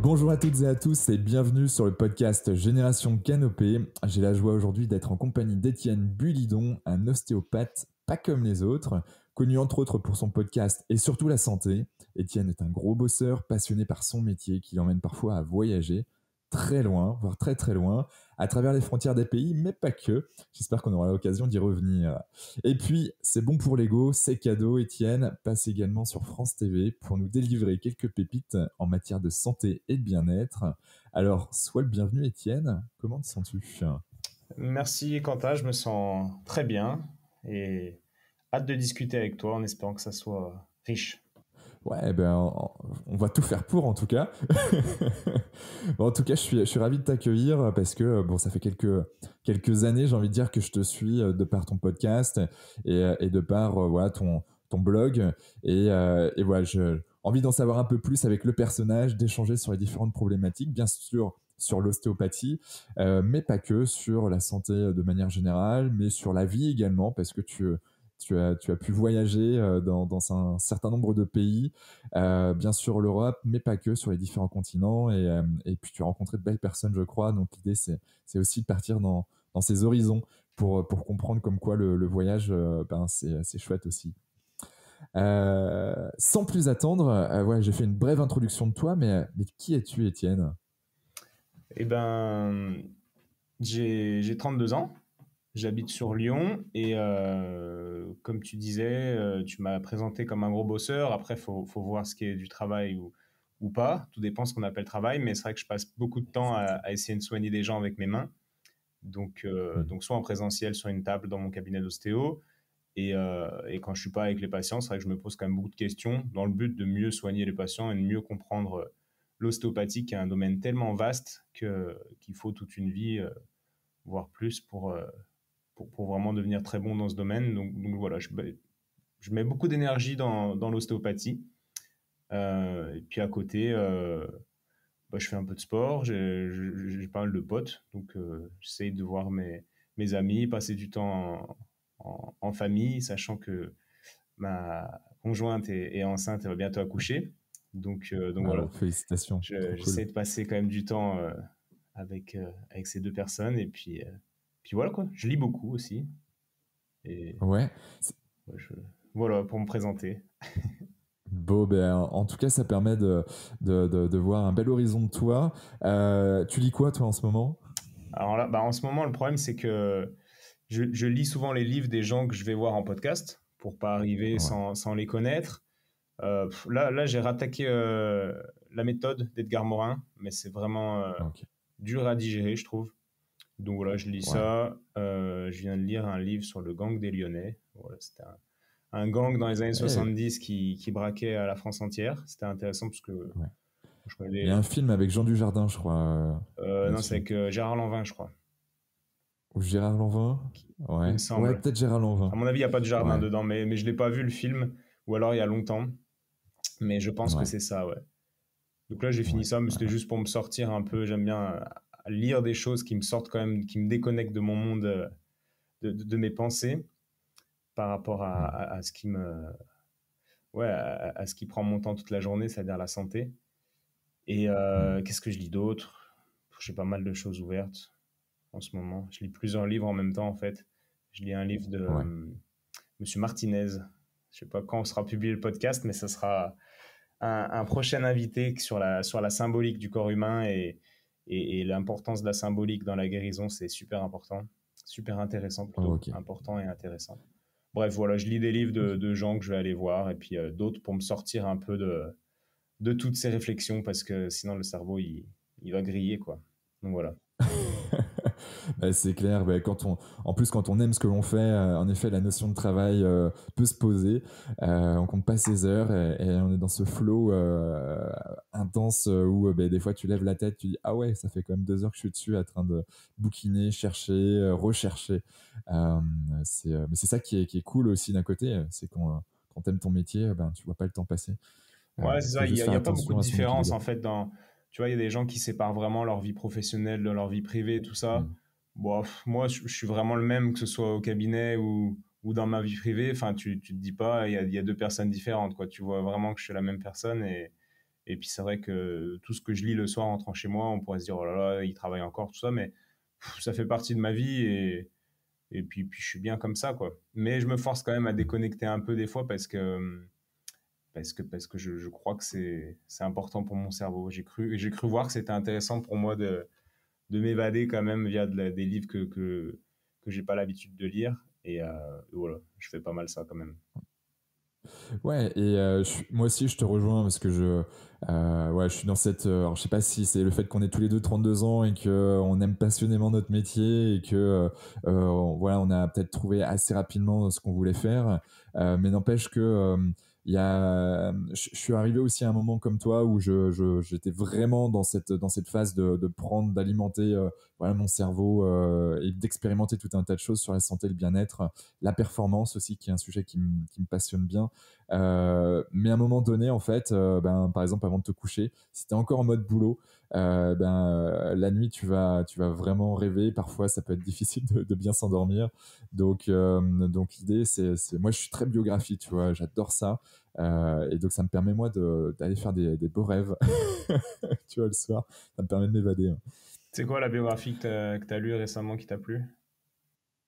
Bonjour à toutes et à tous et bienvenue sur le podcast Génération Canopée. J'ai la joie aujourd'hui d'être en compagnie d'Étienne Bulidon, un ostéopathe pas comme les autres, connu entre autres pour son podcast et surtout la santé. Étienne est un gros bosseur passionné par son métier qui l'emmène parfois à voyager très loin, voire très très loin, à travers les frontières des pays, mais pas que. J'espère qu'on aura l'occasion d'y revenir. Et puis, c'est bon pour l'ego, c'est cadeau. Étienne passe également sur France TV pour nous délivrer quelques pépites en matière de santé et de bien-être. Alors, sois le bienvenu, Étienne. Comment te sens-tu ? Merci Quentin, je me sens très bien et hâte de discuter avec toi en espérant que ça soit riche. Ouais, ben, on va tout faire pour en tout cas. Bon, en tout cas, je suis ravi de t'accueillir parce que bon, ça fait quelques années, j'ai envie de dire que je te suis de par ton podcast et de par voilà, ton blog. Et voilà, j'ai envie d'en savoir un peu plus avec le personnage, d'échanger sur les différentes problématiques, bien sûr sur l'ostéopathie, mais pas que, sur la santé de manière générale, mais sur la vie également, parce que tu as pu voyager dans un certain nombre de pays, bien sûr l'Europe, mais pas que, sur les différents continents. Et puis tu as rencontré de belles personnes, je crois. Donc l'idée, c'est aussi de partir dans ces horizons pour comprendre comme quoi le voyage, c'est chouette aussi. Sans plus attendre, ouais, j'ai fait une brève introduction de toi, mais qui es-tu, Étienne ? Eh ben, j'ai 32 ans, j'habite sur Lyon et comme tu disais, tu m'as présenté comme un gros bosseur. Après, faut voir ce qui est du travail ou pas. Tout dépend ce qu'on appelle travail, mais c'est vrai que je passe beaucoup de temps à essayer de soigner des gens avec mes mains. Donc soit en présentiel sur une table dans mon cabinet d'ostéo, et quand je suis pas avec les patients, c'est vrai que je me pose quand même beaucoup de questions dans le but de mieux soigner les patients et de mieux comprendre l'ostéopathie, qui est un domaine tellement vaste qu'il faut toute une vie, voire plus, pour vraiment devenir très bon dans ce domaine. Donc voilà, je mets beaucoup d'énergie dans l'ostéopathie. Et puis à côté, je fais un peu de sport, j'ai pas mal de potes, donc j'essaye de voir mes amis, passer du temps en famille, sachant que ma conjointe est enceinte et va bientôt accoucher. Donc Ah, voilà, félicitations, trop cool. j'essaie de passer quand même du temps avec ces deux personnes. Et puis voilà quoi, je lis beaucoup aussi. Et Ouais. ouais, voilà pour me présenter. Bon, ben, en tout cas, ça permet de voir un bel horizon de toi. Tu lis quoi, toi, en ce moment ? Alors là, en ce moment, le problème, c'est que je lis souvent les livres des gens que je vais voir en podcast pour pas arriver Ouais, sans les connaître. Là, j'ai rattaqué la méthode d'Edgar Morin, mais c'est vraiment ok. dur à digérer, je trouve. Donc voilà, je lis Ouais. ça. Je viens de lire un livre sur le gang des Lyonnais. Voilà, c'était un gang dans les années Eh, 70 qui braquait à la France entière. C'était intéressant parce que ouais. je connais Il y a un film avec Jean Dujardin, je crois, non, c'est là-dessus. avec Gérard Lanvin, je crois. Ou Gérard Lanvin ? Il me Ouais. Ouais, semble. peut-être Gérard À Lanvin. mon avis, il n'y a pas de jardin Ouais. dedans, mais je ne l'ai pas vu le film, ou alors il y a longtemps. Mais je pense que Ouais. c'est ça, ouais. Donc là, j'ai fini Ouais. ça, mais c'était Ouais. juste pour me sortir un peu. J'aime bien lire des choses qui me sortent quand même, qui me déconnectent de mon monde, de mes pensées par rapport à, Hmm. à, à ce qui me, ouais, à ce qui prend mon temps toute la journée, c'est-à-dire la santé. Et Hmm. qu'est-ce que je lis d'autre? J'ai pas mal de choses ouvertes en ce moment. Je lis plusieurs livres en même temps, en fait. Je lis un livre de Ouais. Monsieur Martinez. Je sais pas quand sera publié le podcast, mais ça sera un prochain invité sur la symbolique du corps humain et l'importance de la symbolique dans la guérison. C'est super important, super intéressant plutôt, Ok. important et intéressant. Bref, voilà, je lis des livres Ok. de gens que je vais aller voir et puis d'autres pour me sortir un peu de toutes ces réflexions parce que sinon le cerveau il va griller quoi. Donc voilà. Bah, c'est clair, bah, en plus quand on aime ce que l'on fait, en effet la notion de travail peut se poser. On compte pas ses heures et on est dans ce flow intense où bah, des fois tu lèves la tête, tu dis ah ouais, ça fait quand même 2 heures que je suis dessus en train de bouquiner, chercher, rechercher. Euh, mais c'est ça qui est cool aussi d'un côté, c'est quand t'aimes ton métier, ben tu vois pas le temps passer. Ouais, c'est Faut ça. Il y juste a, il faire y a pas beaucoup attention de à son différence équilibre. en fait tu vois, il y a des gens qui séparent vraiment leur vie professionnelle de leur vie privée, tout ça. Mm. Bon, moi, je suis vraiment le même, que ce soit au cabinet ou dans ma vie privée. Enfin, tu te dis pas, il y a deux personnes différentes, quoi. Tu vois vraiment que je suis la même personne Et puis c'est vrai que tout ce que je lis le soir en rentrant chez moi, on pourrait se dire, oh là là, il travaille encore, tout ça, mais ça fait partie de ma vie et puis je suis bien comme ça, quoi. Mais je me force quand même à déconnecter un peu des fois parce que je crois que c'est important pour mon cerveau. J'ai cru voir que c'était intéressant pour moi de m'évader quand même via des livres que j'ai pas l'habitude de lire. Et voilà, je fais pas mal ça quand même. Ouais, et moi aussi je te rejoins parce que ouais, je suis dans cette. Alors je sais pas si c'est le fait qu'on ait tous les deux 32 ans et qu'on aime passionnément notre métier et que voilà, on a peut-être trouvé assez rapidement ce qu'on voulait faire, mais n'empêche que il y a, je suis arrivé aussi à un moment comme toi où j'étais vraiment dans cette phase de prendre, d'alimenter voilà, mon cerveau et d'expérimenter tout un tas de choses sur la santé, le bien-être, la performance aussi, qui est un sujet qui me passionne bien. Mais à un moment donné, en fait, ben, par exemple, avant de te coucher, si tu es encore en mode boulot, la nuit, tu vas vraiment rêver. Parfois, ça peut être difficile de bien s'endormir. Donc l'idée, moi, je suis très biographie, tu vois, j'adore ça. Et donc, ça me permet, moi, d'aller faire des beaux rêves, tu vois, le soir. Ça me permet de m'évader, hein. C'est quoi la biographie que t'as lue récemment qui t'a plu?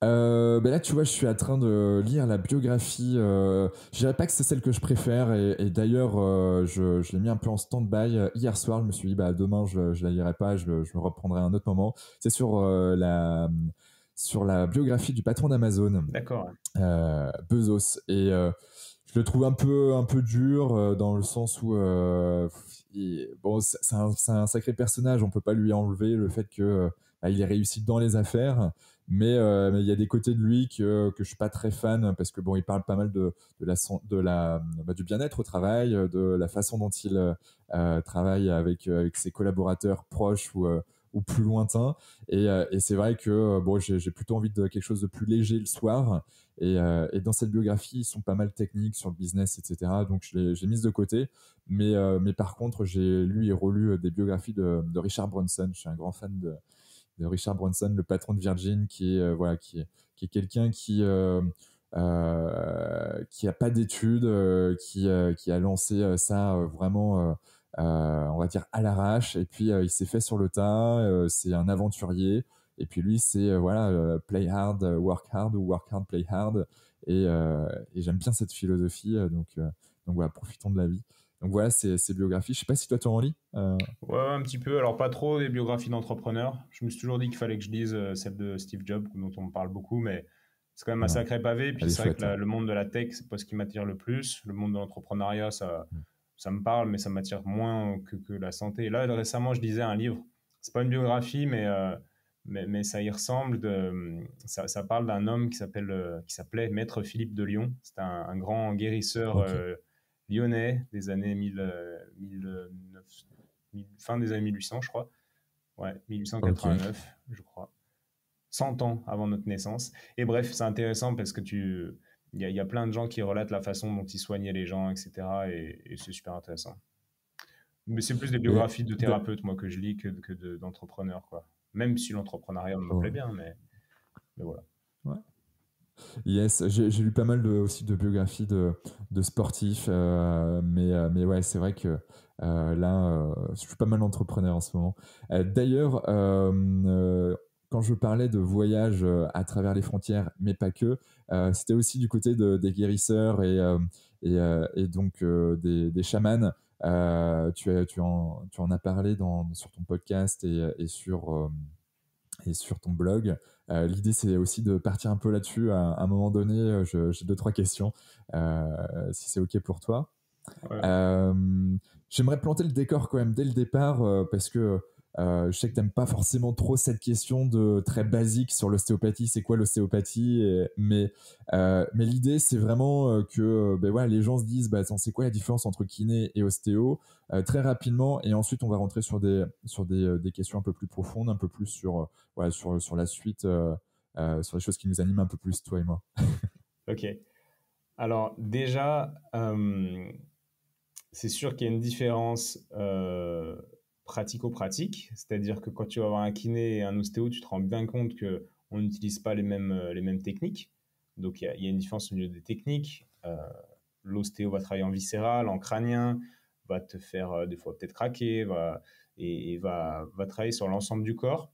Ben là, tu vois, je suis en train de lire la biographie. Je dirais pas que c'est celle que je préfère. Et d'ailleurs, je l'ai mis un peu en stand-by. Hier soir, je me suis dit, bah, demain, je la lirai pas. Je me reprendrai à un autre moment. C'est sur la biographie du patron d'Amazon, D'accord. Bezos. Et je le trouve un peu dur dans le sens où, bon, c'est un sacré personnage. On peut pas lui enlever le fait que bah, il est réussi dans les affaires. Mais il y a des côtés de lui que je suis pas très fan parce que bon, il parle pas mal du bien-être au travail, de la façon dont il travaille avec ses collaborateurs proches ou plus lointains. Et c'est vrai que bon, j'ai plutôt envie de quelque chose de plus léger le soir. Et dans cette biographie, ils sont pas mal techniques sur le business, etc. Donc j'ai mise de côté. Mais par contre, j'ai lu et relu des biographies de Richard Branson. Je suis un grand fan de Richard Branson, le patron de Virgin, voilà, qui est quelqu'un qui a pas d'études, qui a lancé ça vraiment, on va dire à l'arrache, et puis il s'est fait sur le tas. C'est un aventurier, et puis lui, c'est voilà, play hard, work hard, ou work hard, play hard, et j'aime bien cette philosophie, donc voilà, profitons de la vie. Donc voilà, c'est biographie. Je sais pas si toi tu en lis. Ouais, un petit peu. Alors, pas trop des biographies d'entrepreneurs. Je me suis toujours dit qu'il fallait que je lise celle de Steve Jobs, dont on me parle beaucoup, mais c'est quand même un Ouais, sacré pavé. Puis elle est c'est vrai que chouette, hein. le monde de la tech, c'est pas ce qui m'attire le plus. Le monde de l'entrepreneuriat, ça me parle, mais ça m'attire moins que la santé. Et là, récemment, je lisais un livre. C'est pas une biographie, mais ça y ressemble. Ça parle d'un homme qui s'appelait Maître Philippe de Lyon. C'est un grand guérisseur Ok, lyonnais des années 1000, fin des années 1800, je crois. Ouais, ok. 1889, je crois. 100 ans avant notre naissance. Et bref, c'est intéressant parce que il y a plein de gens qui relatent la façon dont ils soignaient les gens, etc. Et c'est super intéressant. Mais c'est plus des Et, biographies de thérapeutes, moi, que je lis que d'entrepreneurs, quoi. Même si l'entrepreneuriat me plaît ouais. bien, mais voilà. Ouais. Yes, j'ai lu pas mal aussi de biographies de sportifs, mais ouais, c'est vrai que là, je suis pas mal entrepreneur en ce moment. D'ailleurs, quand je parlais de voyage à travers les frontières, mais pas que, c'était aussi du côté des guérisseurs et donc des chamans. Tu en as parlé sur ton podcast et sur ton blog. L'idée, c'est aussi de partir un peu là-dessus. À un moment donné, j'ai deux, trois questions, si c'est OK pour toi. Ouais. Euh, J'aimerais planter le décor quand même dès le départ, parce que je sais que tu n'aimes pas forcément trop cette question de très basique sur l'ostéopathie. C'est quoi l'ostéopathie? Mais l'idée, c'est vraiment que ben voilà, les gens se disent, bah, attends, c'est quoi la différence entre kiné et ostéo, très rapidement. Et ensuite, on va rentrer des questions un peu plus profondes, un peu plus ouais, sur la suite, sur les choses qui nous animent un peu plus, toi et moi. Ok. Alors, déjà, c'est sûr qu'il y a une différence pratico-pratique, c'est-à-dire que quand tu vas avoir un kiné et un ostéo, tu te rends bien compte que on n'utilise pas les mêmes techniques. Donc il y a une différence au niveau des techniques. L'ostéo va travailler en viscéral, en crânien. va te faire des fois peut-être craquer, va travailler sur l'ensemble du corps.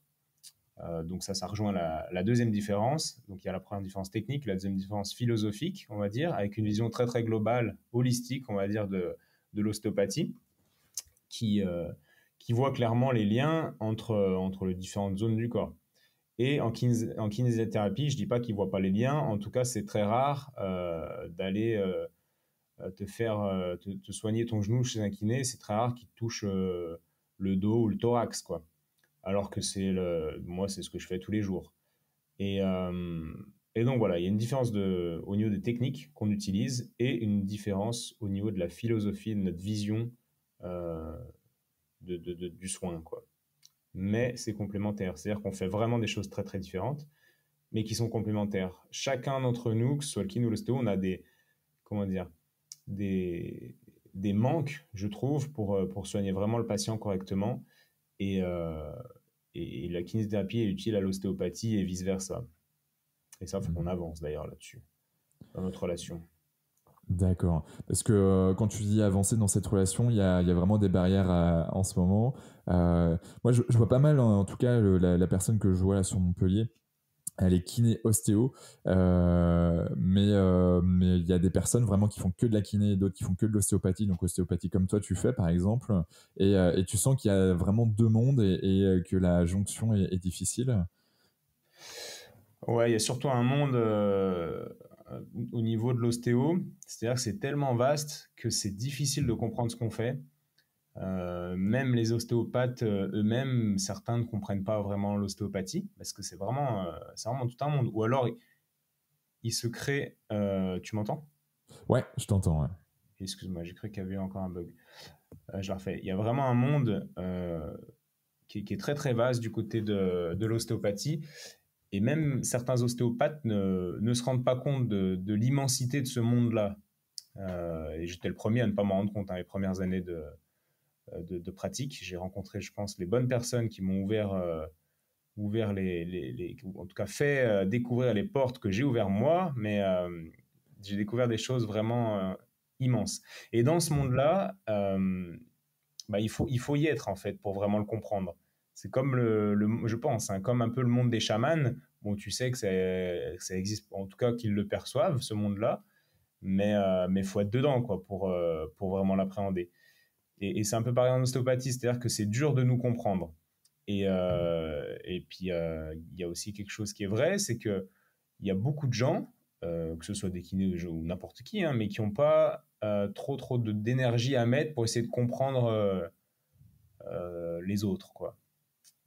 Donc ça rejoint la deuxième différence. Donc il y a la première différence technique, la deuxième différence philosophique, on va dire, avec une vision très très globale, holistique, on va dire, de l'ostéopathie, qui, euh, qui voit clairement les liens entre les différentes zones du corps. Et en kinésithérapie, je ne dis pas qu'ils ne voient pas les liens, en tout cas c'est très rare d'aller te soigner ton genou chez un kiné, c'est très rare qu'il te touche le dos ou le thorax, quoi. Alors que moi, c'est ce que je fais tous les jours. Et, euh, et donc voilà, il y a une différence au niveau des techniques qu'on utilise et une différence au niveau de la philosophie, de notre vision euh, du soin, quoi. Mais c'est complémentaire, c'est-à-dire qu'on fait vraiment des choses très très différentes, mais qui sont complémentaires. Chacun d'entre nous, que ce soit le kiné ou l'ostéo, on a comment dire, des, des manques, je trouve, pour soigner vraiment le patient correctement. Et, euh, et la kinésithérapie est utile à l'ostéopathie et vice-versa. Et ça, il faut qu'on avance d'ailleurs là-dessus, dans notre relation. D'accord. Parce que quand tu dis avancer dans cette relation, il y a vraiment des barrières en ce moment. Moi, je vois pas mal, en tout cas, la personne que je vois là sur Montpellier, elle est kiné ostéo, mais il y a des personnes vraiment qui font que de la kiné et d'autres qui font que de l'ostéopathie, donc ostéopathie comme toi tu fais par exemple, et tu sens qu'il y a vraiment deux mondes et que la jonction est difficile. Ouais, il y a surtout un monde au niveau de l'ostéo, c'est-à-dire que c'est tellement vaste que c'est difficile de comprendre ce qu'on fait. Même les ostéopathes eux-mêmes, certains ne comprennent pas vraiment l'ostéopathie, parce que c'est vraiment tout un monde. Ou alors, ils se créent... tu m'entends? Ouais, je t'entends. Ouais. Excuse-moi, j'ai cru qu'il y avait eu encore un bug. Je la refais. Il y a vraiment un monde qui est très très vaste du côté de l'ostéopathie. Et même certains ostéopathes ne se rendent pas compte de l'immensité de ce monde-là. Et j'étais le premier à ne pas m'en rendre compte, hein, les premières années de pratique. J'ai rencontré, je pense, les bonnes personnes qui m'ont ouvert en tout cas fait découvrir les portes que j'ai ouvertes moi, mais j'ai découvert des choses vraiment immenses. Et dans ce monde-là, bah, il faut y être en fait pour vraiment le comprendre. C'est comme je pense, hein, comme un peu le monde des chamans. Bon, tu sais que ça existe, en tout cas qu'ils le perçoivent, ce monde-là, mais faut être dedans quoi pour vraiment l'appréhender. Et c'est un peu pareil en ostéopathie, c'est-à-dire que c'est dur de nous comprendre. Et puis il y a aussi quelque chose qui est vrai, c'est que il y a beaucoup de gens, que ce soit des kinés ou n'importe qui, hein, mais qui n'ont pas trop d'énergie à mettre pour essayer de comprendre les autres, quoi.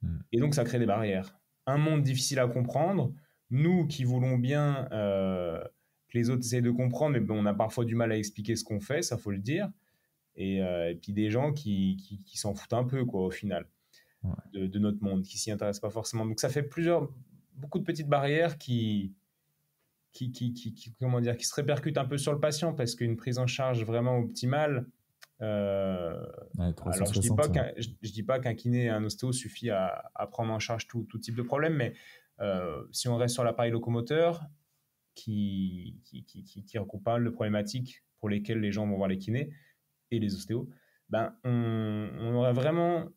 Mm. Et donc, ça crée des barrières. Un monde difficile à comprendre. Nous qui voulons bien que les autres essayent de comprendre, mais bon, on a parfois du mal à expliquer ce qu'on fait, ça faut le dire. Et puis des gens qui s'en foutent un peu, quoi, au final, Ouais. de notre monde, qui s'y intéressent pas forcément. Donc, ça fait beaucoup de petites barrières comment dire, qui se répercutent un peu sur le patient parce qu'une prise en charge vraiment optimale, euh, Ouais, alors, 360. je dis pas qu'un kiné et un ostéo suffit à prendre en charge tout type de problème, mais si on reste sur l'appareil locomoteur, qui regroupe pas mal de problématiques pour lesquelles les gens vont voir les kinés et les ostéos, ben, on aurait vraiment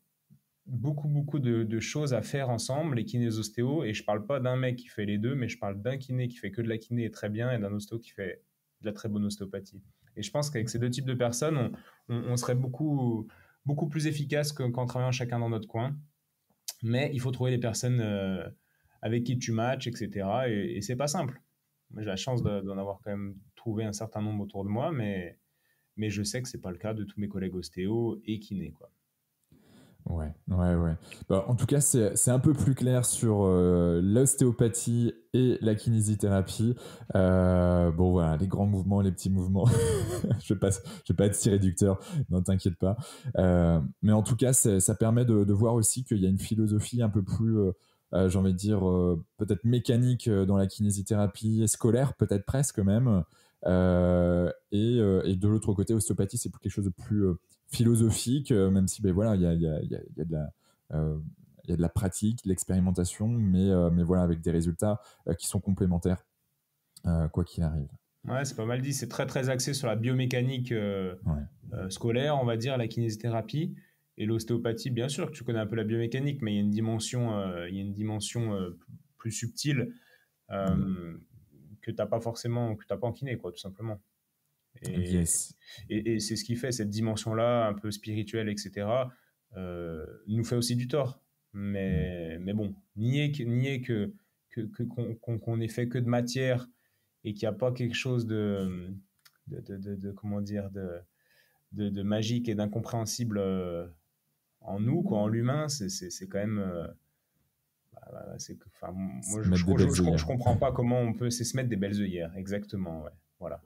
beaucoup de choses à faire ensemble, les kinés et les ostéos, et je parle pas d'un mec qui fait les deux, mais je parle d'un kiné qui fait que de la kiné et très bien, et d'un ostéo qui fait de la très bonne ostéopathie. Et je pense qu'avec ces deux types de personnes, on serait beaucoup plus efficace qu'en travaillant chacun dans notre coin. Mais il faut trouver les personnes avec qui tu matches, etc. Et c'est pas simple. Moi, j'ai la chance d'en avoir quand même trouvé un certain nombre autour de moi, mais je sais que c'est pas le cas de tous mes collègues ostéo et kinés, quoi. Ouais, ouais, ouais. Bah, en tout cas, c'est un peu plus clair sur l'ostéopathie et la kinésithérapie. Bon, voilà, les grands mouvements, les petits mouvements. Je vais pas être si réducteur, non, t'inquiète pas. Mais en tout cas, ça permet de voir aussi qu'il y a une philosophie un peu plus, j'ai envie de dire, peut-être mécanique dans la kinésithérapie, scolaire, peut-être presque même. Et de l'autre côté, ostéopathie, c'est quelque chose de plus philosophique, même si ben voilà, il y a de la, il y a de la pratique, de l'expérimentation, mais voilà, avec des résultats qui sont complémentaires, quoi qu'il arrive. Ouais, c'est pas mal dit. C'est très, très axé sur la biomécanique Ouais. scolaire, on va dire, la kinésithérapie. Et l'ostéopathie, bien sûr que tu connais un peu la biomécanique, mais il y a une dimension plus subtile Mm. euh, que t'as pas forcément, que t'as pas en kiné, quoi, tout simplement. Et, Yes. et c'est ce qui fait cette dimension-là, un peu spirituelle, etc., nous fait aussi du tort. Mm. Mais bon, qu'on ait fait que de matière et qu'il n'y a pas quelque chose comment dire, de magique et d'incompréhensible en nous, quoi, en l'humain, c'est quand même. Enfin, moi, Se mettre des belles je œillères. comprends pas comment on peut. C'est se mettre des belles œillères, exactement, ouais. Voilà.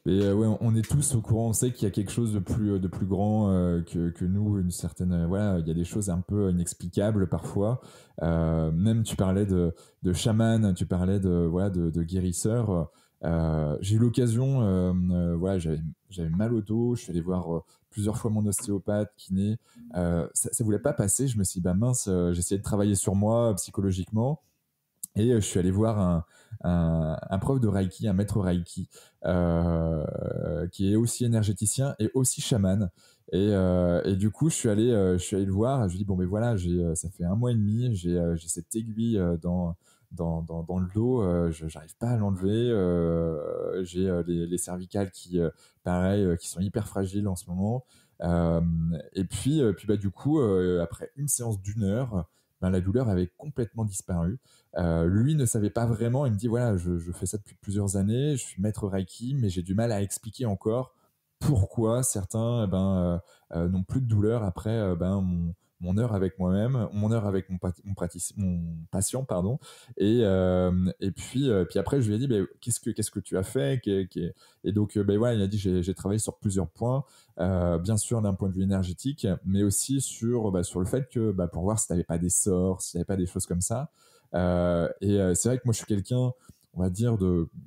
Mais ouais, on est tous au courant, on sait qu'il y a quelque chose de plus grand que nous, une certaine, voilà, il y a des choses un peu inexplicables parfois. Même tu parlais de chaman, tu parlais voilà, de guérisseur. J'ai eu l'occasion, voilà, j'avais mal au dos, je suis allé voir plusieurs fois mon ostéopathe, kiné. Ça voulait pas passer, je me suis dit, bah mince, j'essayais de travailler sur moi psychologiquement. Et je suis allé voir un prof de Reiki, un maître Reiki, qui est aussi énergéticien et aussi chaman. Et du coup, je suis allé le voir. Je lui ai dit, bon, mais voilà, ça fait 1 mois et demi, j'ai cette aiguille dans le dos, je n'arrive pas à l'enlever. J'ai les cervicales pareil, qui sont hyper fragiles en ce moment. Euh, et puis bah, du coup, après une séance d'1 heure, ben, la douleur avait complètement disparu. Lui ne savait pas vraiment. Il me dit voilà, je fais ça depuis plusieurs années, je suis maître Reiki, mais j'ai du mal à expliquer encore pourquoi certains n'ont plus de douleur après mon heure avec moi-même, mon heure avec mon patient, pardon. Et puis après, je lui ai dit qu'est-ce que tu as fait. Et donc, voilà, il a dit j'ai travaillé sur plusieurs points, bien sûr d'un point de vue énergétique, mais aussi sur le fait que pour voir si tu n'avais pas des sorts, si tu n'avais pas des choses comme ça. C'est vrai que moi, je suis quelqu'un, on va dire,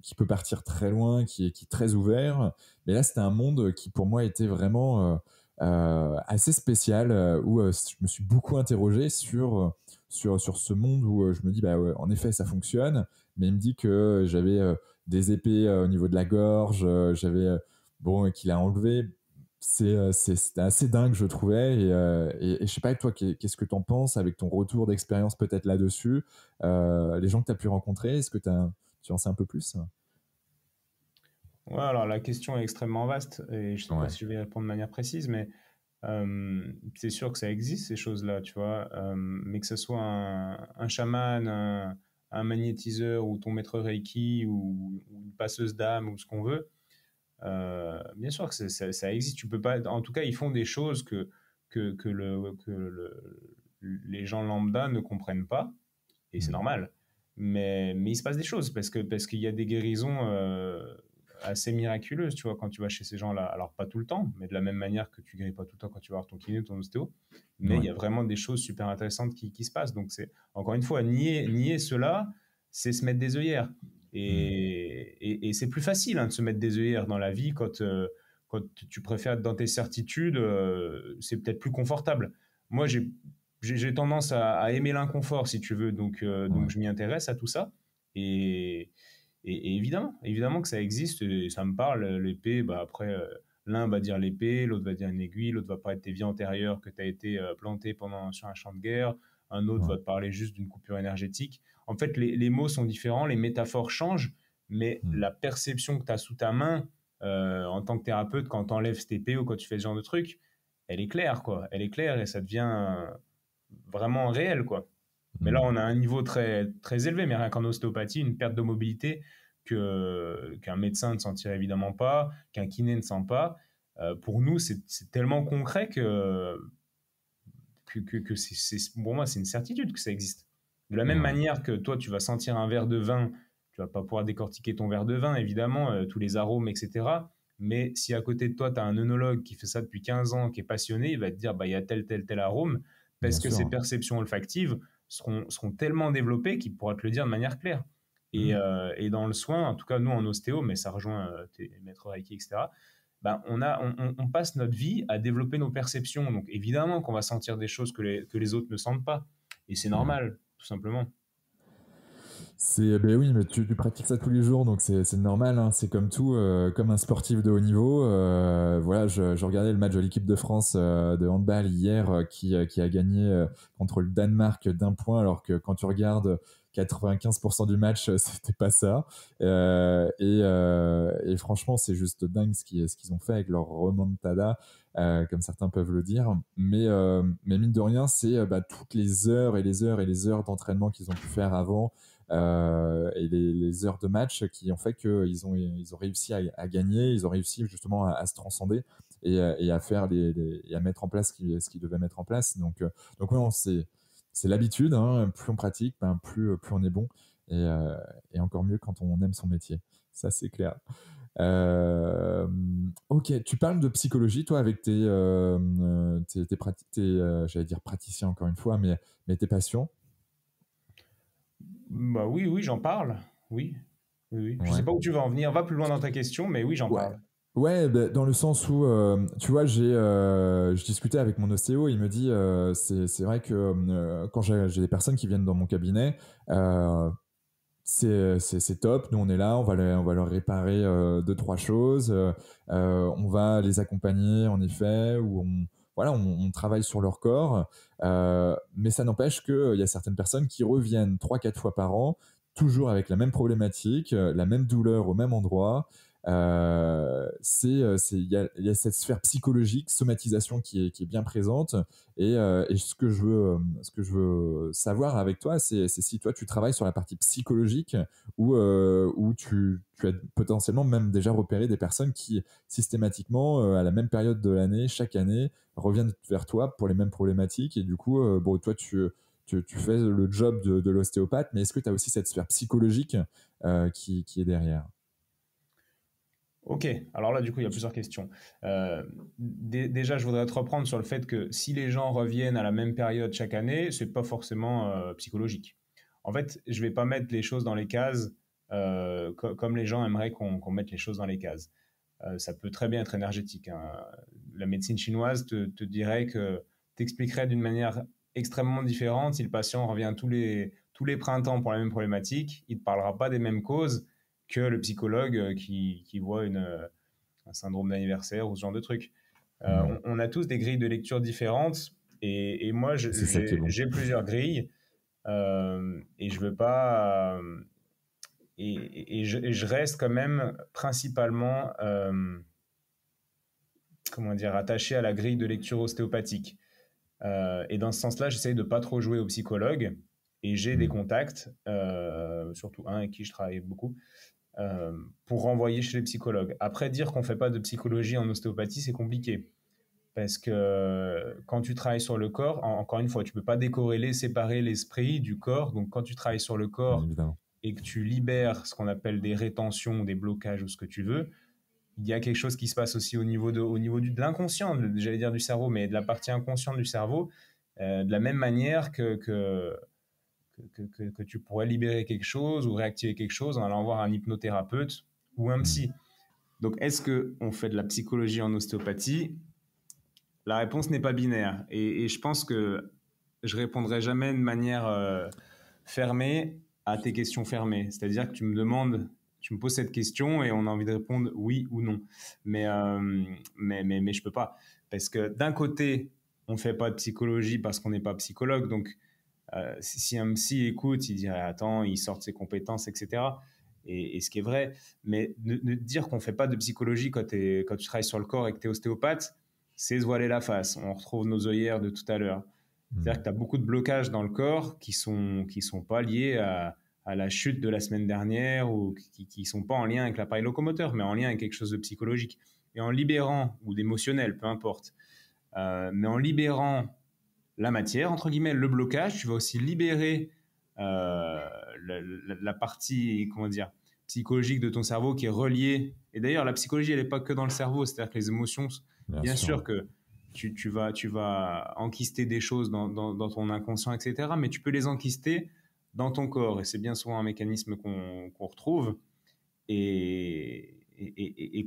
qui peut partir très loin, qui est très ouvert. Mais là, c'était un monde qui, pour moi, était vraiment assez spécial, où je me suis beaucoup interrogé sur ce monde où je me dis, bah, ouais, en effet, ça fonctionne. Mais il me dit que j'avais des épées au niveau de la gorge, bon, qu'il a enlevé. C'était assez dingue, je trouvais. Et je sais pas, toi, qu'est-ce que tu en penses avec ton retour d'expérience peut-être là-dessus, les gens que tu as pu rencontrer, est-ce que tu en sais un peu plus? Ouais, alors la question est extrêmement vaste et je sais pas Ouais. si je vais y répondre de manière précise, mais c'est sûr que ça existe ces choses-là, tu vois. Mais que ce soit un chaman, un magnétiseur ou ton maître Reiki ou une passeuse d'âme ou ce qu'on veut, bien sûr que ça existe. Tu peux pas. En tout cas, ils font des choses que les gens lambda ne comprennent pas et c'est Mm. normal. Mais il se passe des choses parce qu'il y a des guérisons assez miraculeuses, tu vois, quand tu vas chez ces gens-là. Alors, pas tout le temps, mais de la même manière que tu guéris pas tout le temps quand tu vas voir ton kiné ou ton ostéo. Mais il Ouais. y a vraiment des choses super intéressantes qui se passent. Donc, c'est encore une fois, nier cela, c'est se mettre des œillères. Mm. Et c'est plus facile hein, de se mettre des œillères dans la vie quand tu préfères être dans tes certitudes, c'est peut-être plus confortable. Moi, j'ai tendance à aimer l'inconfort, si tu veux, donc Ouais. je m'y intéresse à tout ça. Et, et évidemment que ça existe, et ça me parle, l'épée, bah après, l'un va dire l'épée, l'autre va dire une aiguille, l'autre va parler de tes vies antérieures que tu as été planté sur un champ de guerre, un autre Ouais. va te parler juste d'une coupure énergétique. En fait, les mots sont différents, les métaphores changent, mais Mm. la perception que tu as sous ta main en tant que thérapeute, quand tu enlèves cette épée ou quand tu fais ce genre de truc, elle est claire, quoi. Elle est claire et ça devient vraiment réel, quoi. Mais là, Mm. on a un niveau très, très élevé, mais rien qu'en ostéopathie, une perte de mobilité qu'un médecin ne sentirait évidemment pas, qu'un kiné ne sent pas. Pour nous, c'est tellement concret que pour moi, c'est une certitude que ça existe. De la même Ouais. manière que toi, tu vas sentir un verre de vin, tu vas pas pouvoir décortiquer ton verre de vin, évidemment, tous les arômes, etc. Mais si à côté de toi, tu as un œnologue qui fait ça depuis 15 ans, qui est passionné, il va te dire, bah, il y a tel arôme, Bien parce que ses sûr. perceptions olfactives seront tellement développées qu'il pourra te le dire de manière claire. Mm. Et dans le soin, en tout cas nous en ostéo, mais ça rejoint tes maîtres Reiki, etc., ben, on passe notre vie à développer nos perceptions. Donc évidemment qu'on va sentir des choses que les autres ne sentent pas. Et c'est Ouais. normal, tout simplement. Ben oui, mais tu pratiques ça tous les jours, donc c'est normal, hein. C'est comme tout, comme un sportif de haut niveau. Voilà, je regardais le match de l'équipe de France de handball hier, qui a gagné contre le Danemark d'un point, alors que quand tu regardes 95% du match, c'était pas ça. Et franchement, c'est juste dingue ce qu'ils ont fait avec leur remontada, comme certains peuvent le dire. Mais mine de rien, c'est bah, toutes les heures et les heures et les heures d'entraînement qu'ils ont pu faire avant, et les heures de match qui ont fait qu'ils ont réussi à gagner, ils ont réussi justement à se transcender et à faire et à mettre en place ce qu'ils devaient mettre en place. Donc ouais, non, c'est l'habitude, hein. Plus on pratique, ben, plus on est bon, et encore mieux quand on aime son métier. Ça, c'est clair. Ok, tu parles de psychologie, toi, avec j'allais dire praticiens encore une fois, mais tes patients. Bah oui, oui, j'en parle. Oui, oui, oui. Je sais Ouais. pas où tu vas en venir. Va plus loin dans ta question, mais oui, j'en Ouais. parle. Ouais, bah, dans le sens où, tu vois, je discutais avec mon ostéo, il me dit, c'est vrai que quand j'ai des personnes qui viennent dans mon cabinet, euh, c'est top, nous on est là, on va leur réparer deux, trois choses, on va les accompagner en effet, voilà, on travaille sur leur corps, mais ça n'empêche qu'il y a certaines personnes qui reviennent trois, quatre fois par an, toujours avec la même problématique, la même douleur au même endroit. Il y a cette sphère psychologique, somatisation qui est bien présente. Et ce que je veux savoir avec toi, c'est si toi tu travailles sur la partie psychologique, ou tu as potentiellement même déjà repéré des personnes qui systématiquement, à la même période de l'année, chaque année, reviennent vers toi pour les mêmes problématiques. Et du coup, bon, toi tu fais le job de l'ostéopathe, mais est-ce que tu as aussi cette sphère psychologique qui est derrière? Ok, alors là, du coup, il y a plusieurs questions. Déjà, je voudrais te reprendre sur le fait que si les gens reviennent à la même période chaque année, c'est pas forcément psychologique. En fait, je vais pas mettre les choses dans les cases comme les gens aimeraient qu'on mette les choses dans les cases. Ça peut très bien être énergétique, hein. La médecine chinoise te dirait que t'expliquerait d'une manière extrêmement différente si le patient revient tous les printemps pour la même problématique. Il ne te parlera pas des mêmes causes que le psychologue qui voit un syndrome d'anniversaire ou ce genre de truc. Hmm. On a tous des grilles de lecture différentes et moi, C'est ça qui est bon. j'ai plusieurs grilles et je veux pas. Et je reste quand même principalement, comment dire, attaché à la grille de lecture ostéopathique. Et dans ce sens-là, j'essaye de pas trop jouer au psychologue et j'ai des Hmm. contacts, surtout un avec qui je travaille beaucoup, pour renvoyer chez les psychologues. Après, dire qu'on fait pas de psychologie en ostéopathie, c'est compliqué. Parce que quand tu travailles sur le corps, encore une fois, tu peux pas décorréler, séparer l'esprit du corps. Donc, quand tu travailles sur le Bien corps évidemment. et que tu libères ce qu'on appelle des rétentions, des blocages ou ce que tu veux, il y a quelque chose qui se passe aussi au niveau de l'inconscient, j'allais dire du cerveau, mais de la partie inconsciente du cerveau, de la même manière que tu pourrais libérer quelque chose ou réactiver quelque chose en allant voir un hypnothérapeute ou un Hmm. psy. Donc, est-ce qu'on fait de la psychologie en ostéopathie? La réponse n'est pas binaire. Et je pense que je répondrai jamais de manière fermée à tes questions fermées. C'est-à-dire que tu me poses cette question et on a envie de répondre oui ou non. Mais je peux pas. Parce que d'un côté, on ne fait pas de psychologie parce qu'on n'est pas psychologue. Donc, si un psy écoute, il dirait attends, il sort de ses compétences, etc. Et ce qui est vrai. Mais de dire qu'on ne fait pas de psychologie quand tu travailles sur le corps et que tu es ostéopathe, c'est se voiler la face. On retrouve nos œillères de tout à l'heure. C'est-à-dire Hmm. que tu as beaucoup de blocages dans le corps qui sont pas liés à la chute de la semaine dernière ou qui sont pas en lien avec l'appareil locomoteur, mais en lien avec quelque chose de psychologique. Et en libérant, ou d'émotionnel, peu importe, mais en libérant la matière, entre guillemets, le blocage, tu vas aussi libérer la partie, comment dire, psychologique de ton cerveau qui est reliée. Et d'ailleurs, la psychologie, elle n'est pas que dans le cerveau, c'est-à-dire que les émotions, Bien bien sûr, ouais. sûr que tu vas enquister des choses dans ton inconscient, etc., mais tu peux les enquister dans ton corps. Et c'est bien souvent un mécanisme qu'on retrouve. Et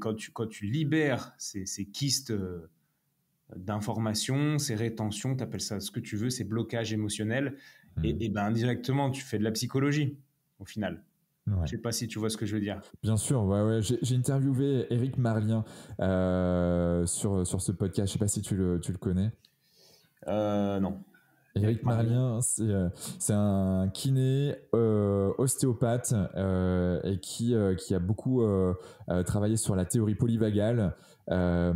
quand tu libères ces kystes d'informations, ces rétentions, tu appelles ça ce que tu veux, ces blocages émotionnels, Hmm. et ben indirectement, tu fais de la psychologie. au final. Ouais. Je sais pas si tu vois ce que je veux dire. Bien sûr, ouais. J'ai interviewé Éric Marlien sur ce podcast. Je sais pas si tu le connais. Non. Éric Marlien, c'est un kiné, ostéopathe et qui a beaucoup travaillé sur la théorie polyvagale. Euh,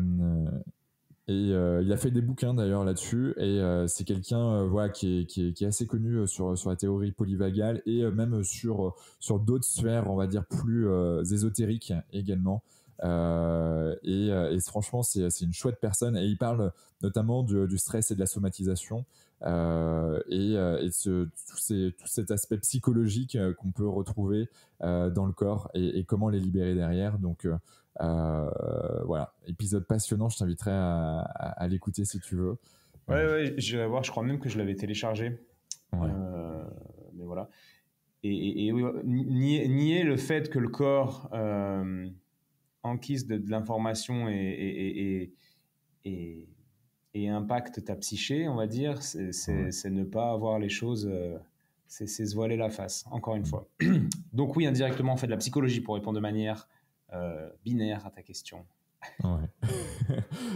il a fait des bouquins d'ailleurs là-dessus et c'est quelqu'un voilà, qui est assez connu sur la théorie polyvagale et même sur d'autres sphères, on va dire, plus ésotériques également. Et franchement, c'est une chouette personne et il parle notamment du stress et de la somatisation et tout cet aspect psychologique qu'on peut retrouver dans le corps et comment les libérer derrière. Donc, voilà, épisode passionnant, je t'inviterai à l'écouter si tu veux. Ouais, j'irai voir, je crois même que je l'avais téléchargé. Ouais. Mais voilà. Et oui, nier le fait que le corps enquise de l'information et impacte ta psyché, on va dire, c'est ne pas avoir les choses, c'est se voiler la face, encore une fois. Donc oui, indirectement, on fait de la psychologie pour répondre de manière binaire à ta question. Ouais.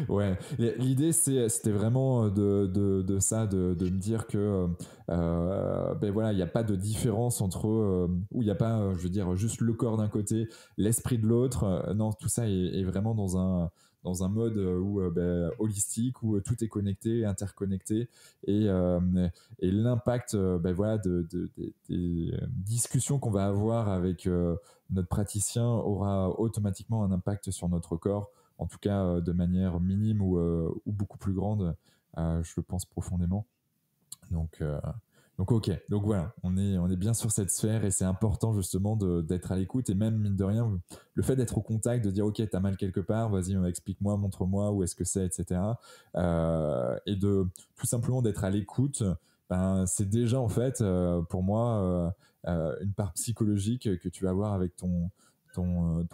Ouais. L'idée, c'était vraiment de ça, de me dire que ben voilà, il n'y a pas de différence entre, où il n'y a pas, je veux dire, juste le corps d'un côté, l'esprit de l'autre. Non, tout ça est vraiment dans un mode où, ben, holistique, où tout est connecté, interconnecté. Et, euh, et l'impact ben voilà, des discussions qu'on va avoir avec notre praticien aura automatiquement un impact sur notre corps, en tout cas de manière minime ou beaucoup plus grande, je le pense profondément. Donc, ok, donc voilà, on est bien sur cette sphère et c'est important justement d'être à l'écoute et même, mine de rien, le fait d'être au contact, de dire ok, t'as mal quelque part, vas-y, explique-moi, montre-moi où est-ce que c'est, etc. Et de tout simplement d'être à l'écoute, ben, c'est déjà en fait pour moi une part psychologique que tu vas avoir avec ton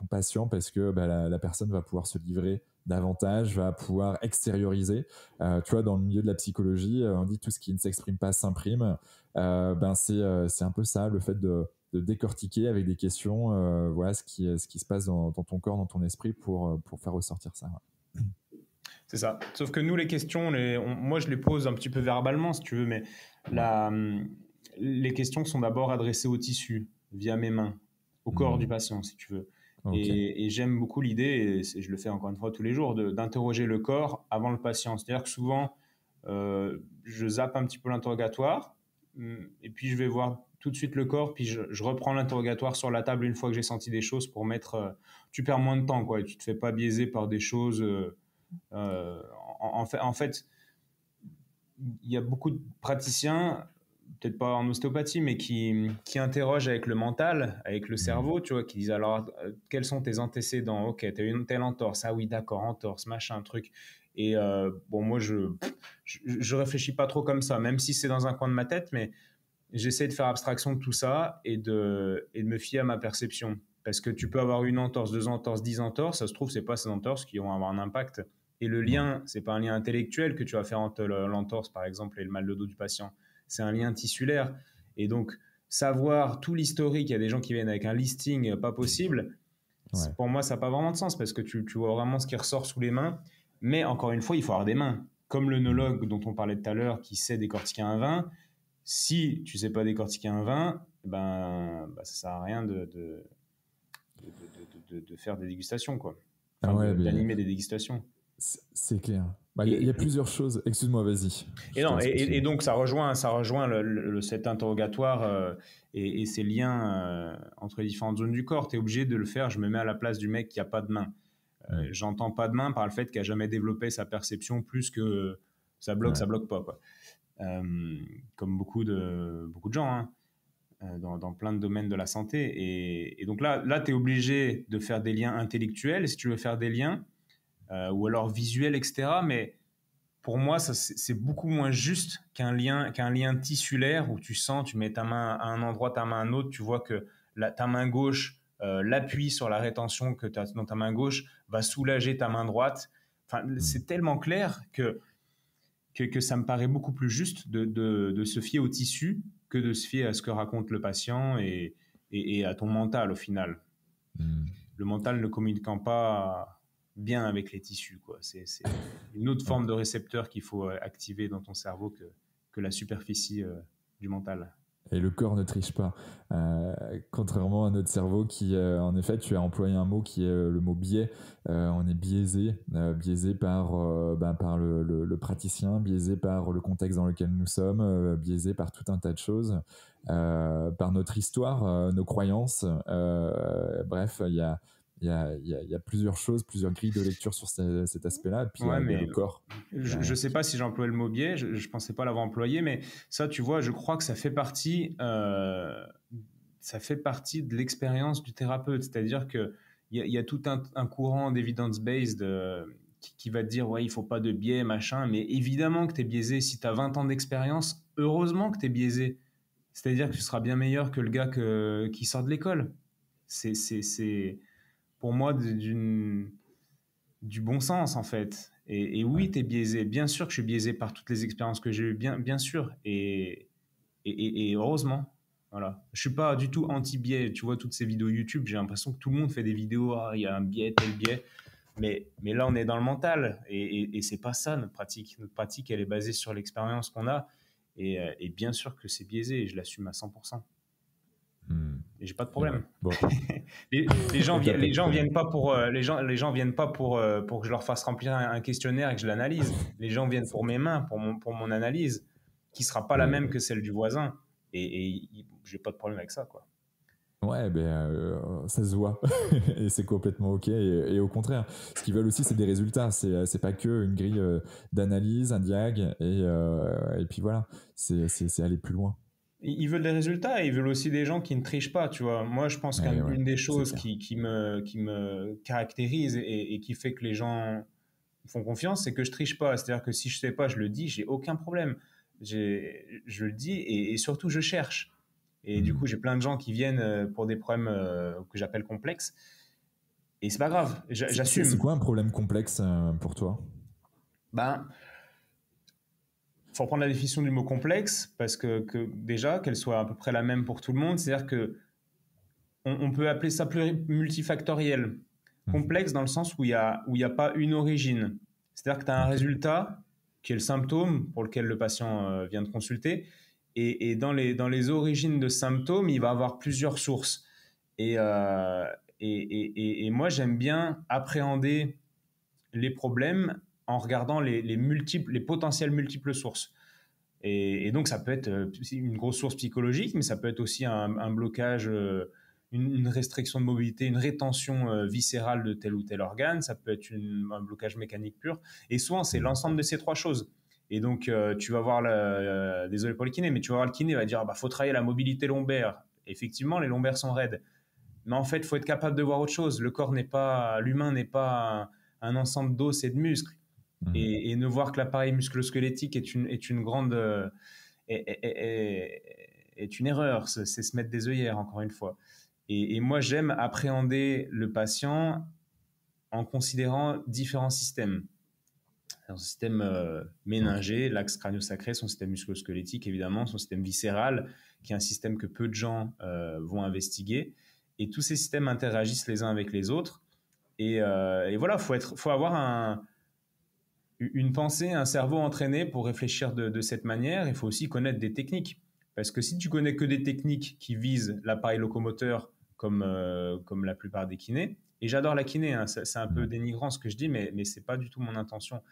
patient parce que ben, la personne va pouvoir se livrer davantage, va pouvoir extérioriser. Tu vois, dans le milieu de la psychologie, on dit tout ce qui ne s'exprime pas s'imprime. Ben c'est un peu ça, le fait de décortiquer avec des questions, voilà ce qui se passe dans ton corps, dans ton esprit pour faire ressortir ça. C'est ça. Sauf que nous, les questions, moi, je les pose un petit peu verbalement, si tu veux, mais les questions sont d'abord adressées au tissu, via mes mains, au corps du patient, si tu veux. Okay. Et j'aime beaucoup l'idée, et je le fais encore une fois tous les jours, d'interroger le corps avant le patient. C'est-à-dire que souvent, je zappe un petit peu l'interrogatoire, et puis je vais voir tout de suite le corps, puis je reprends l'interrogatoire sur la table une fois que j'ai senti des choses pour mettre... tu perds moins de temps, quoi, et tu te fais pas biaiser par des choses... en fait, il y a beaucoup de praticiens, peut-être pas en ostéopathie, mais qui interrogent avec le mental, avec le cerveau, tu vois, qui disent alors, quels sont tes antécédents? Ok, tu as eu une telle entorse. Ah oui, d'accord, entorse, machin, truc. Et bon, moi, je réfléchis pas trop comme ça, même si c'est dans un coin de ma tête, mais j'essaie de faire abstraction de tout ça et de me fier à ma perception. Parce que tu peux avoir une entorse, deux entorses, 10 entorses, ça se trouve, c'est pas ces entorses qui vont avoir un impact. Et le lien, c'est pas un lien intellectuel que tu vas faire entre l'entorse, par exemple, et le mal de dos du patient. C'est un lien tissulaire. Et donc, savoir tout l'historique, il y a des gens qui viennent avec un listing pas possible, pour moi, ça n'a pas vraiment de sens parce que tu vois vraiment ce qui ressort sous les mains. Mais encore une fois, il faut avoir des mains. Comme l'œnologue dont on parlait tout à l'heure qui sait décortiquer un vin, si tu sais pas décortiquer un vin, ça sert à rien de faire des dégustations, quoi. Enfin, d'animer des dégustations. C'est clair. Il y a plusieurs choses. Excuse-moi, vas-y. Et donc ça rejoint cet interrogatoire et ces liens entre les différentes zones du corps. Tu es obligé de le faire. Je me mets à la place du mec qui a pas de main. J'entends pas de main par le fait qu'il a jamais développé sa perception plus que ça bloque pas, quoi. Comme beaucoup de gens, hein, dans plein de domaines de la santé. Et donc là tu es obligé de faire des liens intellectuels si tu veux faire des liens, ou alors visuels, etc. Mais pour moi, c'est beaucoup moins juste qu'un lien tissulaire où tu sens, tu mets ta main à un endroit, ta main à un autre, tu vois que ta main gauche, l'appui sur la rétention que tu as dans ta main gauche va soulager ta main droite. Enfin, c'est tellement clair que ça me paraît beaucoup plus juste de se fier au tissu que de se fier à ce que raconte le patient et et à ton mental au final. Le mental ne communiquant pas bien avec les tissus, quoi. C'est une autre forme de récepteur qu'il faut activer dans ton cerveau que la superficie du mental. Et le corps ne triche pas. Contrairement à notre cerveau qui, en effet, tu as employé un mot qui est le mot biais. On est biaisé par le praticien, biaisé par le contexte dans lequel nous sommes, biaisé par tout un tas de choses, par notre histoire, nos croyances. Bref, il y a plusieurs choses, plusieurs grilles de lecture sur cet aspect-là. Et puis, Ouais, il y a mais le corps. je ne sais pas si j'ai employé le mot biais, je ne pensais pas l'avoir employé, mais ça, tu vois, je crois que ça fait partie de l'expérience du thérapeute. C'est-à-dire qu'il y a tout un courant d'evidence-based qui va te dire, ouais, il ne faut pas de biais, machin, mais évidemment que tu es biaisé. Si tu as 20 ans d'expérience, heureusement que tu es biaisé. C'est-à-dire que tu seras bien meilleur que le gars qui sort de l'école. C'est pour moi du bon sens, en fait. Et oui, tu es biaisé. Bien sûr que je suis biaisé par toutes les expériences que j'ai eues, bien sûr. Et heureusement. Voilà. Je suis pas du tout anti-biais. Tu vois, toutes ces vidéos YouTube, j'ai l'impression que tout le monde fait des vidéos, ah, il y a un biais, tel biais. Mais là, on est dans le mental. Et c'est pas ça, notre pratique. Notre pratique, elle est basée sur l'expérience qu'on a. Et bien sûr que c'est biaisé. Et je l'assume à 100%. Et j'ai pas de problème. Bon. Les gens viennent pas pour les gens viennent pas pour que je leur fasse remplir un questionnaire et que je l'analyse. Les gens viennent pour mes mains, pour mon analyse, qui sera pas la même que celle du voisin. Et j'ai pas de problème avec ça, quoi. Ouais, ça se voit et c'est complètement ok. Et au contraire, ce qu'ils veulent aussi, c'est des résultats. C'est pas que une grille d'analyse, un diag, et puis voilà. C'est aller plus loin. Ils veulent des résultats et ils veulent aussi des gens qui ne trichent pas, tu vois. Moi, je pense qu'une des choses qui me caractérise et qui fait que les gens font confiance, c'est que je triche pas. C'est-à-dire que si je sais pas, je le dis, j'ai aucun problème. Je le dis et surtout, je cherche. Et du coup, j'ai plein de gens qui viennent pour des problèmes que j'appelle complexes. Et c'est pas grave, j'assume. C'est quoi un problème complexe pour toi? Ben, faut reprendre la définition du mot complexe parce que déjà qu'elle soit à peu près la même pour tout le monde, c'est-à-dire que on peut appeler ça multifactoriel. Complexe dans le sens où il y a pas une origine. C'est-à-dire que tu as un résultat qui est le symptôme pour lequel le patient vient de consulter, et dans les origines de symptômes, il va avoir plusieurs sources. Et moi, j'aime bien appréhender les problèmes en regardant les potentielles multiples sources. Et donc, ça peut être une grosse source psychologique, mais ça peut être aussi un blocage, une restriction de mobilité, une rétention viscérale de tel ou tel organe. Ça peut être un blocage mécanique pur. Et souvent, c'est l'ensemble de ces trois choses. Et donc, tu vas voir, désolé pour le kiné, mais tu vas voir le kiné, il va dire, faut travailler la mobilité lombaire. Effectivement, les lombaires sont raides. Mais en fait, il faut être capable de voir autre chose. L'humain n'est pas un ensemble d'os et de muscles. Et ne voir que l'appareil musculo-squelettique est une grande est une erreur, c'est se mettre des œillères, encore une fois. Et moi, j'aime appréhender le patient en considérant différents systèmes. Son système méningé, l'axe crânio-sacré, son système musculo-squelettique, évidemment, son système viscéral, qui est un système que peu de gens vont investiguer. Et tous ces systèmes interagissent les uns avec les autres. Et voilà, faut avoir une pensée, un cerveau entraîné pour réfléchir de cette manière. Il faut aussi connaître des techniques. Parce que si tu connais que des techniques qui visent l'appareil locomoteur, comme la plupart des kinés, et j'adore la kiné, hein, c'est un peu dénigrant ce que je dis, mais ce n'est pas du tout mon intention.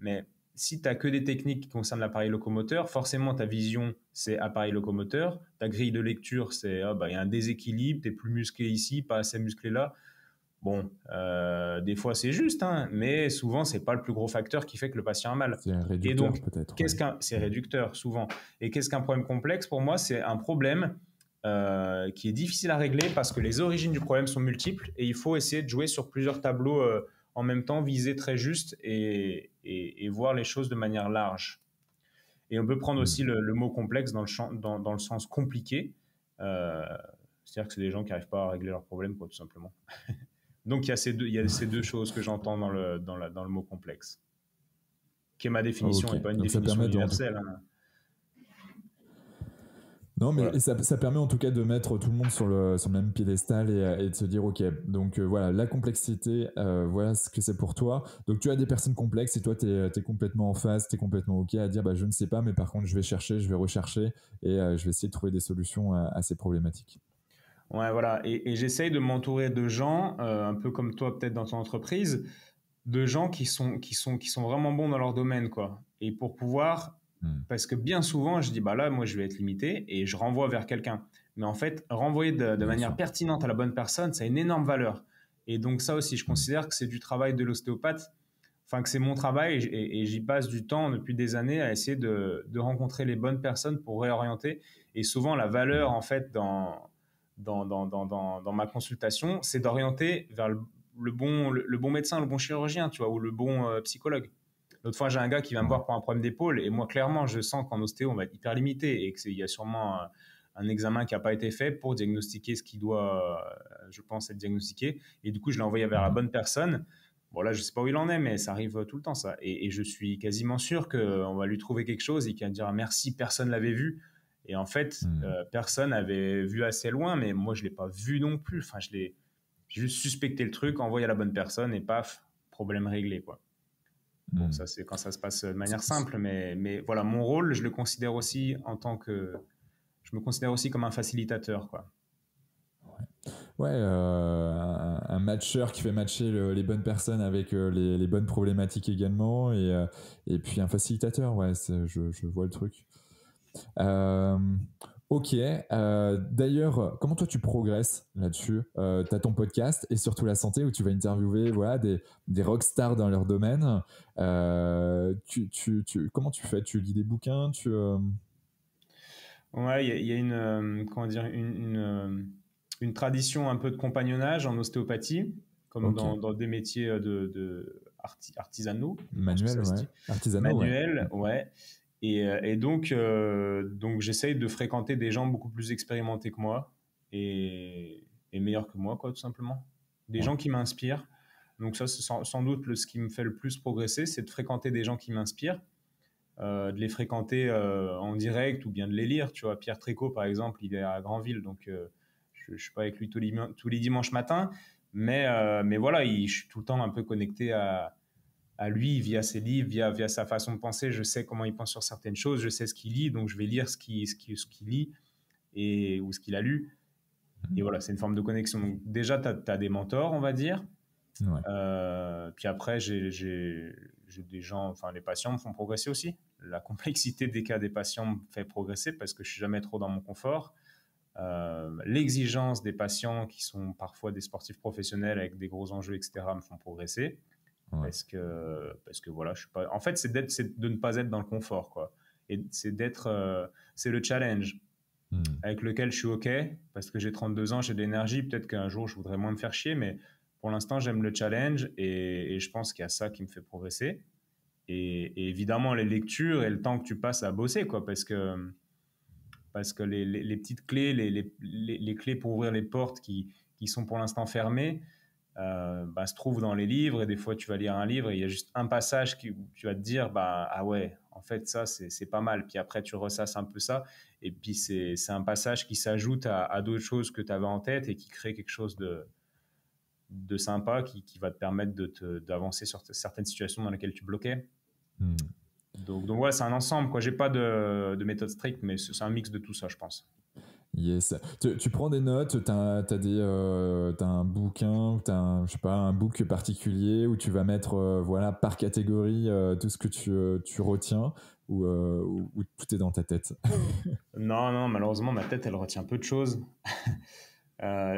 Mais si tu n'as que des techniques qui concernent l'appareil locomoteur, forcément ta vision, c'est appareil locomoteur. Ta grille de lecture, c'est y a un déséquilibre, tu es plus musclé ici, pas assez musclé là. Bon, des fois c'est juste, hein, mais souvent c'est pas le plus gros facteur qui fait que le patient a mal. C'est un réducteur peut-être. C'est réducteur souvent. Et qu'est-ce qu'un problème complexe? Pour moi, c'est un problème qui est difficile à régler parce que les origines du problème sont multiples et il faut essayer de jouer sur plusieurs tableaux en même temps, viser très juste et voir les choses de manière large. Et on peut prendre aussi le mot complexe dans le sens compliqué. C'est-à-dire que c'est des gens qui n'arrivent pas à régler leurs problèmes, quoi, tout simplement. Donc, il y a ces deux choses que j'entends dans le mot complexe, qui est ma définition et pas une définition universelle. Hein. Non, mais Voilà. et ça permet en tout cas de mettre tout le monde sur le même piédestal et de se dire, ok, donc voilà, la complexité, voilà ce que c'est pour toi. Donc tu as des personnes complexes et toi, tu es complètement en phase, tu es complètement ok à dire, bah, je ne sais pas, mais par contre, je vais chercher, je vais rechercher et je vais essayer de trouver des solutions à ces problématiques. Ouais, voilà. Et j'essaye de m'entourer de gens, un peu comme toi peut-être dans ton entreprise, de gens qui sont vraiment bons dans leur domaine, quoi. Et pour pouvoir, Hmm. parce que bien souvent, je dis, bah là, moi, je vais être limité et je renvoie vers quelqu'un. Mais en fait, renvoyer de Bien manière sûr. pertinente à la bonne personne, ça a une énorme valeur. Et donc ça aussi, je Hmm. considère que c'est du travail de l'ostéopathe, enfin que c'est mon travail et j'y passe du temps depuis des années à essayer de rencontrer les bonnes personnes pour réorienter. Et souvent, la valeur, en fait, dans ma consultation, c'est d'orienter vers le bon médecin, le bon chirurgien, tu vois, ou le bon psychologue. L'autre fois, j'ai un gars qui vient me Ouais. voir pour un problème d'épaule, et moi, clairement, je sens qu'en ostéo, on va être hyper limité, et qu'il y a sûrement un examen qui n'a pas été fait pour diagnostiquer ce qui doit, je pense, être diagnostiqué. Et du coup, je l'ai envoyé vers la Hmm. bonne personne. Bon, là, je ne sais pas où il en est, mais ça arrive tout le temps, ça. Et je suis quasiment sûr qu'on va lui trouver quelque chose et qu'il va dire merci, personne ne l'avait vu. Et en fait, Hmm. personne n'avait vu assez loin, mais moi, je ne l'ai pas vu non plus. Enfin, j'ai juste suspecté le truc, envoyé à la bonne personne et paf, problème réglé, quoi. Bon, Hmm. ça, c'est quand ça se passe de manière simple, mais voilà, mon rôle, je le considère aussi en tant que. Je me considère aussi comme un facilitateur, quoi. Ouais, un matcheur qui fait matcher les bonnes personnes avec les bonnes problématiques également, et puis un facilitateur, ouais, je vois le truc. Euh, ok, d'ailleurs, comment toi tu progresses là-dessus? Tu as ton podcast et surtout la santé où tu vas interviewer voilà, des rockstars dans leur domaine. Comment tu fais? Tu lis des bouquins? Ouais, il y a une, comment dire, une tradition un peu de compagnonnage en ostéopathie, comme Ok, dans des métiers artisanaux, je pense que manuel, ça se ouais. dit. Artisanaux, ouais. Manuel, ouais. Et donc j'essaye de fréquenter des gens beaucoup plus expérimentés que moi et meilleurs que moi, quoi, tout simplement. Des Ouais. gens qui m'inspirent. Donc ça, c'est sans doute ce qui me fait le plus progresser, c'est de fréquenter des gens qui m'inspirent, de les fréquenter en direct ou bien de les lire. Tu vois, Pierre Trécot, par exemple, il est à Granville, donc je ne suis pas avec lui tous les dimanches matins, mais voilà, je suis tout le temps un peu connecté à lui via ses livres, via sa façon de penser. Je sais comment il pense sur certaines choses, je sais ce qu'il lit, donc je vais lire ce qu'il lit ou ce qu'il a lu. Et voilà, c'est une forme de connexion. Donc déjà, tu as des mentors, on va dire. Ouais. Puis après, j'ai des gens, enfin les patients me font progresser aussi. La complexité des cas des patients me fait progresser parce que je suis jamais trop dans mon confort. L'exigence des patients qui sont parfois des sportifs professionnels avec des gros enjeux, etc., me font progresser Ouais. parce que voilà, je suis pas. En fait, c'est de ne pas être dans le confort, quoi. Et c'est le challenge Hmm. avec lequel je suis OK, parce que j'ai 32 ans, j'ai de l'énergie, peut-être qu'un jour je voudrais moins me faire chier, mais pour l'instant j'aime le challenge et je pense qu'il y a ça qui me fait progresser. Et évidemment les lectures et le temps que tu passes à bosser, quoi, parce que les petites clés, les clés pour ouvrir les portes qui sont pour l'instant fermées, se trouvent dans les livres. Et des fois tu vas lire un livre et il y a juste un passage où tu vas te dire bah ah ouais, en fait ça c'est pas mal, puis après tu ressasses un peu ça et puis c'est un passage qui s'ajoute à d'autres choses que tu avais en tête et qui crée quelque chose de sympa qui va te permettre d'avancer sur certaines situations dans lesquelles tu bloquais. Hmm. Donc ouais, c'est un ensemble, quoi. J'ai pas de méthode stricte, mais c'est un mix de tout ça, je pense. Yes. Tu prends des notes, t'as un bouquin, je sais pas, un book particulier où tu vas mettre voilà, par catégorie tout ce que tu retiens ou tout est dans ta tête. Non, non, malheureusement, ma tête, elle retient peu de choses.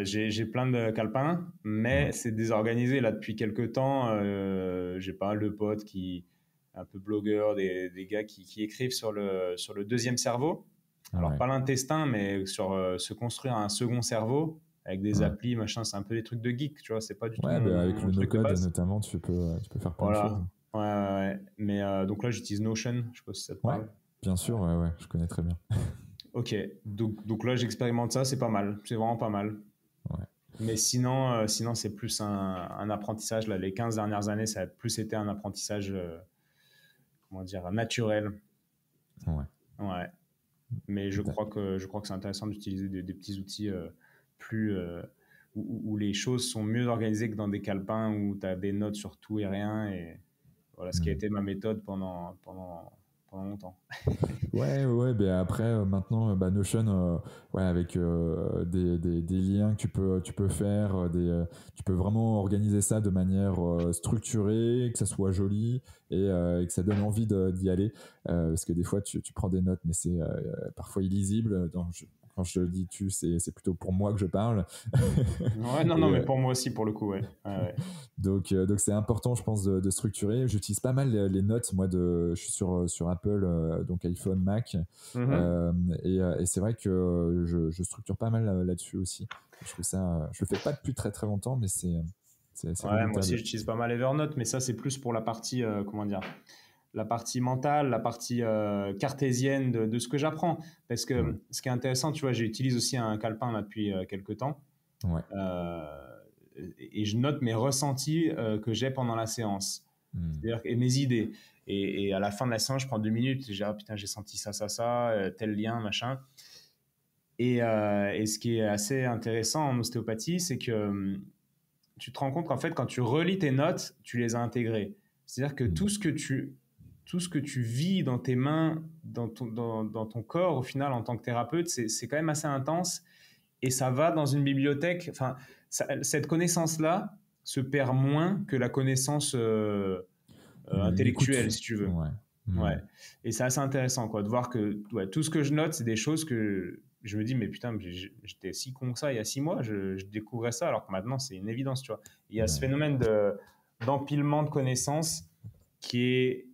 J'ai plein de calepins, Ouais. mais c'est désorganisé là depuis quelques temps. J'ai pas mal de potes un peu blogueurs, des gars qui écrivent sur le deuxième cerveau. Alors Ouais. pas l'intestin, mais sur se construire un second cerveau avec des Ouais. applis, machin. C'est un peu des trucs de geek, tu vois. C'est pas du tout Ouais, bah, avec mon le truc de no-code base. notamment, tu peux faire plein de choses. Voilà. Ouais, ouais, ouais. Mais donc là, j'utilise Notion. Je sais pas si ça te Ouais, parle. bien sûr, ouais, ouais, je connais très bien. Ok. Donc là, j'expérimente ça. C'est pas mal. C'est vraiment pas mal. Ouais. Mais sinon c'est plus un apprentissage. Là, les 15 dernières années, ça a plus été un apprentissage, comment dire, naturel. Ouais. Ouais. Mais je crois que c'est intéressant d'utiliser des petits outils plus où les choses sont mieux organisées que dans des calepins où tu as des notes sur tout et rien. Et voilà ce qui a été ma méthode pendant longtemps. Ouais, ben après maintenant Notion, ouais, avec des liens que tu peux faire, tu peux vraiment organiser ça de manière structurée, que ça soit joli et que ça donne envie d'y aller. Parce que des fois tu prends des notes, mais c'est parfois illisible. Quand je dis c'est plutôt pour moi que je parle. Ouais, non, Et, non, mais pour moi aussi, pour le coup, ouais. Ouais. donc c'est important, je pense, de structurer. J'utilise pas mal les notes. Moi, je suis sur Apple, donc iPhone, Mac. Mhm. Et c'est vrai que je structure pas mal là-dessus aussi. Je trouve ça, je le fais pas depuis très très longtemps, mais c'est Ouais, moi aussi, redoutable. j'utilise pas mal Evernote, mais ça, c'est plus pour la partie, comment dire, la partie mentale, la partie cartésienne de ce que j'apprends. Parce Ouais, que ce qui est intéressant, tu vois, j'utilise aussi un calepin là depuis quelques temps. ouais. Euh, et je note mes ressentis que j'ai pendant la séance. Hmm. C'est-à-dire, et mes idées. Et à la fin de la séance, je prends 2 minutes, et je dis, ah putain, j'ai senti ça, tel lien, machin. Et ce qui est assez intéressant en ostéopathie, c'est que tu te rends compte qu'en fait, quand tu relis tes notes, tu les as intégrées. C'est-à-dire que Hmm. tout ce que tu vis dans tes mains, dans ton corps, au final, en tant que thérapeute, c'est quand même assez intense. Et ça va dans une bibliothèque. Enfin, cette connaissance-là se perd moins que la connaissance L'écoute. intellectuelle, si tu veux. Ouais. Hmm. Ouais. Et c'est assez intéressant, quoi, de voir que ouais, tout ce que je note, c'est des choses que je me dis, mais putain, j'étais si con que ça il y a 6 mois, je découvrais ça, alors que maintenant, c'est une évidence, tu vois. Il y a ce Ouais. phénomène d'empilement de connaissances qui est,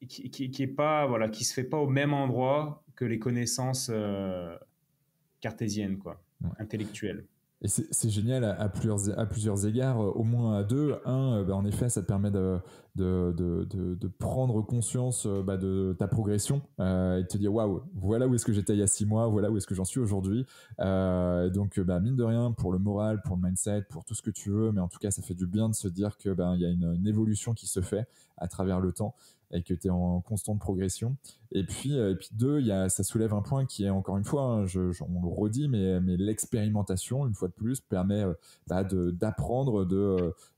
qui est pas, voilà, qui se fait pas au même endroit que les connaissances cartésiennes, quoi, Ouais. intellectuelles. Et c'est génial à plusieurs égards, au moins à deux. Un, en effet, ça te permet de prendre conscience de ta progression et de te dire waouh, voilà où est-ce que j'étais il y a 6 mois, voilà où est-ce que j'en suis aujourd'hui. Donc, mine de rien, pour le moral, pour le mindset, pour tout ce que tu veux, mais en tout cas, ça fait du bien de se dire que il y a une évolution qui se fait à travers le temps et que tu es en constante progression. Et puis deux, ça soulève un point qui est encore une fois, hein, on le redit, mais l'expérimentation, une fois de plus, permet d'apprendre,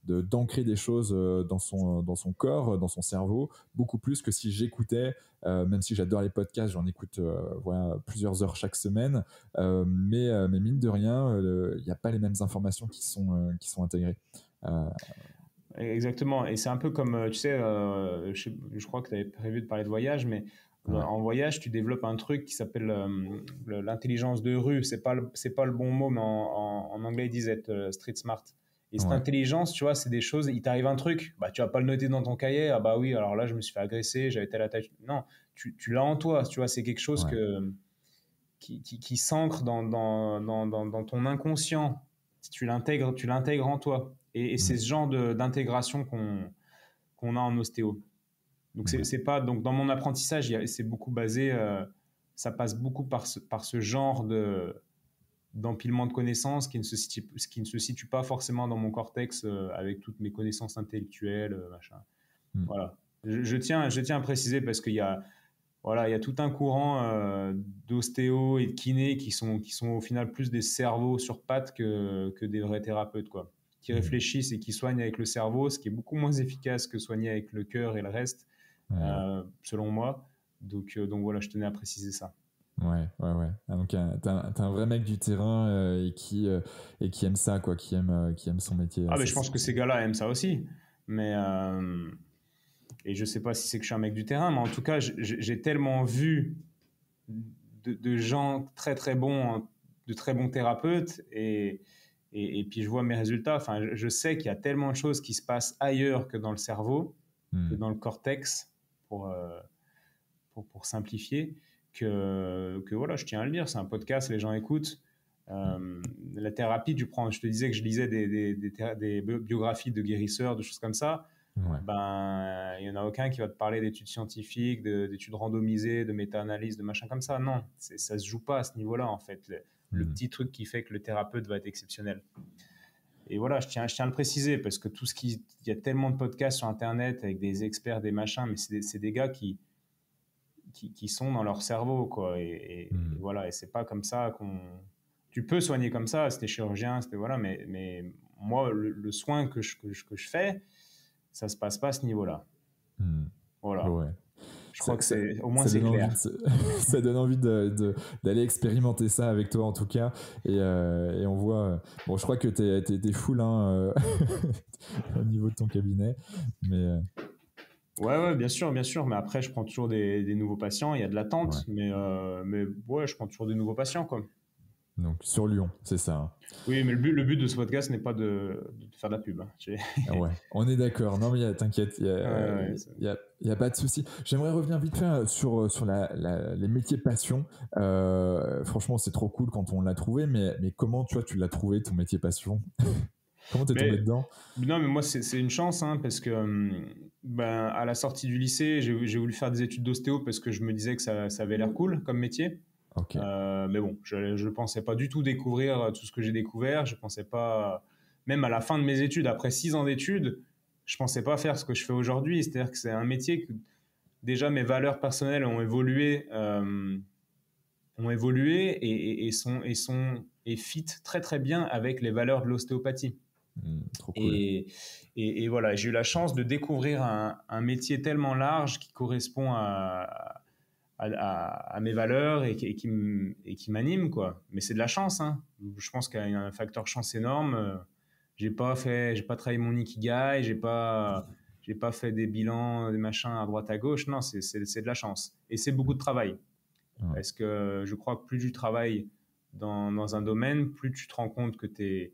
d'ancrer des choses dans son corps, dans son cerveau, beaucoup plus que si j'écoutais, même si j'adore les podcasts, j'en écoute voilà, plusieurs heures chaque semaine, mais mine de rien, il n'y a pas les mêmes informations qui sont intégrées. Euh, Exactement. Et c'est un peu comme, tu sais, je crois que tu avais prévu de parler de voyage, mais ouais, en voyage, tu développes un truc qui s'appelle l'intelligence de rue. C'est pas le bon mot, mais en anglais, ils disent être street smart. Et cette ouais, intelligence, tu vois, c'est des choses, il t'arrive un truc, bah, tu vas pas le noter dans ton cahier, ah bah oui, alors là, je me suis fait agresser, j'avais telle attaque. Non, tu l'as en toi, tu vois, c'est quelque chose ouais. qui s'ancre dans ton inconscient. Si tu l'intègres en toi. Et c'est Mm, ce genre d'intégration qu'on a en ostéo. Donc, ouais. c'est pas, donc dans mon apprentissage, c'est beaucoup basé, ça passe beaucoup par ce genre d'empilement de connaissances qui ne se situe pas forcément dans mon cortex avec toutes mes connaissances intellectuelles, machin. Mm. Voilà. Je tiens à préciser parce qu'il y a, voilà, il y a tout un courant d'ostéo et de kiné qui sont au final plus des cerveaux sur pattes que des vrais thérapeutes, quoi. Qui Mm. réfléchissent et qui soignent avec le cerveau, ce qui est beaucoup moins efficace que soigner avec le cœur et le reste, Ouais, selon moi. Donc voilà, je tenais à préciser ça. ouais. Ah, donc, t'es un vrai mec du terrain et qui aime ça, quoi, qui aime son métier. Ah, mais Ça, je pense que ces gars-là aiment ça aussi. Mais, et je sais pas si c'est que je suis un mec du terrain, mais en tout cas, j'ai tellement vu de gens très très bons, de très bons thérapeutes, et puis je vois mes résultats. Enfin, je sais qu'il y a tellement de choses qui se passent ailleurs que dans le cerveau, que mm. dans le cortex, pour, euh, pour simplifier, que voilà, je tiens à le dire, c'est un podcast, les gens écoutent. La thérapie, je te disais que je lisais des biographies de guérisseurs, de choses comme ça. Ouais. Ben, il n'y en a aucun qui va te parler d'études scientifiques, d'études randomisées, de méta-analyses, de machins comme ça. Non, ça se joue pas à ce niveau-là, en fait. Le Mm. petit truc qui fait que le thérapeute va être exceptionnel. Et voilà, je tiens à le préciser parce que il y a tellement de podcasts sur Internet avec des experts, des machins, mais c'est des gars qui sont dans leur cerveau, quoi. Et voilà, et c'est pas comme ça qu'on... Tu peux soigner comme ça, c'était chirurgien, c'était voilà, mais moi, le soin que je fais, ça se passe pas à ce niveau-là. Voilà. Ouais. Je crois que c'est, au moins, Ça c'est donne envie clair. ça donne envie d'aller expérimenter ça avec toi en tout cas. Et on voit. Bon, je crois que t'es full hein, au niveau de ton cabinet. Mais Ouais, bien sûr, bien sûr. Mais après, je prends toujours des nouveaux patients. Il y a de l'attente, ouais. mais ouais, je prends toujours des nouveaux patients, quoi. Donc sur Lyon, c'est ça, hein. Oui, mais le but de ce podcast n'est pas de faire de la pub, hein. Ah ouais, on est d'accord. Non, mais t'inquiète, Ouais, y a pas de souci. J'aimerais revenir vite fait sur les métiers passion. Franchement, c'est trop cool quand on l'a trouvé, mais comment tu l'as trouvé, ton métier passion? Comment t'es tombé mais dedans? non, mais moi, c'est une chance, hein, parce que ben, à la sortie du lycée, j'ai voulu faire des études d'ostéo parce que je me disais que ça avait l'air cool comme métier. Ok. Mais bon, je ne pensais pas du tout découvrir tout ce que j'ai découvert. Je pensais pas, même à la fin de mes études, après 6 ans d'études, je pensais pas faire ce que je fais aujourd'hui. C'est-à-dire que c'est un métier que déjà mes valeurs personnelles ont évolué et fit très très bien avec les valeurs de l'ostéopathie. Trop cool. Et voilà, j'ai eu la chance de découvrir un métier tellement large qui correspond à mes valeurs et qui m'anime, quoi. Mais c'est de la chance, hein. Je pense qu'il y a un facteur chance énorme. J'ai pas travaillé mon ikigai, j'ai pas fait des bilans, des machins à droite à gauche. Non, c'est de la chance. Et c'est beaucoup de travail. Ouais. Parce que je crois que plus tu travailles dans un domaine, plus tu te rends compte que t'es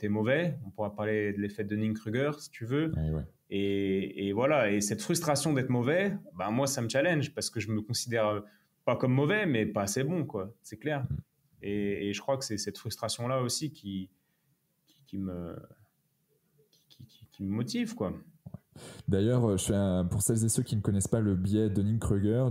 mauvais. On pourra parler de l'effet de Dunning-Kruger si tu veux. Ouais. Et voilà, et cette frustration d'être mauvais, ben moi ça me challenge parce que je me considère pas comme mauvais, mais pas assez bon, quoi. C'est clair. Et je crois que c'est cette frustration-là aussi qui me, qui me motive, quoi. D'ailleurs, pour celles et ceux qui ne connaissent pas le biais Dunning-Kruger,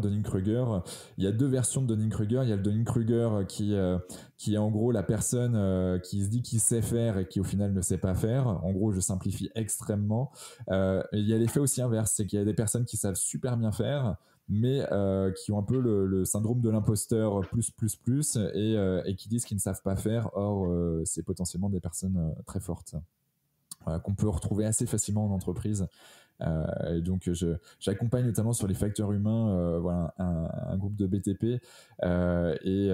il y a deux versions de Dunning-Kruger. Il y a le Dunning-Kruger qui est en gros la personne qui se dit qu'il sait faire et qui au final ne sait pas faire. En gros, je simplifie extrêmement. Et il y a l'effet aussi inverse, c'est qu'il y a des personnes qui savent super bien faire, mais qui ont un peu le syndrome de l'imposteur plus et qui disent qu'ils ne savent pas faire. Or, c'est potentiellement des personnes très fortes qu'on peut retrouver assez facilement en entreprise. Et donc, j'accompagne notamment sur les facteurs humains, voilà, un groupe de BTP et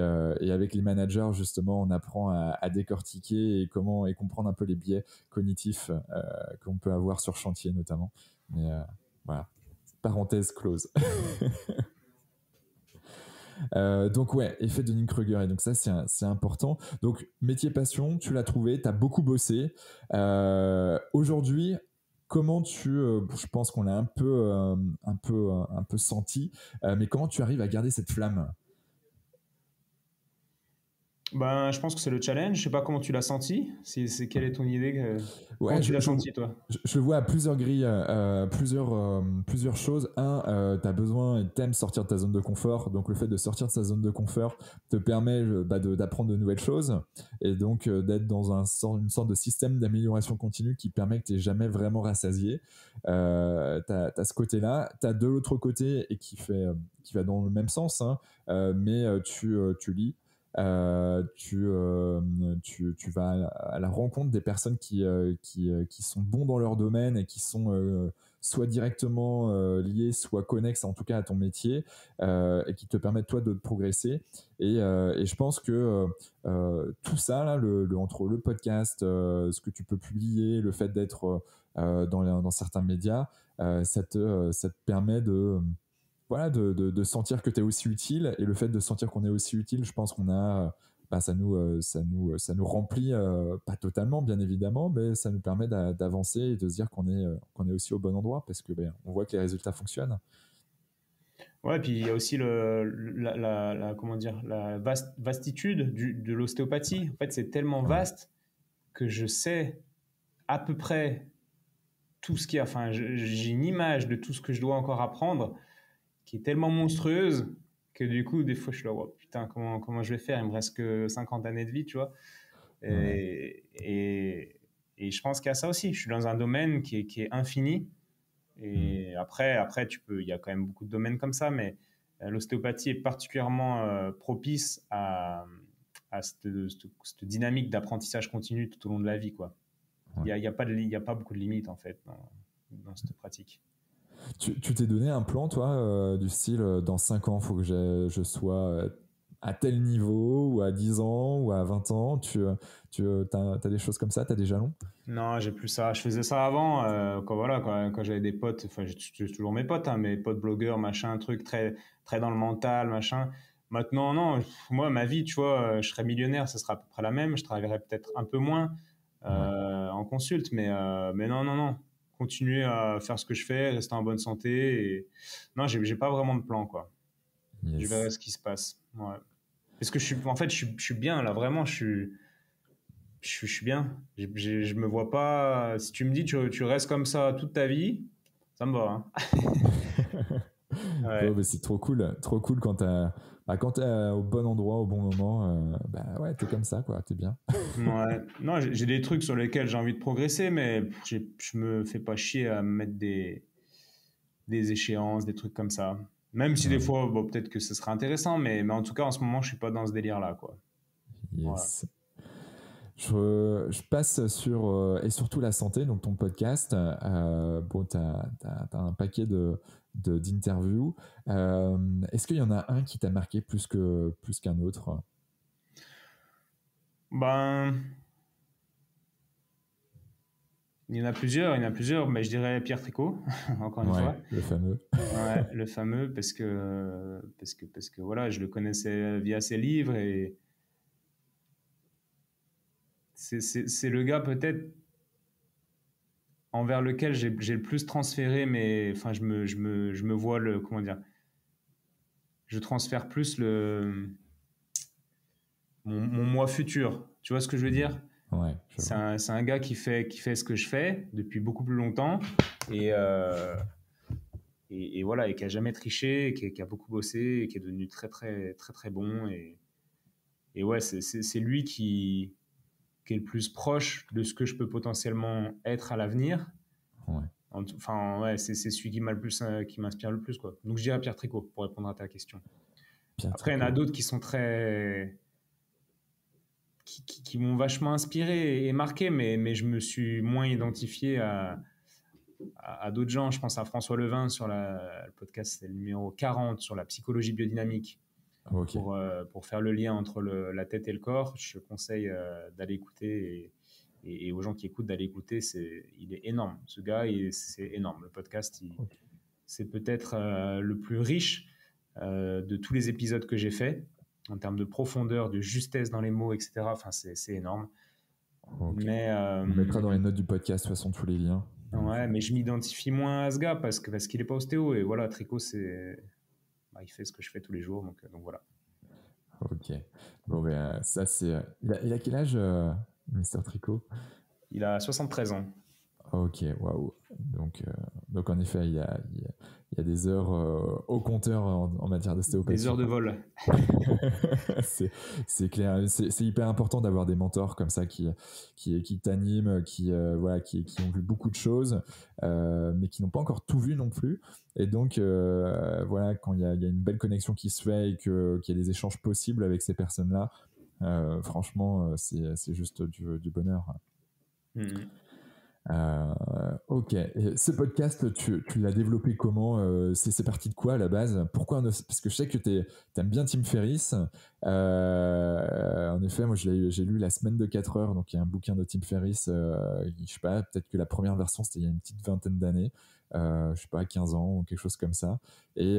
avec les managers justement, on apprend à décortiquer et comprendre un peu les biais cognitifs qu'on peut avoir sur chantier notamment. Mais voilà, parenthèse close. Donc ouais, effet de Dunning-Kruger, et donc ça c'est important. Donc métier passion, tu l'as trouvé, tu as beaucoup bossé. Aujourd'hui, comment je pense qu'on l'a un peu senti, mais comment tu arrives à garder cette flamme? Ben, je pense que c'est le challenge. Je sais pas comment tu l'as senti. Quelle est ton idée comment Ouais, tu l'as senti, toi? je le vois à plusieurs grilles, plusieurs choses. Un, tu as besoin et t'aimes sortir de ta zone de confort. Donc, le fait de sortir de sa zone de confort te permet d'apprendre de nouvelles choses et donc d'être dans une sorte de système d'amélioration continue qui permet que tu n'es jamais vraiment rassasié. Tu as ce côté-là. Tu as de l'autre côté et qui va dans le même sens, hein, mais tu lis. Tu vas à la rencontre des personnes qui sont bons dans leur domaine et qui sont soit directement liés, soit connexes en tout cas à ton métier et qui te permettent toi de progresser. Et je pense que tout ça, là, entre le podcast, ce que tu peux publier, le fait d'être dans certains médias, ça te permet voilà, de sentir que tu es aussi utile. Et le fait de sentir qu'on est aussi utile, je pense qu'on a, bah, ça nous remplit, pas totalement, bien évidemment, mais ça nous permet d'avancer et de se dire qu'on est aussi au bon endroit parce que on voit que les résultats fonctionnent. Ouais, puis il y a aussi comment dire, la vastitude de l'ostéopathie. En fait, c'est tellement Ouais. vaste que je sais à peu près tout ce qu'il y a. Enfin, j'ai une image de tout ce que je dois encore apprendre qui est tellement monstrueuse que du coup, des fois, je suis là, oh, putain, comment je vais faire? Il me reste que 50 années de vie, tu vois. Ouais. Et je pense qu'il y a ça aussi. Je suis dans un domaine qui est infini. Mm. Et après, il y a quand même beaucoup de domaines comme ça, l'ostéopathie est particulièrement propice à cette dynamique d'apprentissage continu tout au long de la vie, quoi. Ouais. Il y a pas beaucoup de limites, en fait, dans cette pratique. Tu t'es donné un plan, toi, du style, dans 5 ans, il faut que je sois à tel niveau, ou à 10 ans, ou à 20 ans. T'as des choses comme ça, t'as des jalons? Non, j'ai plus ça. Je faisais ça avant, quand j'avais des potes, enfin, j'ai toujours mes potes, hein, mes potes blogueurs, machin, truc très, très dans le mental, machin. Maintenant, non, moi, ma vie, tu vois, je serais millionnaire, ça sera à peu près la même. Je travaillerais peut-être un peu moins Ouais. en consulte, mais non, non, non. Continuer à faire ce que je fais, rester en bonne santé. Et... Non, j'ai pas vraiment de plan, quoi. Je verrai Yes. ce qui se passe. Ouais. Parce que en fait, je suis bien, là, vraiment, je suis bien. Je me vois pas. Si tu me dis tu restes comme ça toute ta vie, ça me va, hein. Bon, Ouais. bah, c'est trop cool quand t'es au bon endroit, au bon moment. Bah ouais, t'es comme ça, quoi, t'es bien. Ouais. Non, j'ai des trucs sur lesquels j'ai envie de progresser, mais je me fais pas chier à me mettre des échéances, des trucs comme ça. Même si des Ouais. fois, bon, peut-être que ce serait intéressant, mais en tout cas, en ce moment, je suis pas dans ce délire-là, quoi. Voilà. Yes. Je passe sur, et surtout la santé, donc ton podcast. Bon, t'as un paquet d'interviews. Est-ce qu'il y en a un qui t'a marqué plus qu'un autre? Ben, il y en a plusieurs, mais je dirais Pierre Tricot, encore une Ouais, fois. le fameux. Ouais, le fameux, parce que voilà, je le connaissais via ses livres et c'est le gars peut-être envers lequel j'ai le plus transféré, mais enfin, je me vois comment dire, je transfère plus mon moi futur. Tu vois ce que je veux dire? Ouais, je vois. C'est un gars qui fait ce que je fais depuis beaucoup plus longtemps et, euh, et voilà, et qui a jamais triché, et qui a beaucoup bossé, et qui est devenu très, très, très, très bon. Et ouais, c'est lui qui est le plus proche de ce que je peux potentiellement être à l'avenir. Ouais, Enfin, ouais, c'est celui qui m'a le plus, qui m'inspire le plus, quoi. Donc, je dirais Pierre Tricot pour répondre à ta question. Pierre Après, il y en a Tricot. d'autres qui sont très, qui m'ont vachement inspiré et marqué, mais je me suis moins identifié à d'autres gens. Je pense à François Levin sur le podcast, c'est le numéro 40 sur la psychologie biodynamique. Ok, Pour faire le lien entre la tête et le corps, je conseille d'aller écouter et aux gens qui écoutent d'aller écouter. Il est énorme, ce gars, c'est énorme. Le podcast, ok. c'est peut-être le plus riche de tous les épisodes que j'ai faits en termes de profondeur, de justesse dans les mots, etc. Enfin, c'est énorme. Ok. Mais, On mettra dans les notes du podcast, de toute façon, tous les liens. Donc, ouais, mais je m'identifie moins à ce gars parce qu'il n'est pas ostéo. Et voilà, Tricot, il fait ce que je fais tous les jours. Donc voilà. ok. Bon, ben, ça, c'est. Il a quel âge, Mister Tricot? Il a 73 ans. Ok, waouh. Donc, en effet, il y a des heures au compteur en matière Des heures d'ostéopathie, de quoi. vol. c'est, c'est clair. C'est hyper important d'avoir des mentors comme ça qui t'animent, voilà, qui ont vu beaucoup de choses, mais qui n'ont pas encore tout vu non plus. Et donc, voilà, quand il y a une belle connexion qui se fait et qu'il y a des échanges possibles avec ces personnes-là, franchement, c'est juste du bonheur. Mhm. Ok. Et ce podcast, tu l'as développé comment? C'est parti de quoi à la base? Pourquoi? Parce que je sais que t'aimes bien Tim Ferriss. En effet, moi j'ai lu La semaine de 4 heures, donc il y a un bouquin de Tim Ferriss. Je sais pas, peut-être que la première version c'était il y a une petite vingtaine d'années. Je sais pas, 15 ans ou quelque chose comme ça. Et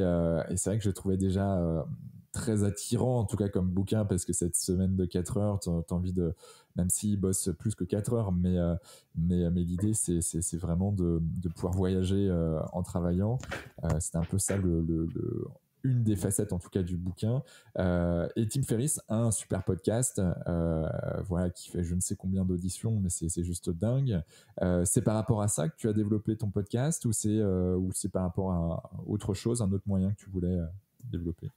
c'est vrai que je le trouvais déjà très attirant, en tout cas comme bouquin, parce que cette semaine de 4 heures, t'as envie de, même s'il bosse plus que 4 heures, mais l'idée, c'est vraiment de pouvoir voyager en travaillant. C'était un peu ça une des facettes en tout cas du bouquin. Et Tim Ferriss a un super podcast, voilà, qui fait je ne sais combien d'auditions, mais c'est juste dingue. C'est par rapport à ça que tu as développé ton podcast, ou c'est par rapport à autre chose, un autre moyen que tu voulais développer?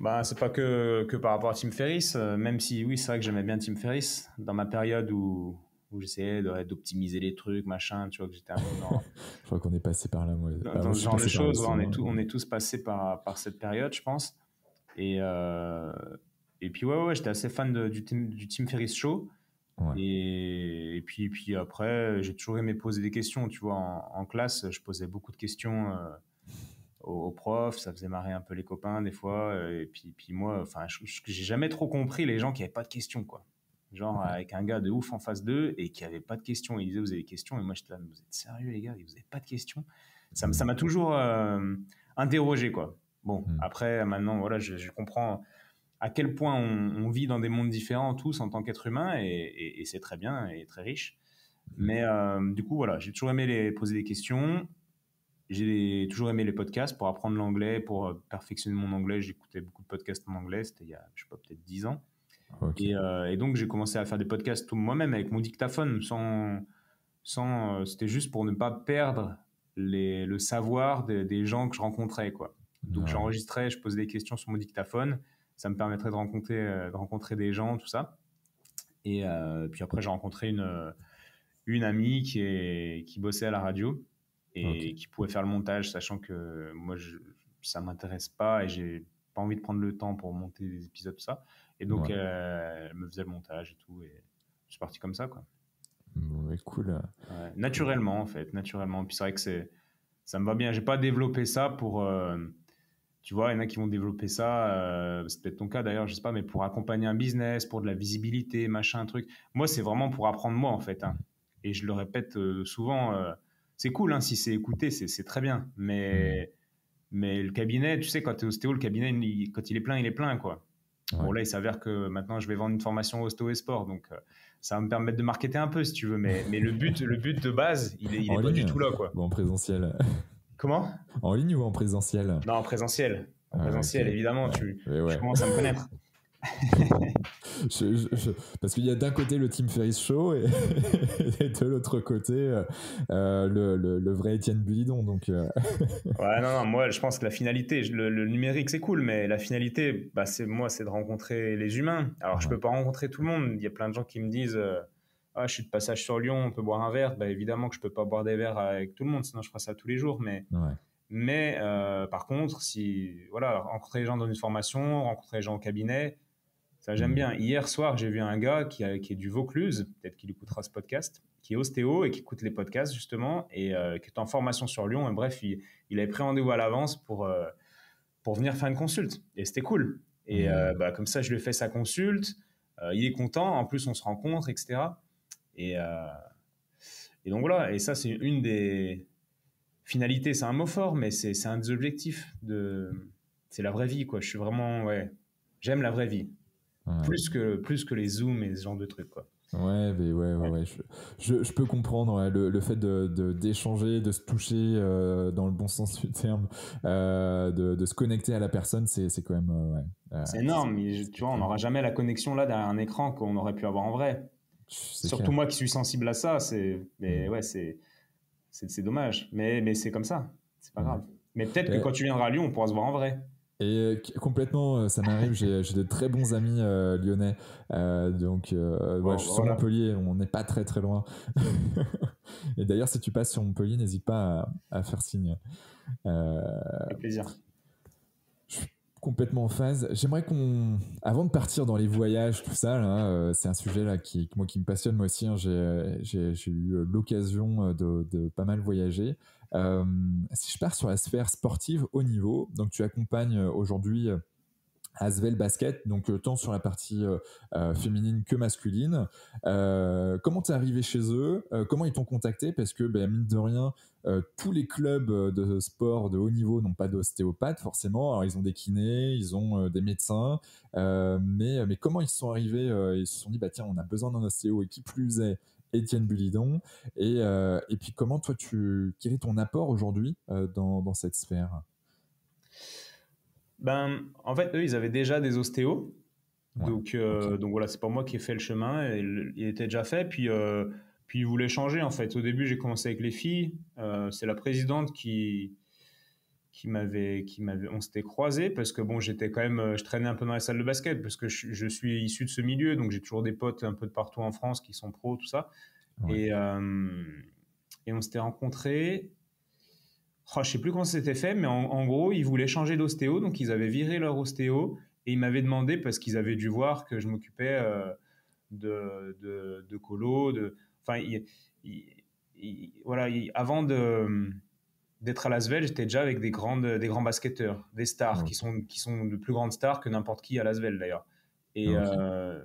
Bah, c'est pas que par rapport à Tim Ferriss, même si oui, c'est vrai que j'aimais bien Tim Ferriss. Dans ma période où où j'essayais d'optimiser les trucs, machin, tu vois, que j'étais un peu Je crois qu'on est passé par là, moi. dans ce genre de choses. Ouais, Hein. on est tous passés par cette période, je pense. Et, euh, et puis, ouais, j'étais assez fan du Tim Ferriss Show. Ouais. Et puis après, j'ai toujours aimé poser des questions. Tu vois, en classe, je posais beaucoup de questions aux profs. Ça faisait marrer un peu les copains des fois. Et puis moi, enfin, j'ai jamais trop compris les gens qui n'avaient pas de questions, quoi. Genre avec un gars de ouf en face d'eux et qui avait pas de questions. Il disait, vous avez des questions? Et moi, j'étais là, vous êtes sérieux, les gars? Vous avez pas de questions? Ça m'a toujours interrogé, quoi. Bon, après, maintenant, voilà, je comprends à quel point on vit dans des mondes différents tous en tant qu'être humain et c'est très bien et très riche. Mais du coup, voilà, j'ai toujours aimé poser des questions. J'ai toujours aimé les podcasts pour apprendre l'anglais, pour perfectionner mon anglais. J'écoutais beaucoup de podcasts en anglais, c'était il y a, je sais pas, peut-être 10 ans. Okay. Et donc, j'ai commencé à faire des podcasts tout moi-même avec mon dictaphone, c'était juste pour ne pas perdre le savoir des gens que je rencontrais, quoi. Donc, j'enregistrais, je posais des questions sur mon dictaphone. Ça me permettrait de rencontrer des gens, tout ça. Et puis après, j'ai rencontré une amie qui bossait à la radio et qui pouvait faire le montage, sachant que moi, ça m'intéresse pas et j'ai pas envie de prendre le temps pour monter des épisodes, tout ça. Et donc, elle me faisait le montage et tout. Et c'est parti comme ça, quoi. Bon, cool. Ouais, naturellement, en fait, naturellement. Puis c'est vrai que ça me va bien. J'ai pas développé ça pour. Tu vois, il y en a qui vont développer ça, c'est peut-être ton cas d'ailleurs, je sais pas, mais pour accompagner un business, pour de la visibilité, machin, truc. Moi, c'est vraiment pour apprendre moi, en fait. Hein. Et je le répète souvent, c'est cool, hein, si c'est écouté, c'est très bien. Mais le cabinet, tu sais, quand tu es ostéo, le cabinet, quand il est plein, quoi. Ouais. Bon, là, il s'avère que maintenant, je vais vendre une formation ostéo et sport, donc ça va me permettre de marketer un peu, si tu veux. Mais le but de base, il est pas du tout là, quoi. Ou en présentiel? Comment? En ligne ou en présentiel? Non, en présentiel. En présentiel, okay. évidemment, Ouais. tu commences à me connaître. Parce qu'il y a d'un côté le Tim Ferriss Show et de l'autre côté le vrai Étienne Bulidon. Donc, Ouais, non, moi, je pense que la finalité, le numérique, c'est cool, mais la finalité, bah, c'est de rencontrer les humains. Alors, je peux pas rencontrer tout le monde. Il y a plein de gens qui me disent ah, je suis de passage sur Lyon, on peut boire un verre. Bah, évidemment que je peux pas boire des verres avec tout le monde, sinon je ferais ça tous les jours. Mais par contre, voilà, rencontrer les gens dans une formation, rencontrer les gens au cabinet, ça j'aime bien. Hier soir, j'ai vu un gars qui est du Vaucluse, peut-être qu'il écoutera ce podcast, qui est ostéo et qui écoute les podcasts justement, et qui est en formation sur Lyon. Et bref, il avait pris rendez-vous à l'avance pour venir faire une consulte. Et c'était cool. Et comme ça, je lui ai fait sa consulte. Il est content. En plus, on se rencontre, etc. Et donc voilà. Et ça, c'est une des finalités. C'est un mot fort, mais c'est un des objectifs. C'est la vraie vie, quoi. Je suis vraiment... Ouais, j'aime la vraie vie. Ouais. Plus que les Zooms et ce genre de trucs, quoi. Ouais, mais ouais. Je peux comprendre le fait d'échanger, de se toucher dans le bon sens du terme, de se connecter à la personne, c'est quand même c'est énorme. Tu vois, on n'aura jamais la connexion là derrière un écran qu'on aurait pu avoir en vrai. Surtout clair. Moi qui suis sensible à ça, c'est dommage. Mais c'est comme ça, c'est pas grave. Mais peut-être que quand tu viendras à Lyon, on pourra se voir en vrai. Et complètement, ça m'arrive, j'ai de très bons amis lyonnais, donc je suis sur Montpellier, on n'est pas très très loin. Et d'ailleurs, si tu passes sur Montpellier, n'hésite pas à faire signe. Avec plaisir. Je suis complètement en phase. J'aimerais avant de partir dans les voyages, tout ça, là, c'est un sujet là qui me passionne moi aussi. Hein, j'ai eu l'occasion de pas mal voyager. Si je pars sur la sphère sportive haut niveau, donc tu accompagnes aujourd'hui Asvel Basket, donc tant sur la partie féminine que masculine. Comment t'es arrivé chez eux? Comment ils t'ont contacté? Parce que mine de rien, tous les clubs de sport de haut niveau n'ont pas d'ostéopathe forcément. Alors ils ont des kinés, ils ont des médecins, mais comment ils sont arrivés? Ils se sont dit tiens, on a besoin d'un ostéo, et qui plus est Étienne Bulidon. Et puis comment toi quel est ton apport aujourd'hui dans cette sphère? En fait, eux, ils avaient déjà des ostéos. Ouais, donc voilà, c'est pas moi qui ai fait le chemin. Il était déjà fait. Puis ils voulaient changer, en fait. Au début, j'ai commencé avec les filles. C'est la présidente qui m'avait... On s'était croisés parce que bon, j'étais quand même... Je traînais un peu dans les salles de basket parce que je suis issu de ce milieu. Donc j'ai toujours des potes un peu de partout en France qui sont pros, tout ça. Ouais. Et on s'était rencontrés. Oh, je sais plus comment c'était fait, mais en gros, ils voulaient changer d'ostéo, donc ils avaient viré leur ostéo et ils m'avaient demandé, parce qu'ils avaient dû voir que je m'occupais de colo, enfin, voilà, avant d'être à Lasvel, j'étais déjà avec des grands basketteurs, des stars Ok. qui sont de plus grandes stars que n'importe qui à Lasvel d'ailleurs. Et, Ok. euh,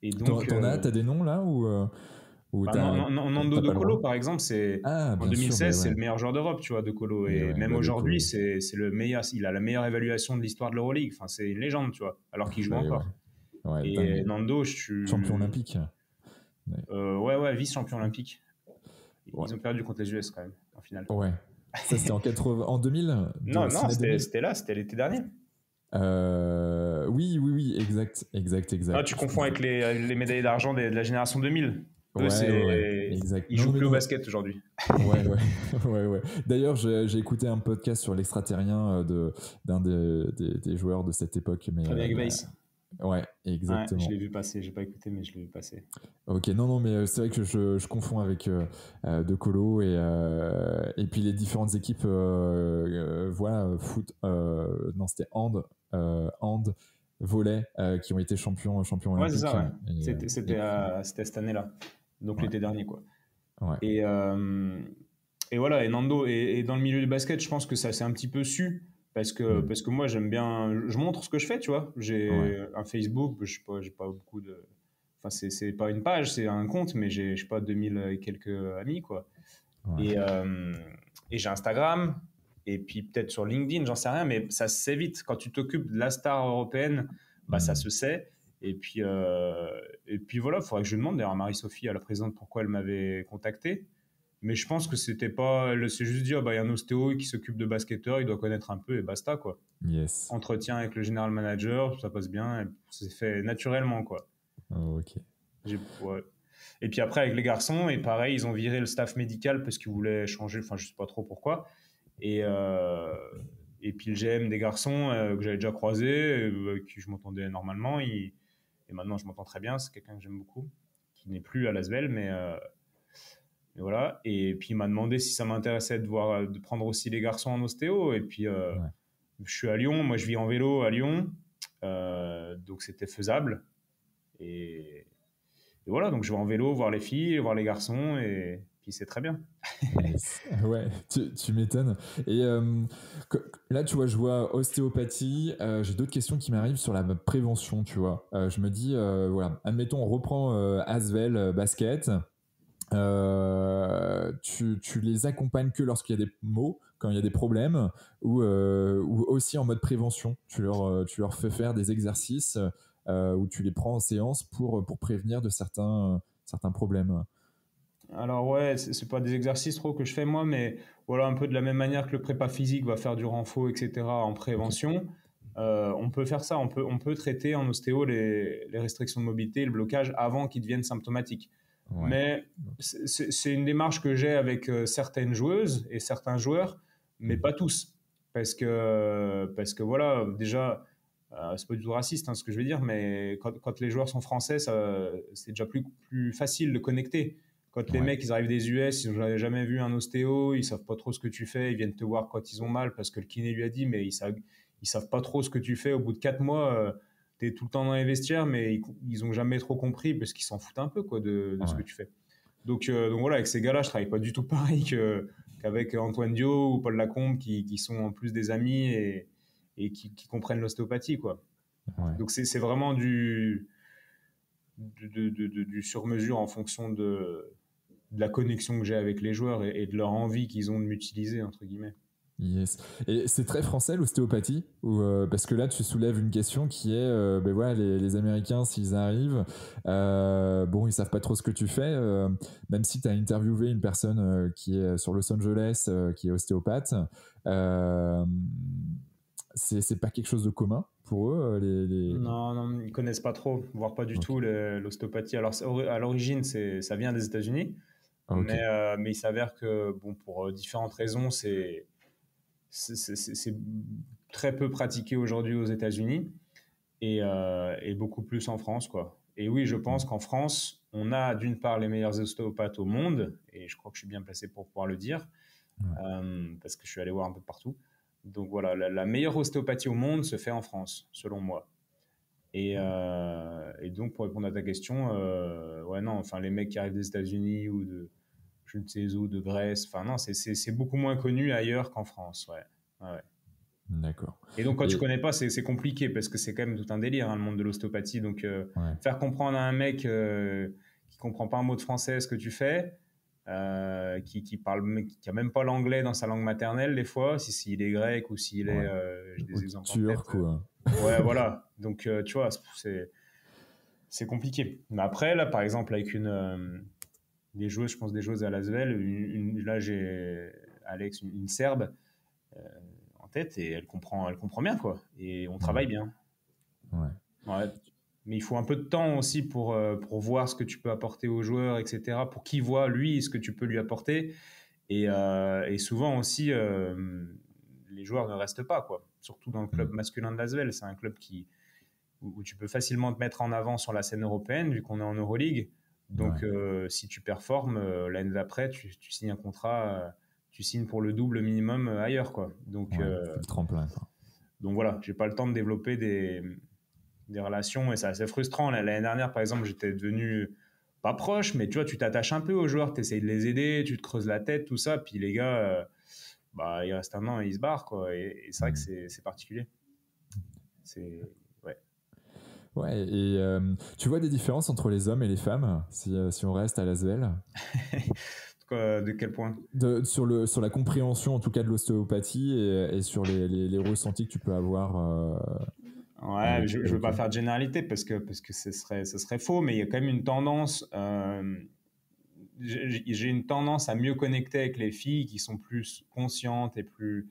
et donc, T'as des noms là ou bah, Nando t'as De pas le Colo, droit? par exemple, Ah, en bien sûr, ben 2016, c'est ouais. le meilleur joueur d'Europe, tu vois, De Colo. Et Et ouais, même bah de aujourd'hui, Colo. c'est le meilleur. Il a la meilleure évaluation de l'histoire de l'Euroleague. Enfin, c'est une légende, tu vois, alors qu'il joue Bah ouais. encore. Ouais, Et dingue. Nando, Champion olympique. Ouais. ouais, vice-champion olympique. Ouais. Ils ont perdu contre les US quand même, en finale. Ouais. Ça, c'était en 2000, Non, Ciné 2000. c'était l'été dernier. Oui, exact, exact, Ah, exact. tu Je confonds avec confonds. les médailles d'argent de la génération 2000. Eux, Ouais, exact. ils Non, jouent mais plus au non. basket aujourd'hui. Ouais, ouais, ouais. D'ailleurs, j'ai écouté un podcast sur l'extraterrien d'un des joueurs de cette époque, mais Frédéric Weiss. ouais, Ouais, je exactement. l'ai vu passer. J'ai pas écouté, mais je l'ai vu passer. Ok, non, mais c'est vrai que je confonds avec De Colo et puis les différentes équipes, voilà, foot, non, c'était hand, volley, qui ont été champions Ouais, c'est olympiques. ça, ouais. Et puis, C'était cette année-là. Donc ouais, l'été dernier, quoi. ouais, Et, euh, et voilà, et Nando, et dans le milieu du basket, je pense que ça s'est un petit peu su. hmm, Parce que moi, j'aime bien. Je montre ce que je fais, tu vois. ouais, J'ai un Facebook, je sais pas, j'ai pas beaucoup de. Enfin, c'est pas une page, c'est un compte, mais j'ai, je sais pas, 2000 et quelques amis, quoi. ouais, Et, euh, et j'ai Instagram, et puis peut-être sur LinkedIn, j'en sais rien, mais ça se sait vite. Quand tu t'occupes de la star européenne, bah, ça hmm, se sait. Et puis voilà, il faudrait que je demande d'ailleurs à Marie-Sophie, à la présidente, pourquoi elle m'avait contacté. Mais je pense que c'était pas. Elle s'est juste dit, ah, bah, il y a un ostéo qui s'occupe de basketteur, il doit connaître un peu et basta, quoi. yes, Entretien avec le général manager, ça passe bien, et c'est fait naturellement, quoi. ok, Ouais. Et puis après, avec les garçons, et pareil, ils ont viré le staff médical parce qu'ils voulaient changer, enfin, je sais pas trop pourquoi. Et, euh, et puis le GM des garçons, que j'avais déjà croisé, avec qui je m'entendais normalement, et maintenant je m'entends très bien, c'est quelqu'un que j'aime beaucoup, qui n'est plus à Lasvel, mais voilà. Et puis il m'a demandé si ça m'intéressait de prendre aussi les garçons en ostéo. Et puis ouais. je suis à Lyon, moi je vis en vélo à Lyon, donc c'était faisable. Et, et voilà, donc je vais en vélo voir les filles, voir les garçons, et puis c'est très bien. Yes. Ouais, tu m'étonnes. Et là, tu vois, je vois ostéopathie. J'ai d'autres questions qui m'arrivent sur la prévention, tu vois. Je me dis, voilà, admettons, on reprend Asvel basket. Tu les accompagnes que lorsqu'il y a des maux, quand il y a des problèmes, ou aussi en mode prévention. Tu leur fais faire des exercices où tu les prends en séance pour prévenir de certains problèmes. Alors ouais, c'est pas des exercices trop que je fais moi, mais voilà, un peu de la même manière que le prépa physique va faire du renfo, etc. en Ok. prévention, on peut faire ça, on peut traiter en ostéo les restrictions de mobilité, le blocage avant qu'ils deviennent symptomatiques. Ouais. Mais c'est une démarche que j'ai avec certaines joueuses et certains joueurs, mais Mhm. pas tous. Parce que voilà, déjà, c'est pas du tout raciste hein, ce que je vais dire, mais quand les joueurs sont français, c'est déjà plus facile de connecter. Quand les Ouais. mecs, ils arrivent des US, ils n'ont jamais vu un ostéo, ils savent pas trop ce que tu fais, ils viennent te voir quand ils ont mal parce que le kiné lui a dit, mais ils savent pas trop ce que tu fais. Au bout de 4 mois, tu es tout le temps dans les vestiaires, mais ils ont jamais trop compris parce qu'ils s'en foutent un peu quoi, de ce que Ouais. tu fais. Donc voilà, avec ces gars-là, je travaille pas du tout pareil qu'avec Antoine Dio ou Paul Lacombe qui sont en plus des amis et qui comprennent l'ostéopathie. Quoi. Ouais. Donc c'est vraiment du sur-mesure en fonction de la connexion que j'ai avec les joueurs et de leur envie qu'ils ont de m'utiliser, entre guillemets. Yes. Et c'est très français l'ostéopathie parce que là tu soulèves une question qui est ben voilà les Américains s'ils arrivent bon ils savent pas trop ce que tu fais même si tu as interviewé une personne qui est sur Los Angeles qui est ostéopathe euh, c'est pas quelque chose de commun pour eux Non, non, ils connaissent pas trop, voire pas du Ok, tout l'ostéopathie. Alors à l'origine, ça vient des États-Unis, ok, mais il s'avère que bon, pour différentes raisons, c'est très peu pratiqué aujourd'hui aux États-Unis. et beaucoup plus en France, quoi. Et oui, je pense qu'en France, on a d'une part les meilleurs ostéopathes au monde, et je crois que je suis bien placé pour pouvoir le dire, Ouais. parce que je suis allé voir un peu partout. Donc voilà, la meilleure ostéopathie au monde se fait en France, selon moi. Et donc, pour répondre à ta question, ouais, non, enfin, les mecs qui arrivent des États-Unis ou de je ne sais où, de Grèce, enfin, non, c'est beaucoup moins connu ailleurs qu'en France, ouais. Ouais, ouais. D'accord. Et donc, quand tu Et connais pas, c'est compliqué parce que c'est quand même tout un délire, hein, le monde de l'ostéopathie. Donc, ouais, faire comprendre à un mec qui comprend pas un mot de français ce que tu fais, qui parle, qui a même pas l'anglais dans sa langue maternelle, des fois, s'il est grec ou s'il est, ouais. j'ai Ou des exemples en tête. turc, ou Ouais, voilà. Donc, tu vois, c'est compliqué. Mais après, là, par exemple, avec des joueuses, je pense des joueuses à l'Asvel, là, j'ai Alex, une Serbe euh, en tête, et elle comprend bien, quoi. Et on ouais, travaille bien. ouais. Ouais. Mais il faut un peu de temps aussi pour voir ce que tu peux apporter aux joueurs, etc. Pour qu'il voit, lui, ce que tu peux lui apporter. Et souvent aussi, les joueurs ne restent pas, quoi. Surtout dans le club Mm. masculin de l'Asvel. C'est un club où tu peux facilement te mettre en avant sur la scène européenne, vu qu'on est en Euroleague. Donc, Ouais, si tu performes, l'année d'après, tu signes un contrat, tu signes pour le double minimum ailleurs, quoi. ouais. C'est le tremplin, quoi. Donc voilà, j'ai pas le temps de développer des relations et c'est assez frustrant. L'année dernière, par exemple, j'étais devenu pas proche, mais tu vois, tu t'attaches un peu aux joueurs, tu essayes de les aider, tu te creuses la tête, tout ça. Puis les gars, bah, il reste un an et ils se barrent, quoi. Et c'est vrai que Mm. c'est particulier. C'est. Ouais. Ouais, et tu vois des différences entre les hommes et les femmes, si on reste à l'Asvel? De quel point? Sur la compréhension, en tout cas, de l'ostéopathie et sur les ressentis que tu peux avoir Ouais, avec, je ne veux avec pas eux. faire de généralité parce que ce serait faux, mais il y a quand même une tendance. J'ai une tendance à mieux connecter avec les filles qui sont plus conscientes et plus.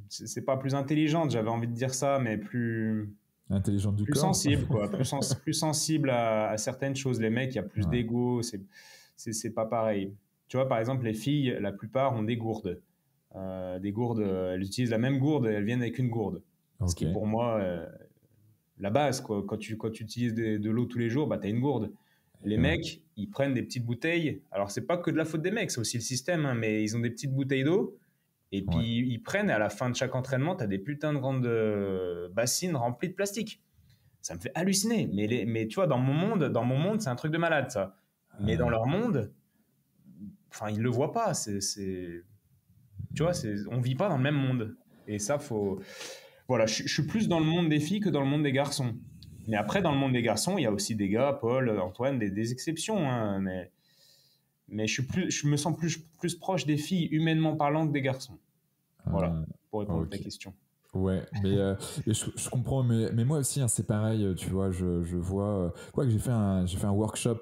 C'est pas plus intelligente, j'avais envie de dire ça, mais Intelligente du plus corps. sensible, quoi. Plus sensible à certaines choses. Les mecs, il y a plus Ouais, d'ego, c'est pas pareil. Tu vois, par exemple, les filles, la plupart ont des gourdes. Des gourdes, elles utilisent la même gourde, elles viennent avec une gourde. Ce ok. qui est pour moi la base, quoi. Quand tu utilises de l'eau tous les jours, bah, tu as une gourde. Les Ouais, mecs, ils prennent des petites bouteilles. Alors, c'est pas que de la faute des mecs, c'est aussi le système, hein, mais ils ont des petites bouteilles d'eau. Et ouais. puis, ils prennent, et à la fin de chaque entraînement, tu as des putains de grandes bassines remplies de plastique. Ça me fait halluciner. Mais tu vois, dans mon monde, c'est un truc de malade, ça. Mais dans Ouais. leur monde, enfin, ils le voient pas. Tu vois, on vit pas dans le même monde. Et ça, faut. Voilà, je suis plus dans le monde des filles que dans le monde des garçons. Mais après, dans le monde des garçons, il y a aussi des gars, Paul, Antoine, des exceptions, hein, mais je me sens plus proche des filles, humainement parlant, que des garçons. Voilà, pour répondre à ta Ok. question. Ouais, mais je comprends, mais moi aussi, hein, c'est pareil, tu vois, je vois. Quoi que j'ai fait un workshop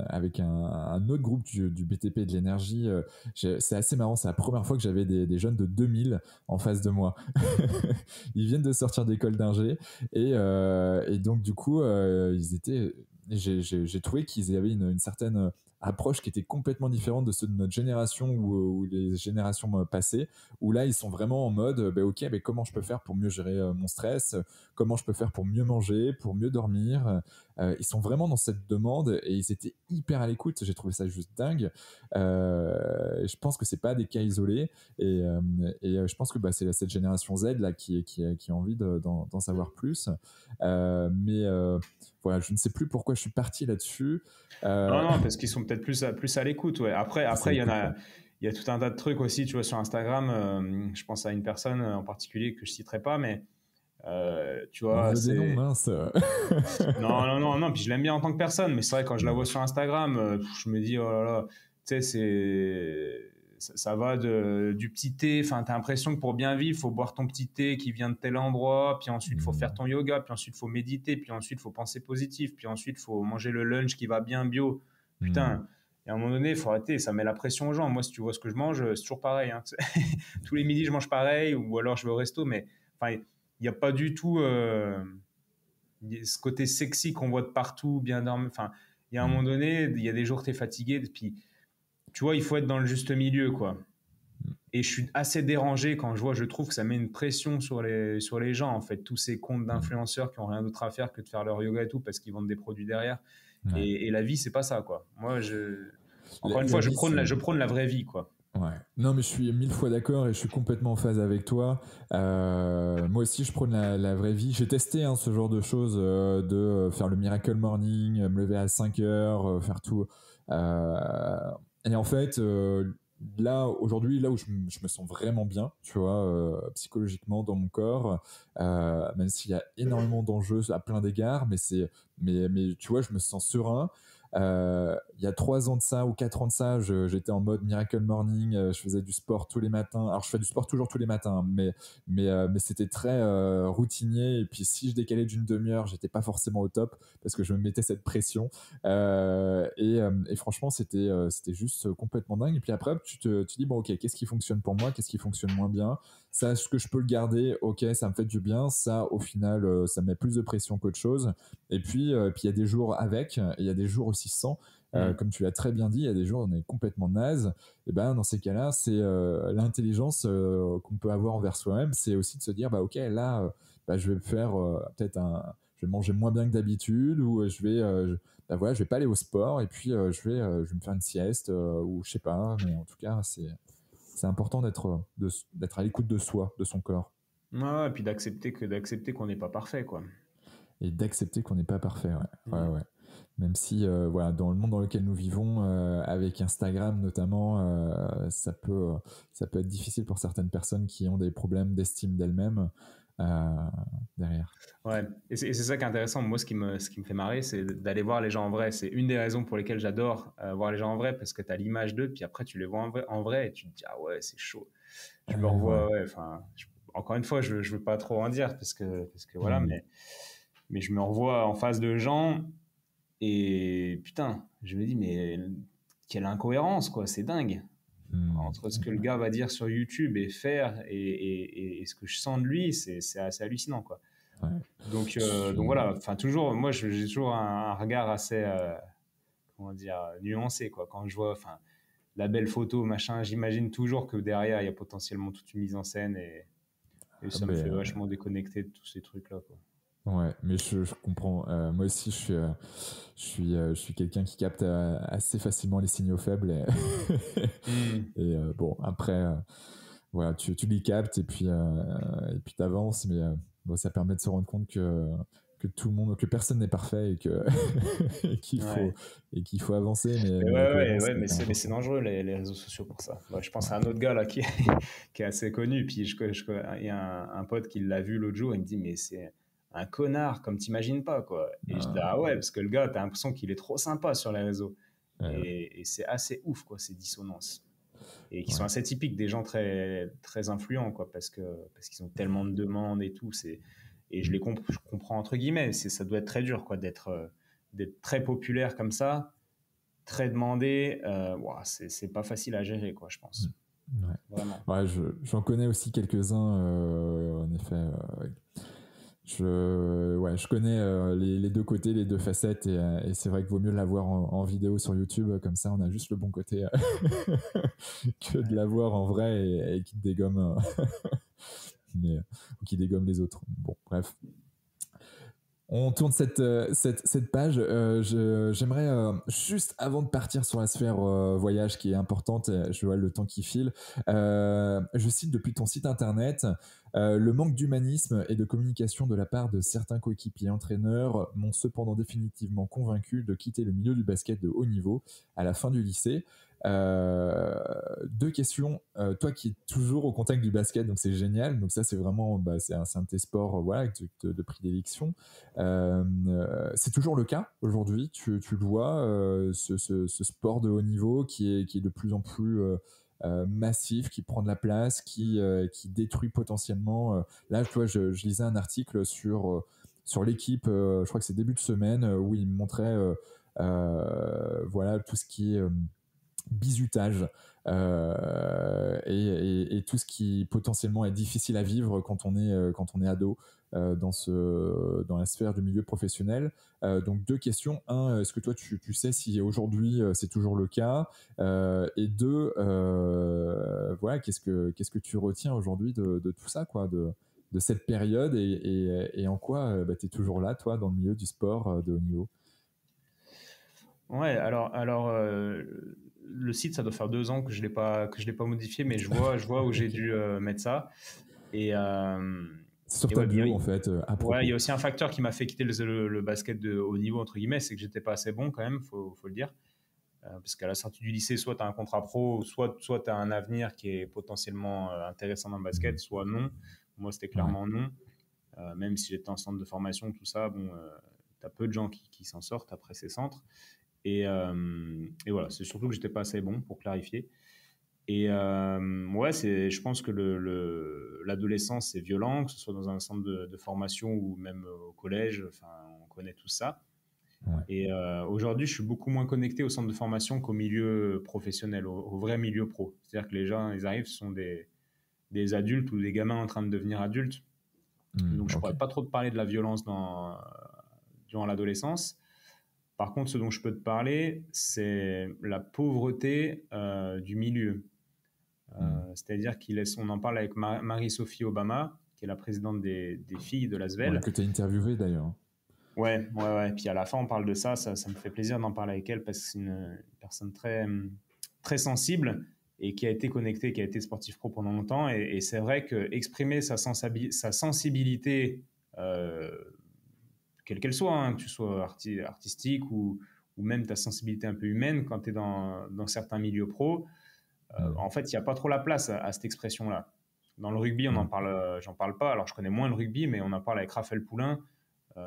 avec un autre groupe du BTP et de l'énergie. C'est assez marrant, c'est la première fois que j'avais des jeunes de 2000 en face de moi. Ils viennent de sortir d'école d'ingé, et donc, du coup, ils étaient. J'ai trouvé qu'ils avaient une certaine approche qui était complètement différente de ceux de notre génération ou les générations passées, où là ils sont vraiment en mode ok, comment je peux faire pour mieux gérer mon stress, comment je peux faire pour mieux manger, pour mieux dormir. Ils sont vraiment dans cette demande et ils étaient hyper à l'écoute. J'ai trouvé ça juste dingue. Je pense que c'est pas des cas isolés, et je pense que c'est cette génération Z là qui a envie d'en savoir plus. Mais voilà, je ne sais plus pourquoi je suis parti là-dessus. Non, non, parce qu'ils sont peut-être plus à l'écoute. Ouais. Plus à Après, l'écoute, ouais. il y a tout un tas de trucs aussi, tu vois, sur Instagram. Je pense à une personne en particulier que je citerai pas, mais tu On vois, veut des noms, c'est. mince. Non, non, non, non, puis je l'aime bien en tant que personne, mais c'est vrai, quand je la vois sur Instagram, je me dis, oh là là, tu sais, ça va du petit thé, enfin, t'as l'impression que pour bien vivre, faut boire ton petit thé qui vient de tel endroit, puis ensuite, faut faire ton yoga, puis ensuite, faut méditer, puis ensuite, faut penser positif, puis ensuite, faut manger le lunch qui va bien bio. Hmm. Putain, et à un moment donné, il faut arrêter, ça met la pression aux gens. Moi, si tu vois ce que je mange, c'est toujours pareil, hein. Tous les midis, je mange pareil, ou alors je vais au resto, mais enfin, il n'y a pas du tout ce côté sexy qu'on voit de partout, bien dormi. Enfin, il y a un moment donné, il y a des jours, tu es fatigué, puis tu vois, il faut être dans le juste milieu, quoi. Et je suis assez dérangé quand je trouve que ça met une pression sur les gens, en fait, tous ces comptes d'influenceurs qui ont rien d'autre à faire que de faire leur yoga et tout parce qu'ils vendent des produits derrière. Ouais. Et la vie, c'est pas ça, quoi. Moi, encore une La fois, vie, je prône la vraie vie, quoi. Ouais. Non, mais je suis 1000 fois d'accord et je suis complètement en phase avec toi. Moi aussi, je prône la vraie vie. J'ai testé ce genre de choses, de faire le Miracle Morning, me lever à 5 heures, faire tout. Et en fait, là, aujourd'hui, là où je me sens vraiment bien, tu vois, psychologiquement dans mon corps, même s'il y a énormément d'enjeux à plein d'égards, mais tu vois, je me sens serein. Il y a 3 ans de ça ou 4 ans de ça, j'étais en mode Miracle Morning, je faisais du sport tous les matins. Alors je fais du sport toujours tous les matins, mais c'était très routinier. Et puis si je décalais d'une demi-heure, j'étais pas forcément au top parce que je me mettais cette pression. Et franchement, c'était juste complètement dingue. Et puis après, tu dis bon, ok, qu'est-ce qui fonctionne pour moi, qu'est-ce qui fonctionne moins bien. Ça, est-ce que je peux le garder? Ok, ça me fait du bien. Ça, au final, ça me met plus de pression qu'autre chose. Et puis, il y a des jours avec, et il y a des jours aussi sans. Comme tu l'as très bien dit, il y a des jours où on est complètement naze. Et ben, dans ces cas-là, c'est l'intelligence qu'on peut avoir envers soi-même, c'est aussi de se dire, bah ok, là, je vais faire peut-être je vais manger moins bien que d'habitude, ou voilà, je vais pas aller au sport, et puis je vais me faire une sieste, ou je sais pas. Mais en tout cas, c'est important d'être à l'écoute de soi, de son corps. Ouais, et puis d'accepter qu'on n'est pas parfait, quoi. Et d'accepter qu'on n'est pas parfait, ouais. Ouais, Mm. ouais. Même si, voilà, dans le monde dans lequel nous vivons, avec Instagram notamment, ça peut être difficile pour certaines personnes qui ont des problèmes d'estime d'elles-mêmes euh, derrière. Ouais, et c'est ça qui est intéressant. Moi, ce qui me fait marrer, c'est d'aller voir les gens en vrai. C'est une des raisons pour lesquelles j'adore voir les gens en vrai, parce que tu as l'image d'eux, puis après, tu les vois en vrai et tu te dis, ah ouais, c'est chaud. Je me Ouais. revois, ouais, enfin, encore une fois, je veux pas trop en dire, parce que voilà, Mm. mais je me revois en face de gens, et putain, je me dis, mais quelle incohérence, quoi, c'est dingue. Mm. Entre ce que le gars va dire sur YouTube et faire, et ce que je sens de lui, c'est assez hallucinant, quoi. Ouais. Donc, Je donc suis- voilà, enfin toujours, moi j'ai toujours un regard assez, comment dire, nuancé, quoi. Quand je vois, enfin, la belle photo, machin, j'imagine toujours que derrière il y a potentiellement toute une mise en scène, et Ah ça me fait ben, vachement déconnecter de tous ces trucs-là, quoi. ouais, mais je comprends. Moi aussi, je suis quelqu'un qui capte assez facilement les signaux faibles. Hmm. Et bon, après, voilà, tu les captes et puis t'avances, mais bon, ça permet de se rendre compte que tout le monde, que personne n'est parfait, et qu'il faut Ouais. et qu'il faut avancer, mais Mais la ouais, ouais, cohérence ouais, est hyper mais c'est importante. dangereux les réseaux sociaux pour ça. Bah, je pense Ouais. à un autre gars là qui est assez connu, puis il y a un pote qui l'a vu l'autre jour, il me dit, mais c'est un connard comme t'imagines pas, quoi. Et je dis, ah ouais, parce que le gars, t'as l'impression qu'il est trop sympa sur les réseaux. Ouais, Et c'est assez ouf, quoi, ces dissonances. Et qui sont ouais. assez typiques des gens très, très influents, quoi, parce qu'ils ont tellement de demandes et tout. Et je comprends entre guillemets, ça doit être très dur, quoi, d'être très populaire comme ça, très demandé. Ouah, c'est pas facile à gérer, quoi, je Mm. pense. Ouais. Vraiment. Ouais, j'en connais aussi quelques-uns, en effet. Je connais les deux côtés, les deux facettes, et c'est vrai qu'il vaut mieux l'avoir en vidéo sur YouTube, comme ça on a juste le bon côté, que de l'avoir en vrai, et qui te dégomme, ou qui dégomme les autres. Bon, bref. On tourne cette page. J'aimerais, juste avant de partir sur la sphère voyage qui est importante, je vois le temps qui file, je cite depuis ton site internet, le manque d'humanisme et de communication de la part de certains coéquipiers entraîneurs m'ont cependant définitivement convaincu de quitter le milieu du basket de haut niveau à la fin du lycée. Deux questions. Toi qui es toujours au contact du basket, donc c'est génial. Donc ça, c'est vraiment, c'est un de tes sports, voilà, de prédilection. C'est toujours le cas aujourd'hui. Tu le vois, ce sport de haut niveau qui est de plus en plus massif, qui prend de la place, qui détruit potentiellement. Là, tu vois, je lisais un article sur l'équipe, je crois que c'est début de semaine, où il montrait voilà, tout ce qui est bizutage, et tout ce qui potentiellement est difficile à vivre quand on est ado. dans la sphère du milieu professionnel. Donc 2 questions. Un, est-ce que toi tu sais si aujourd'hui c'est toujours le cas, et 2, voilà, qu'est-ce que tu retiens aujourd'hui de tout ça, quoi, de cette période, et en quoi tu es toujours là, toi, dans le milieu du sport de haut niveau? Ouais, le site, ça doit faire 2 ans que je l'ai pas modifié, mais je vois où j'ai Ok. dû mettre ça. Et, C'est sur et ta ouais, bio, en fait, à ouais, il y propos. a aussi un facteur qui m'a fait quitter le basket de haut niveau, entre guillemets, c'est que j'étais pas assez bon quand même, faut le dire. Parce qu'à la sortie du lycée, soit tu as un contrat pro, soit tu as un avenir qui est potentiellement intéressant dans le basket, Mhm. soit non. Moi, c'était Ouais. clairement non. Même si j'étais en centre de formation, tout ça, bon, tu as peu de gens qui s'en sortent après ces centres. Et voilà, c'est surtout que j'étais pas assez bon, pour clarifier. Et ouais, je pense que l'adolescence, c'est violent, que ce soit dans un centre de formation ou même au collège, enfin, on connaît tout ça. Ouais. Et aujourd'hui, je suis beaucoup moins connecté au centre de formation qu'au milieu professionnel, au vrai milieu pro. C'est-à-dire que les gens, ils arrivent, ce sont des adultes ou des gamins en train de devenir adultes. Donc, je Ok. pourrais pas trop te parler de la violence durant l'adolescence. Par contre, ce dont je peux te parler, c'est la pauvreté du milieu. Mm. C'est-à-dire on en parle avec Marie-Sophie Obama, qui est la présidente des filles de Ouais, l'ASVEL. que tu as interviewé d'ailleurs. Ouais, ouais, ouais. Puis à la fin, on parle de ça. Ça me fait plaisir d'en parler avec elle parce que c'est une personne très sensible et qui a été connectée, qui a été sportif pro pendant longtemps. Et c'est vrai que exprimer sa sensibilité, euh, quelle qu'elle soit, hein, que tu sois artistique ou même ta sensibilité un peu humaine, quand tu es dans certains milieux pro, Mm. en fait, il n'y a pas trop la place à cette expression-là. Dans le rugby, Ok. j'en parle pas. Alors, je connais moins le rugby, mais on en parle avec Raphaël Poulain. Mm.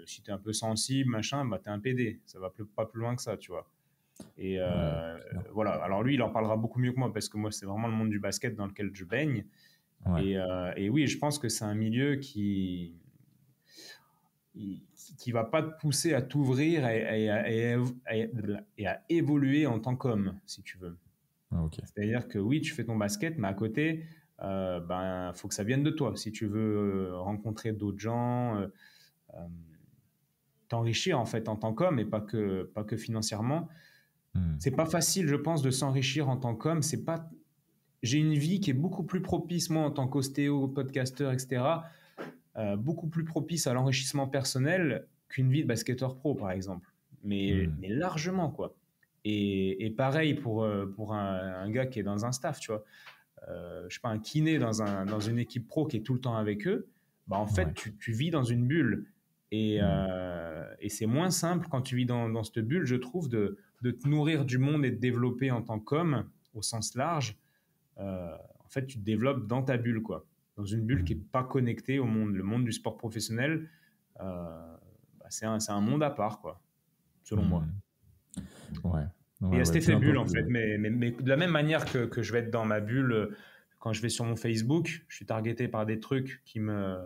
Si tu es un peu sensible, machin, bah, tu es un PD. Ça va pas plus loin que ça, tu vois. Et Ouais, clair. voilà. Alors, lui, il en parlera beaucoup mieux que moi parce que moi, c'est vraiment le monde du basket dans lequel je baigne. Ouais. Et oui, je pense que c'est un milieu qui va pas te pousser à t'ouvrir et à évoluer en tant qu'homme, si tu veux. Ah, ok. C'est-à-dire que oui, tu fais ton basket, mais à côté, ben, faut que ça vienne de toi. Si tu veux rencontrer d'autres gens, euh, t'enrichir en fait en tant qu'homme et pas que financièrement. Mm. C'est pas facile, je pense, de s'enrichir en tant qu'homme. C'est pas. J'ai une vie qui est beaucoup plus propice, moi, en tant qu'ostéo, podcasteur, etc., beaucoup plus propice à l'enrichissement personnel qu'une vie de basketteur pro, par exemple. Mm. Mais largement, quoi. Et pareil pour un gars qui est dans un staff, tu vois. Je sais pas, un kiné dans une équipe pro qui est tout le temps avec eux, bah en fait, Ouais. tu vis dans une bulle. Mm. Et c'est moins simple quand tu vis dans cette bulle, je trouve, de te nourrir du monde et de développer en tant qu'homme, au sens large. En fait, tu te développes dans ta bulle, quoi. Dans une bulle qui n'est Mm. pas connectée au monde. Le monde du sport professionnel, bah, c'est un monde à part, quoi, selon moi. Mm. Ouais. Et il Ouais, y a ouais. cet Peu effet bulle, importe en fait. Mais de la même manière que je vais être dans ma bulle, quand je vais sur mon Facebook, je suis targeté par des trucs qui me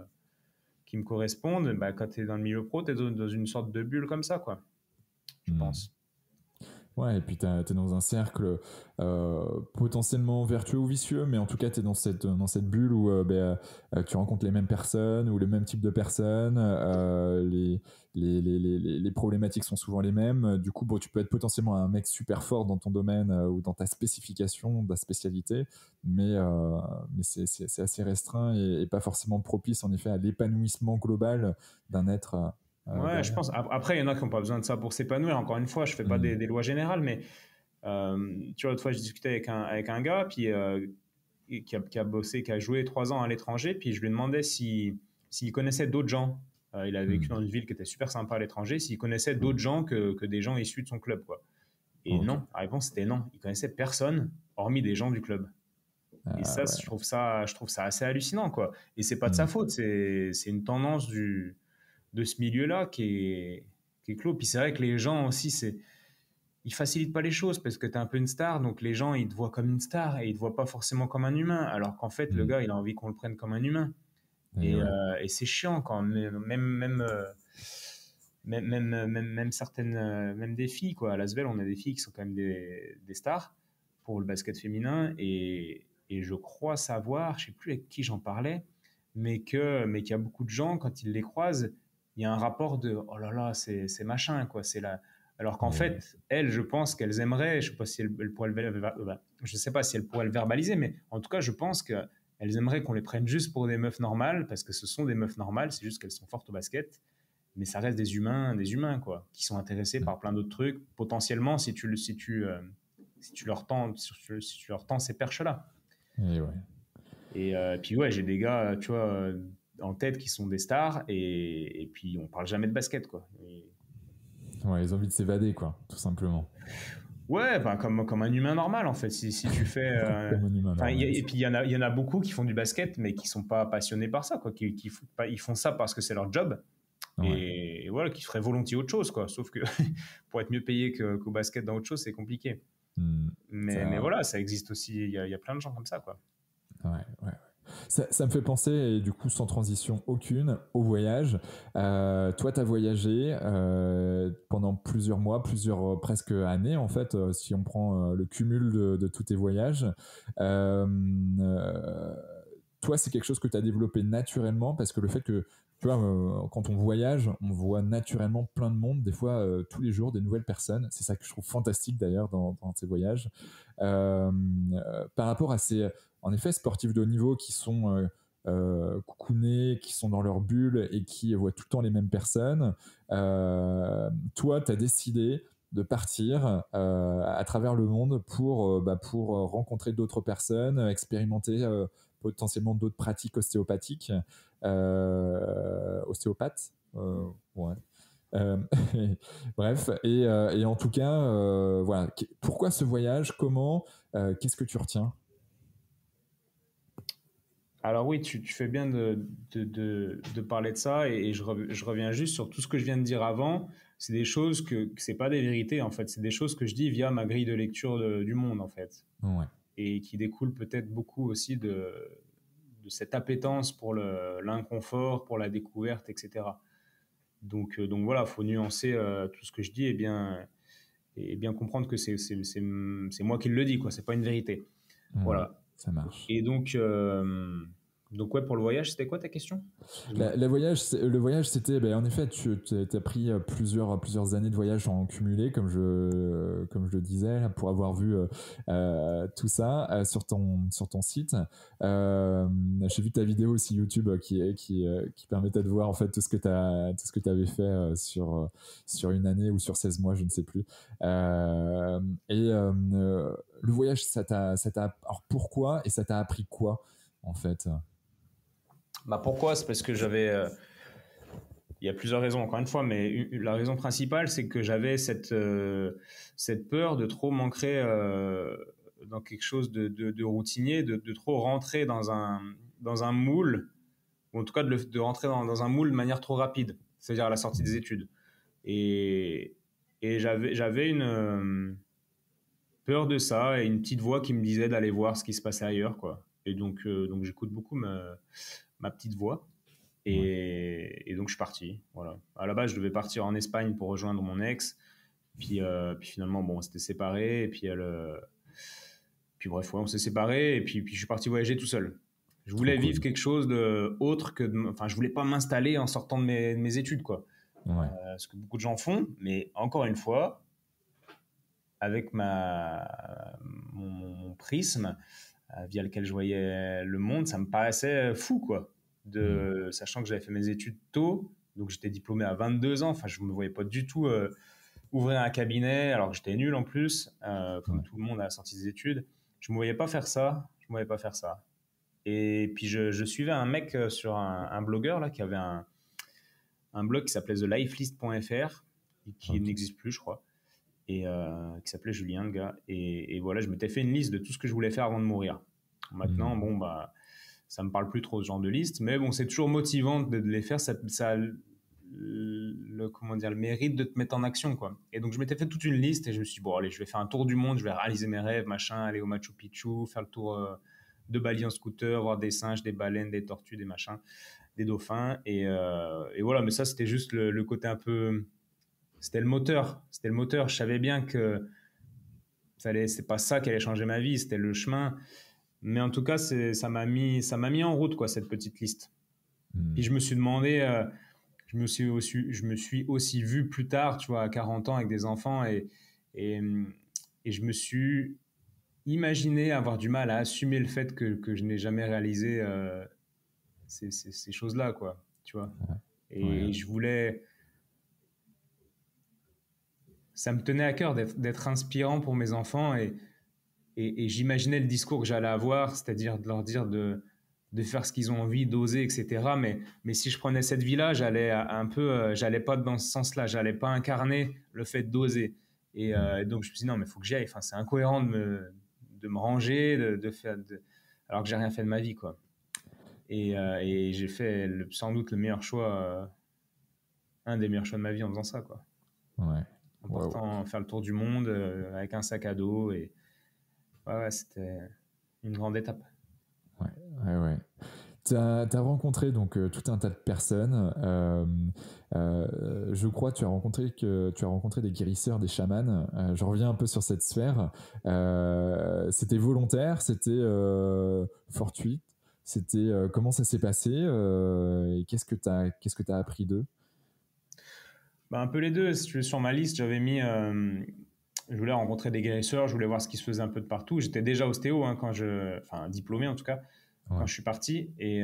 correspondent. Bah, quand tu es dans le milieu pro, tu es dans une sorte de bulle comme ça, quoi, je Mm. pense. Ouais, et puis t'es dans un cercle potentiellement vertueux ou vicieux, mais en tout cas t'es dans cette bulle où tu rencontres les mêmes personnes ou le même type de personnes, les problématiques sont souvent les mêmes. Du coup, bon, tu peux être potentiellement un mec super fort dans ton domaine ou dans ta spécification, ta spécialité, mais c'est assez restreint et pas forcément propice en effet à l'épanouissement global d'un être Ouais, je derrière. pense. Après, il y en a qui n'ont pas besoin de ça pour s'épanouir. Encore une fois, je fais pas Mm. des lois générales, mais tu vois, l'autre fois, je discutais avec un gars puis, qui a bossé, qui a joué 3 ans à l'étranger, puis je lui demandais s'il connaissait d'autres gens. Il a vécu Mm. dans une ville qui était super sympa à l'étranger, s'il connaissait d'autres gens que des gens issus de son club, quoi. Et Ok. non, la réponse c'était non. Il connaissait personne, hormis des gens du club. Et Ah ça, ouais. je trouve ça assez hallucinant, quoi. Et c'est pas de sa Mm. faute, c'est une tendance de ce milieu-là qui est clos. Puis c'est vrai que les gens aussi, ils facilitent pas les choses parce que tu es un peu une star, donc les gens, ils te voient comme une star et ils te voient pas forcément comme un humain, alors qu'en fait, le Mm. gars, il a envie qu'on le prenne comme un humain. Et ouais. Et c'est chiant quand même certaines, même des filles, quoi. À l'Asvel, on a des filles qui sont quand même des stars pour le basket féminin et je crois savoir, je sais plus avec qui j'en parlais, qu'il y a beaucoup de gens, quand ils les croisent, il y a un rapport de oh là là, c'est machin, quoi. Alors qu'en Ouais. fait, elles, je pense qu'elles aimeraient, je sais pas si elles pourraient je sais pas si elles pourraient le verbaliser, mais en tout cas, je pense qu'elles aimeraient qu'on les prenne juste pour des meufs normales, parce que ce sont des meufs normales, c'est juste qu'elles sont fortes au basket, mais ça reste des humains, quoi, qui sont intéressés par plein d'autres trucs, potentiellement, si tu leur tends ces perches-là. Et ouais. Et puis ouais, j'ai des gars, tu vois, en tête qui sont des stars, et puis on parle jamais de basket, quoi. Ouais, ils ont envie de s'évader, quoi, tout simplement. Ouais, ben comme un humain normal, en fait. Si tu fais. Comme un humain Enfin, normal. et puis il y en a beaucoup qui font du basket, mais qui sont pas passionnés par ça, quoi. Ils font ça parce que c'est leur job, Ouais. et voilà, qui feraient volontiers autre chose, quoi. Sauf que pour être mieux payé qu'au basket dans autre chose, c'est compliqué. Hmm. Mais voilà, ça existe aussi. Il y a plein de gens comme ça, quoi. Ouais, ouais. Ça me fait penser, et du coup, sans transition aucune, au voyage. Toi, tu as voyagé pendant plusieurs mois, presque années, en fait, si on prend le cumul de tous tes voyages. Euh, euh, Toi, c'est quelque chose que tu as développé naturellement, parce que le fait que, tu vois, quand on voyage, on voit naturellement plein de monde, des fois tous les jours, des nouvelles personnes. C'est ça que je trouve fantastique d'ailleurs dans ces voyages. Par rapport à ces, en effet, sportifs de haut niveau qui sont coucounés, qui sont dans leur bulle et qui voient tout le temps les mêmes personnes, toi, tu as décidé de partir à travers le monde pour rencontrer d'autres personnes, expérimenter potentiellement d'autres pratiques ostéopathiques, ostéopathes. Ouais. Euh, Bref, et en tout cas, voilà. Pourquoi ce voyage? Comment? Qu'est-ce que tu retiens? Alors oui, tu fais bien de parler de ça, et je reviens juste sur tout ce que je viens de dire avant. C'est des choses que c'est pas des vérités, en fait. C'est des choses que je dis via ma grille de lecture du monde, en fait, Ouais, et qui découlent peut-être beaucoup aussi de cette appétence pour l'inconfort, pour la découverte, etc. Donc voilà, faut nuancer tout ce que je dis, et bien comprendre que c'est moi qui le dis, quoi. C'est pas une vérité. ouais, Voilà. ça marche. Et donc ouais, pour le voyage, c'était quoi ta question? Excuse-moi. Le voyage, c'était, ben, en effet, tu as pris plusieurs années de voyage en cumulé, comme je le disais, là, pour avoir vu tout ça sur ton site. J'ai vu ta vidéo aussi YouTube qui permettait de voir en fait tout ce que tu avais fait sur une année ou sur 16 mois, je ne sais plus. Euh, le voyage, alors pourquoi et ça t'a appris quoi en fait? Bah pourquoi? C'est parce que il y a plusieurs raisons, encore une fois, mais la raison principale, c'est que j'avais cette peur de trop m'ancrer dans quelque chose de routinier, de trop rentrer dans un moule, ou en tout cas de rentrer dans un moule de manière trop rapide, c'est-à-dire à la sortie des études. Et, et j'avais une peur de ça, et une petite voix qui me disait d'aller voir ce qui se passait ailleurs, quoi. Et donc j'écoute beaucoup ma petite voix. Ouais. Et donc je suis parti. Voilà. À la base, je devais partir en Espagne pour rejoindre mon ex. Puis finalement, bon, on s'était séparés. Puis bref, ouais, on s'est séparés. Et puis je suis parti voyager tout seul. Je Trop voulais vivre cool. quelque chose de autre enfin, je voulais pas m'installer en sortant de mes études, quoi. Ouais. Ce que beaucoup de gens font. Mais encore une fois, avec mon prisme via lequel je voyais le monde, ça me paraissait fou, quoi. Mm. Sachant que j'avais fait mes études tôt, donc j'étais diplômé à 22 ans. Enfin, je ne me voyais pas du tout ouvrir un cabinet, alors que j'étais nul en plus, comme Ouais. tout le monde à la sortie des études. Je ne me voyais pas faire ça. Je me voyais pas faire ça. Et puis je suivais un mec sur un blogueur là, qui avait un blog qui s'appelait thelifelist.fr, et qui Ok. n'existe plus, je crois, et qui s'appelait Julien, le gars. Et voilà, je m'étais fait une liste de tout ce que je voulais faire avant de mourir. Maintenant, Mm. bon, bah, ça me parle plus trop ce genre de liste, mais bon, c'est toujours motivant de les faire. Ça a comment dire, le mérite de te mettre en action, quoi. Et donc, je m'étais fait toute une liste, et je me suis dit, bon, allez, je vais faire un tour du monde, je vais réaliser mes rêves, machin, aller au Machu Picchu, faire le tour de Bali en scooter, voir des singes, des baleines, des tortues, des machins, des dauphins. Et voilà, mais ça, c'était juste le côté un peu. C'était le moteur. C'était le moteur. Je savais bien que c'est pas ça qui allait changer ma vie, c'était le chemin. Mais en tout cas, ça m'a mis en route, quoi, cette petite liste. Puis je me suis demandé, je me suis aussi vu plus tard, tu vois, à 40 ans avec des enfants et, et je me suis imaginé avoir du mal à assumer le fait que je n'ai jamais réalisé ces choses-là, quoi, tu vois. Ouais. Et je voulais, ça me tenait à cœur d'être inspirant pour mes enfants et j'imaginais le discours que j'allais avoir, c'est-à-dire de leur dire de faire ce qu'ils ont envie, d'oser, etc. Mais si je prenais cette vie-là, j'allais un peu, j'allais pas dans ce sens-là, j'allais pas incarner le fait d'oser. Donc je me suis dit non, mais il faut que j'y aille. Enfin, c'est incohérent de me ranger, de faire, alors que j'ai rien fait de ma vie, quoi. Et j'ai fait sans doute le meilleur choix, un des meilleurs choix de ma vie en faisant ça, quoi. Ouais. En Wow. partant faire le tour du monde avec un sac à dos et ouais, c'était une grande étape. Ouais. Ouais. Ouais. Tu as rencontré donc tout un tas de personnes. Je crois que tu as rencontré des guérisseurs, des chamans. Je reviens un peu sur cette sphère. C'était volontaire, c'était fortuit. C'était comment ça s'est passé et qu'est-ce que t'as appris d'eux? Bah, un peu les deux. Si tu veux, sur ma liste, j'avais mis. Je voulais rencontrer des guérisseurs, je voulais voir ce qui se faisait un peu de partout. J'étais déjà ostéo hein, enfin diplômé en tout cas, quand Ouais. je suis parti. Et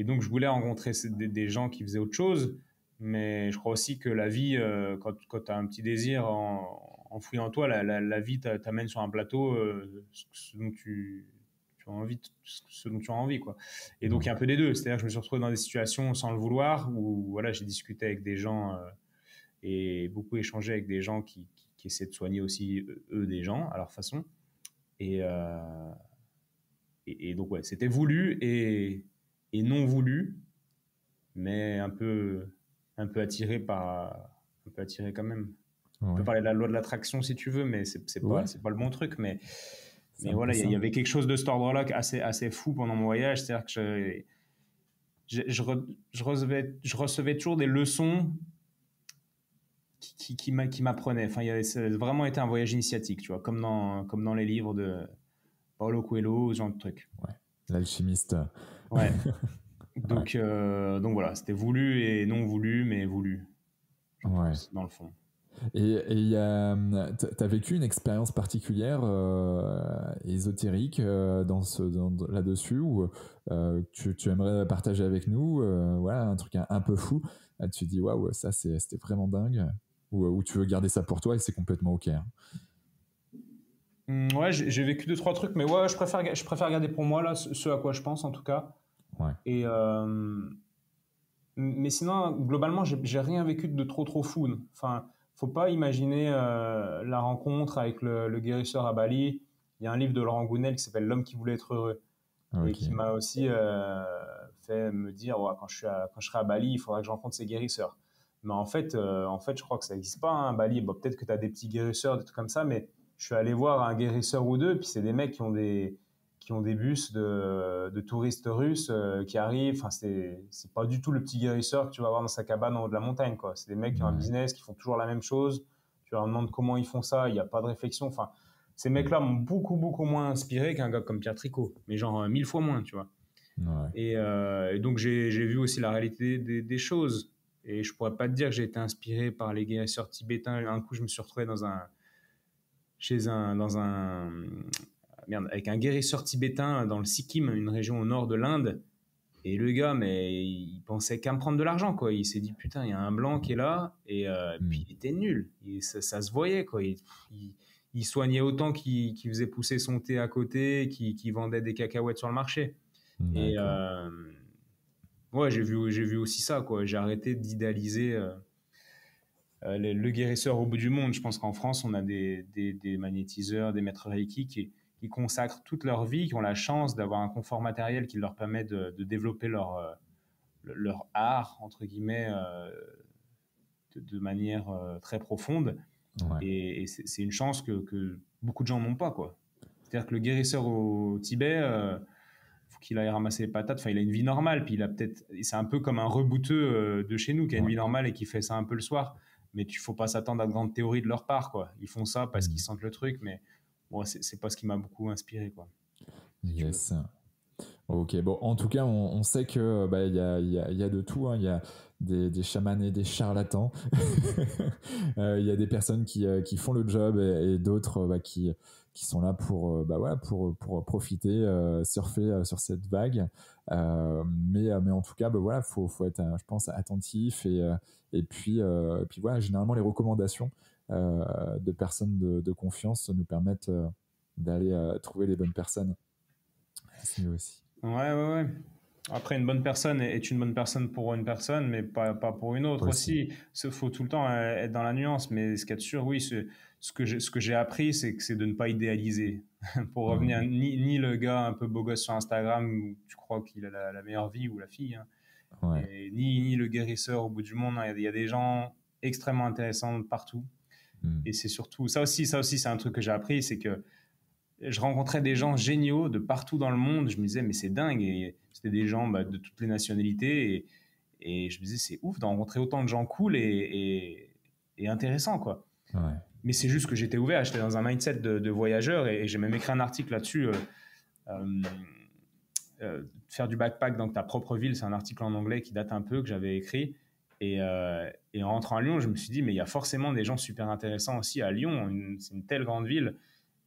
donc je voulais rencontrer des gens qui faisaient autre chose. Mais je crois aussi que la vie, quand tu as un petit désir enfoui en toi, la vie t'amène sur un plateau ce dont tu as envie, ce dont tu as envie, quoi. Et donc il y a un peu des deux. C'est-à-dire que je me suis retrouvé dans des situations sans le vouloir où voilà, j'ai discuté avec des gens et beaucoup échangé avec des gens qui essaient de soigner aussi eux des gens à leur façon. Et, euh, et donc ouais, c'était voulu et non voulu, mais un peu attiré un peu attiré quand même. On peut Ouais. parler de la loi de l'attraction si tu veux, mais Ouais. c'est pas le bon truc. C'est Mais un peu voilà, il ça. y avait quelque chose de cet ordre-là assez fou pendant mon voyage. C'est-à-dire que je recevais toujours des leçons qui m'apprenait. Enfin, ça a vraiment été un voyage initiatique, tu vois, comme dans les livres de Paulo Coelho, ce genre de truc. Ouais. L'alchimiste. Ouais. Ouais. Donc voilà, c'était voulu et non voulu, mais voulu, je Ouais. pense, dans le fond. Et t'as vécu une expérience particulière ésotérique là-dessus ou tu aimerais partager avec nous voilà, un truc un peu fou. Tu te dis waouh, ça c'était vraiment dingue. Ou tu veux garder ça pour toi et c'est complètement ok. Hein. Ouais, j'ai vécu deux, trois trucs, mais ouais, je préfère garder pour moi, là, ce à quoi je pense, en tout cas. Ouais. Et, mais sinon, globalement, j'ai rien vécu de trop fou. Enfin, faut pas imaginer la rencontre avec le guérisseur à Bali. Il y a un livre de Laurent Gounel qui s'appelle L'homme qui voulait être heureux et Ok. qui m'a aussi fait me dire ouais, quand je serai à Bali, il faudra que je rencontre ces guérisseurs. Mais en fait, je crois que ça n'existe pas hein, à Bali. Bon, peut-être que tu as des petits guérisseurs, des trucs comme ça, mais je suis allé voir un guérisseur ou deux, puis c'est des mecs qui ont des bus de touristes russes qui arrivent. Enfin, c'est pas du tout le petit guérisseur que tu vas voir dans sa cabane en haut de la montagne, quoi. C'est des mecs qui ont un Ouais. business, qui font toujours la même chose. Tu leur demandes comment ils font ça, il n'y a pas de réflexion. Enfin, ces mecs-là m'ont beaucoup moins inspiré qu'un gars comme Pierre Tricot, mais genre 1000 fois moins, tu vois. Ouais. Et donc j'ai vu aussi la réalité des choses. Et je pourrais pas te dire que j'ai été inspiré par les guérisseurs tibétains. Un coup, je me suis retrouvé dans un, merde, avec un guérisseur tibétain dans le Sikkim, une région au nord de l'Inde. Et le gars, mais il pensait qu'à me prendre de l'argent, quoi. Il s'est dit, putain, il y a un blanc qui est là. Puis il était nul. Ça se voyait, quoi. Il soignait autant qu'il faisait pousser son thé à côté, qu'il vendait des cacahuètes sur le marché. Et D'accord. ouais, j'ai vu aussi ça, quoi. J'ai arrêté d'idéaliser le guérisseur au bout du monde. Je pense qu'en France, on a des magnétiseurs, des maîtres Reiki qui consacrent toute leur vie, qui ont la chance d'avoir un confort matériel qui leur permet de développer leur art, entre guillemets, de manière très profonde. Ouais. Et c'est une chance que beaucoup de gens n'ont pas, quoi. C'est-à-dire que le guérisseur au Tibet, faut qu'il aille ramasser les patates. Enfin, il a une vie normale, puis il a peut-être. C'est un peu comme un rebouteux de chez nous qui a une Ouais. vie normale et qui fait ça un peu le soir. Mais il faut pas s'attendre à de grandes théories de leur part, quoi. Ils font ça parce qu'ils sentent le truc, mais bon, c'est pas ce qui m'a beaucoup inspiré, quoi. Si tu veux. Yes. Ok, bon, en tout cas, on sait que bah, il y a de tout, hein. Il y a des chamans et des charlatans. Il y a des personnes qui font le job et d'autres bah, qui sont là pour, bah, voilà, pour profiter, surfer sur cette vague. Mais en tout cas, bah, voilà, faut être, je pense, attentif et puis voilà, généralement, les recommandations de personnes de confiance nous permettent d'aller trouver les bonnes personnes à ce niveau aussi. Ouais, ouais, ouais. Après, une bonne personne est une bonne personne pour une personne, mais pas pour une autre Aussi. aussi. Il faut tout le temps être dans la nuance. Mais ce qu'il y a de sûr, oui, ce que j'ai appris, c'est que c'est de ne pas idéaliser. Pour revenir, Ouais. ni le gars un peu beau gosse sur Instagram où tu crois qu'il a la meilleure vie ou la fille, hein, Ouais. et ni le guérisseur au bout du monde, hein. Il y a des gens extrêmement intéressants partout. Mm. Et c'est surtout, ça aussi, c'est un truc que j'ai appris, c'est que je rencontrais des gens géniaux de partout dans le monde. Je me disais, mais c'est dingue. Et c'était des gens bah, de toutes les nationalités. Et je me disais, c'est ouf de rencontrer autant de gens cool et intéressants, quoi. Ouais. Mais c'est juste que j'étais ouvert. J'étais dans un mindset de voyageur et j'ai même écrit un article là-dessus. Euh, Faire du backpack dans ta propre ville, c'est un article en anglais qui date un peu, que j'avais écrit. Et en rentrant à Lyon, je me suis dit, mais il y a forcément des gens super intéressants aussi à Lyon. C'est une telle grande ville.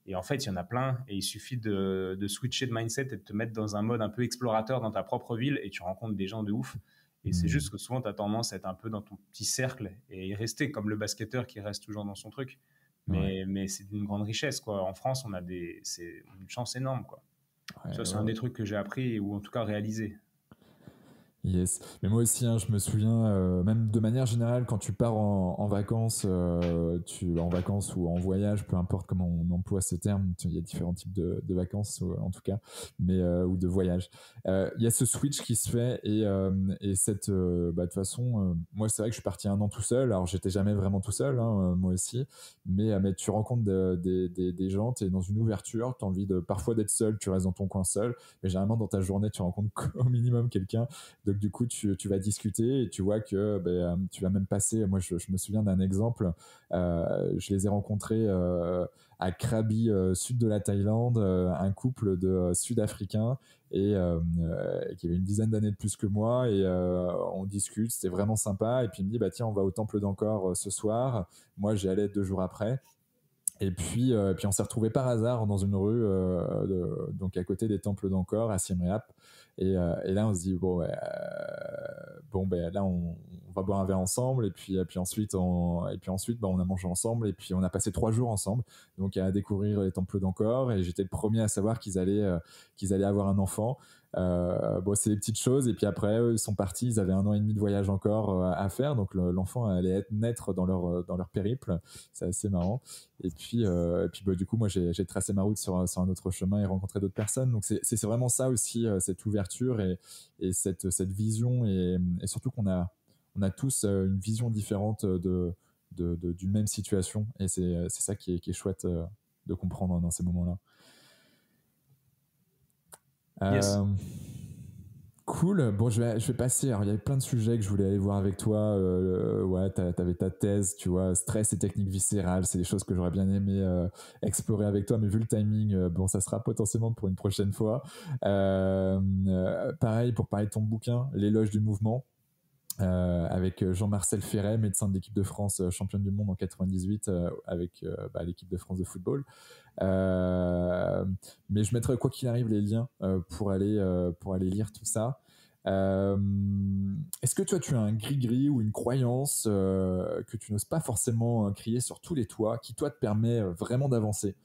Et en fait, il y en a plein. Et il suffit de switcher de mindset et de te mettre dans un mode un peu explorateur dans ta propre ville et tu rencontres des gens de ouf. Et c'est Mm. juste que souvent, tu as tendance à être un peu dans ton petit cercle et y rester comme le basketteur qui reste toujours dans son truc. Ouais. Mais c'est d'une grande richesse, quoi. En France, c'est une chance énorme, quoi. Ouais, Ça, c'est un ouais. des trucs que j'ai appris ou en tout cas réalisé. Yes. Mais moi aussi, hein, je me souviens, même de manière générale, quand tu pars en vacances, en vacances ou en voyage, peu importe comment on emploie ces termes, il y a différents types de vacances, en tout cas, ou de voyage. Il y a ce switch qui se fait et bah, de toute façon, moi, c'est vrai que je suis parti 1 an tout seul. Alors, j'étais jamais vraiment tout seul, hein, moi aussi. Mais tu rencontres des gens, tu es dans une ouverture, tu as envie parfois d'être seul, tu restes dans ton coin seul. Mais généralement, dans ta journée, tu rencontres au minimum quelqu'un. Donc du coup, tu vas discuter et tu vois que tu vas même passer. Moi, je me souviens d'un exemple. Je les ai rencontrés à Krabi, sud de la Thaïlande, un couple de Sud-Africains qui avait une dizaine d'années de plus que moi et on discute. C'était vraiment sympa. Et puis il me dit bah tiens, on va au temple d'Angkor ce soir. Moi, j'y allais 2 jours après. Et puis on s'est retrouvé par hasard dans une rue, donc à côté des temples d'Angkor, à Siem Reap. Et là, on se dit bon, ben là, on va boire un verre ensemble. Et puis ensuite, bah, on a mangé ensemble. Et puis on a passé 3 jours ensemble, donc à découvrir les temples d'Angkor. Et j'étais le premier à savoir qu'ils allaient avoir un enfant. Bon, c'est des petites choses. Et puis après, eux, ils sont partis. Ils avaient 1 an et demi de voyage encore à faire. Donc l'enfant allait naître dans leur périple. C'est assez marrant. Et puis bah, du coup, moi, j'ai tracé ma route sur un autre chemin et rencontré d'autres personnes. Donc, c'est vraiment ça aussi, cette ouverture et cette vision. Et surtout on a tous une vision différente d'une même situation. Et c'est ça qui est chouette de comprendre dans ces moments-là. Yes. Euh, Cool. Bon, je vais passer. Alors, il y avait plein de sujets que je voulais aller voir avec toi. Ouais, t'avais ta thèse, tu vois, stress et technique viscérale. C'est des choses que j'aurais bien aimé explorer avec toi, mais vu le timing, bon, ça sera potentiellement pour une prochaine fois. Pareil, pour parler de ton bouquin, L'éloge du mouvement. Avec Jean-Marcel Ferret, médecin de l'équipe de France, championne du monde en 98 avec l'équipe de France de football. Mais je mettrai quoi qu'il arrive les liens pour aller lire tout ça. Euh, Est-ce que toi tu as un gris-gris ou une croyance que tu n'oses pas forcément crier sur tous les toits, qui toi te permet vraiment d'avancer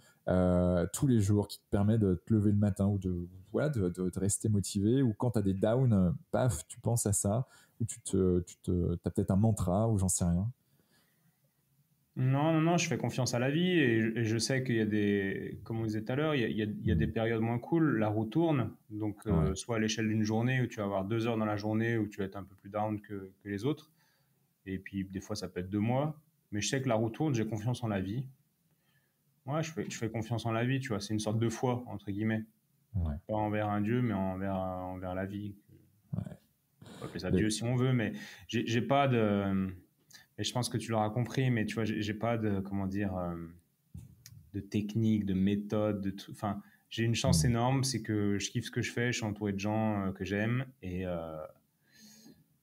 tous les jours, qui te permet de te lever le matin ou voilà, de rester motivé, ou quand tu as des downs, paf, tu penses à ça, ou t'as peut-être un mantra ou j'en sais rien. Non, non, non, je fais confiance à la vie et je sais qu'il y a des, comme on disait tout à l'heure, il y a des Mm. périodes moins cool, la roue tourne, donc Ouais, soit à l'échelle d'une journée où tu vas avoir 2 heures dans la journée où tu vas être un peu plus down que les autres, et puis des fois ça peut être 2 mois, mais je sais que la roue tourne, j'ai confiance en la vie. Ouais, je fais confiance en la vie, tu vois, c'est une sorte de foi, entre guillemets, ouais, pas envers un dieu, mais envers la vie. ouais. On peut appeler ça Mais- Dieu si on veut, mais j'ai pas de, et je pense que tu l'auras compris, mais tu vois, j'ai pas de, comment dire, de technique, de méthode, de tout. Enfin, j'ai une chance énorme, c'est que je kiffe ce que je fais, je suis entouré de gens que j'aime et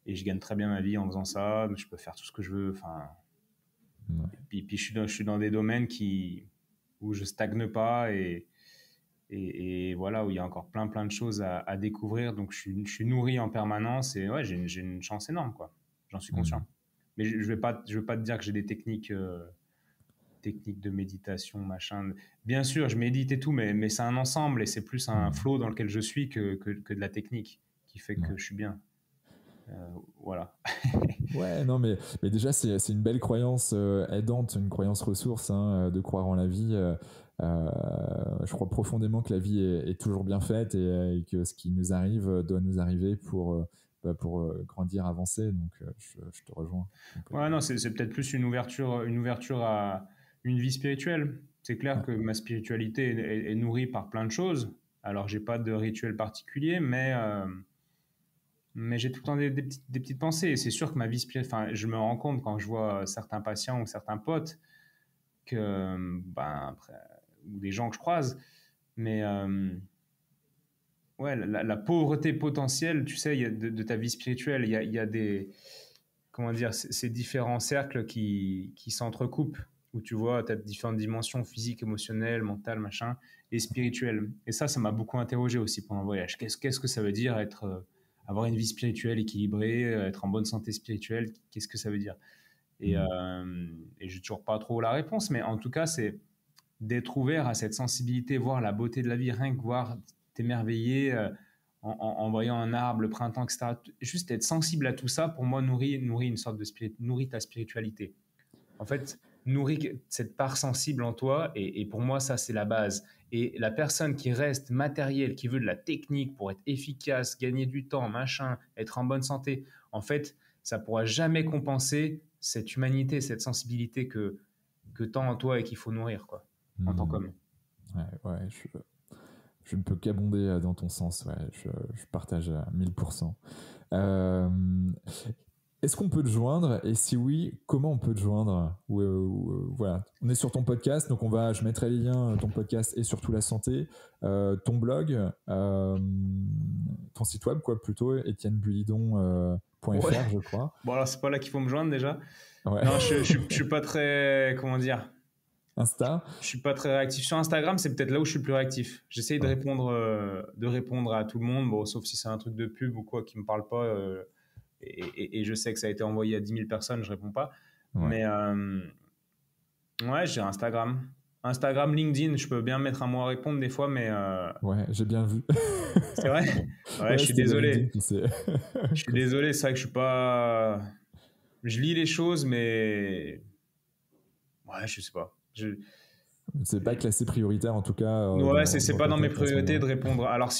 je gagne très bien ma vie en faisant ça. Je peux faire tout ce que je veux. Enfin, puis je suis dans des domaines où je stagne pas et voilà, où il y a encore plein de choses à découvrir. Donc, je suis nourri en permanence et ouais, j'ai une chance énorme, quoi. J'en suis conscient. Mais je vais pas te dire que j'ai des techniques de méditation, machin. Bien sûr, je médite et tout, mais c'est un ensemble et c'est plus un flow dans lequel je suis que de la technique qui fait que je suis bien. Voilà. Ouais, non, mais déjà, c'est une belle croyance aidante, une croyance ressource, hein, de croire en la vie. Je crois profondément que la vie est toujours bien faite et que ce qui nous arrive doit nous arriver pour grandir, avancer. Donc, je te rejoins. Ouais, non, c'est peut-être plus une ouverture à une vie spirituelle. C'est clair que ma spiritualité est nourrie par plein de choses. Alors, j'ai pas de rituel particulier, mais j'ai tout le temps des petites pensées. Et c'est sûr que ma vie spirituelle, enfin, je me rends compte quand je vois certains patients ou certains potes après, ou des gens que je croise, mais ouais, la pauvreté potentielle, tu sais, de ta vie spirituelle, il y a des, comment dire, ces différents cercles qui s'entrecoupent, où tu vois, tu as différentes dimensions physiques, émotionnelles, mentales, machin, et spirituelles. Et ça m'a beaucoup interrogé aussi pendant le voyage. Qu'est-ce que ça veut dire avoir une vie spirituelle équilibrée, être en bonne santé spirituelle? Qu'est-ce que ça veut dire? Et j'ai toujours pas trop la réponse, mais en tout cas, c'est d'être ouvert à cette sensibilité, voir la beauté de la vie, rien que voir, t'émerveiller en voyant un arbre, le printemps, etc. Juste être sensible à tout ça, pour moi, nourrit une sorte de nourrit ta spiritualité. En fait, nourrit cette part sensible en toi, et pour moi, ça, c'est la base. Et la personne qui reste matérielle, qui veut de la technique pour être efficace, gagner du temps, machin, être en bonne santé, en fait, ça pourra jamais compenser cette humanité, cette sensibilité que t'as en toi et qu'il faut nourrir, quoi, en tant qu'homme. Ouais, je ne peux qu'abonder dans ton sens. Ouais, je partage à 1000%. Est-ce qu'on peut te joindre? Et si oui, comment on peut te joindre? Voilà. On est sur ton podcast, donc je mettrai les liens, ton podcast et surtout la santé, ton blog, ton site web, quoi, plutôt, etiennebulidon.fr, Ouais. je crois. Bon, alors, c'est pas là qu'il faut me joindre déjà. Ouais. Non, je suis pas très, comment dire, Insta. je suis pas très réactif. Sur Instagram, c'est peut-être là où je suis le plus réactif. J'essaye de répondre à tout le monde, bon, sauf si c'est un truc de pub ou quoi qui me parle pas. Et je sais que ça a été envoyé à 10 000 personnes, je réponds pas. Ouais. Mais ouais, j'ai Instagram. Instagram, LinkedIn, je peux bien mettre un mot à répondre des fois, mais Ouais, j'ai bien vu. c'est vrai. Ouais, je suis c'était via LinkedIn désolé. qui s'est- Je suis désolé, c'est vrai que je suis pas. Je lis les choses, mais ouais, je sais pas. C'est pas classé prioritaire, en tout cas, Ouais, c'est dans pas ta dans mes tête à ce priorités moment-là. de répondre. Alors,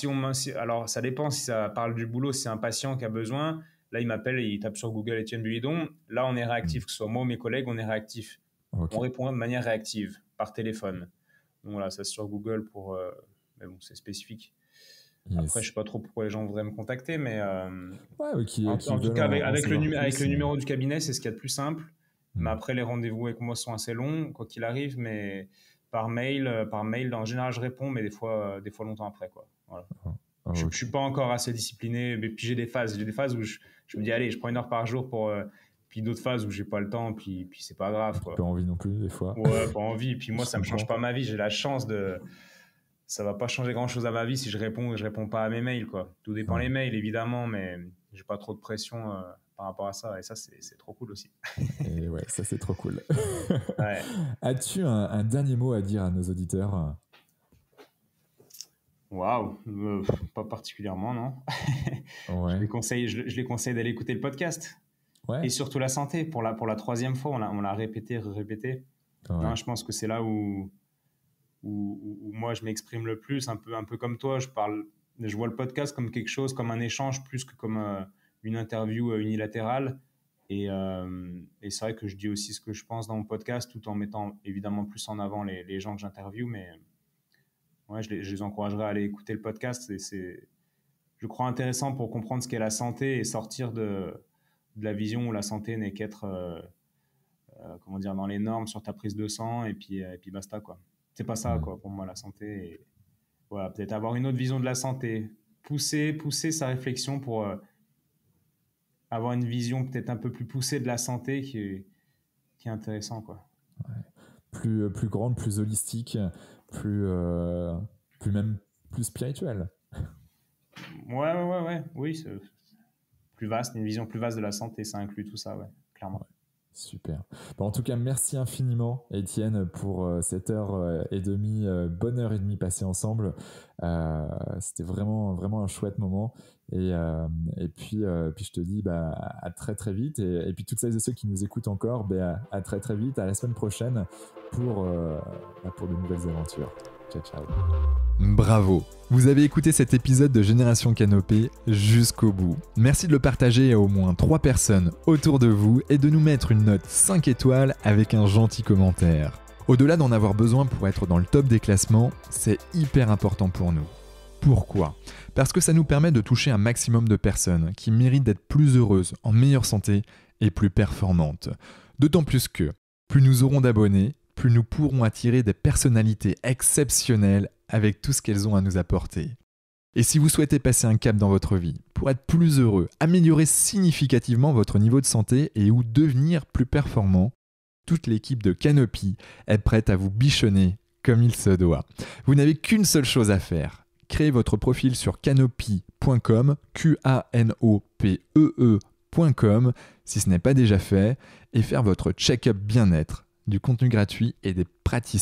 alors, ça dépend si ça parle du boulot, si c'est un patient qui a besoin. Là, il m'appelle et il tape sur Google Étienne Bulidon. Là, on est réactif, que ce soit moi ou mes collègues, on est réactif. Ok. On répond de manière réactive, par téléphone. Donc voilà, ça c'est sur Google pour. Mais bon, c'est spécifique. Après, Yes. je sais pas trop pourquoi les gens voudraient me contacter, mais Ouais, qui en tout veulent cas, en savoir avec plus. le numéro du cabinet, c'est ce qu'il y a de plus simple. Mais Hmm. après, les rendez-vous avec moi sont assez longs, quoi qu'il arrive. Mais par mail, en général, je réponds, mais des fois longtemps après, quoi. Voilà. Je Ok. suis pas encore assez discipliné. Mais puis j'ai des phases. J'ai des phases où je me dis, allez, je prends 1 heure par jour pour. Puis d'autres phases où j'ai pas le temps, puis c'est pas grave, Pas quoi. envie non plus, des fois. Ouais, pas envie. Puis moi, Je ça me change comprends. pas ma vie. J'ai la chance de. Ça va pas changer grand chose à ma vie si je réponds pas à mes mails, quoi. Tout dépend Ouais. les mails, évidemment, mais j'ai pas trop de pression par rapport à ça. Et ça, c'est trop cool aussi. Et ouais, ça c'est trop cool. Ouais. As-tu un dernier mot à dire à nos auditeurs? Waouh. Pas particulièrement, non. Ouais. Je les conseille d'aller écouter le podcast. Ouais. Et surtout la santé. Pour la troisième fois, on l'a répété, répété. Ouais. Non, je pense que c'est là où moi je m'exprime le plus, un peu comme toi. Je vois le podcast comme quelque chose, comme un échange plus que comme une interview unilatérale. Et c'est vrai que je dis aussi ce que je pense dans mon podcast, tout en mettant évidemment plus en avant les gens que j'interviewe. Mais ouais, je les encouragerais à aller écouter le podcast. C'est, je crois, intéressant pour comprendre ce qu'est la santé et sortir de la vision où la santé n'est qu'être comment dire, dans les normes sur ta prise de sang et puis basta, quoi. C'est pas ça, quoi, pour moi, la santé. voilà, peut-être avoir une autre vision de la santé, pousser sa réflexion pour avoir une vision peut-être un peu plus poussée de la santé qui est intéressant, quoi. Plus grande, plus holistique, plus même plus spirituelle. Oui, c'est plus vaste, une vision plus vaste de la santé, ça inclut tout ça, ouais, clairement. Super. Bon, en tout cas, merci infiniment, Étienne, pour cette heure et demie, bonne heure et demie passée ensemble. C'était vraiment, vraiment un chouette moment. Et puis je te dis à très très vite. Et puis toutes celles et ceux qui nous écoutent encore, à très très vite, à la semaine prochaine pour de nouvelles aventures. Ciao, ciao. Bravo! Vous avez écouté cet épisode de Génération Canopée jusqu'au bout. Merci de le partager à au moins 3 personnes autour de vous et de nous mettre une note 5 étoiles avec un gentil commentaire. Au-delà d'en avoir besoin pour être dans le top des classements, c'est hyper important pour nous. Pourquoi ? Parce que ça nous permet de toucher un maximum de personnes qui méritent d'être plus heureuses, en meilleure santé et plus performantes. D'autant plus que, plus nous aurons d'abonnés, plus nous pourrons attirer des personnalités exceptionnelles avec tout ce qu'elles ont à nous apporter. Et si vous souhaitez passer un cap dans votre vie, pour être plus heureux, améliorer significativement votre niveau de santé et ou devenir plus performant, toute l'équipe de Canopy est prête à vous bichonner comme il se doit. Vous n'avez qu'une seule chose à faire. Créez votre profil sur canopee.com, Qanopee.com, si ce n'est pas déjà fait, et faire votre check-up bien-être, du contenu gratuit et des praticiens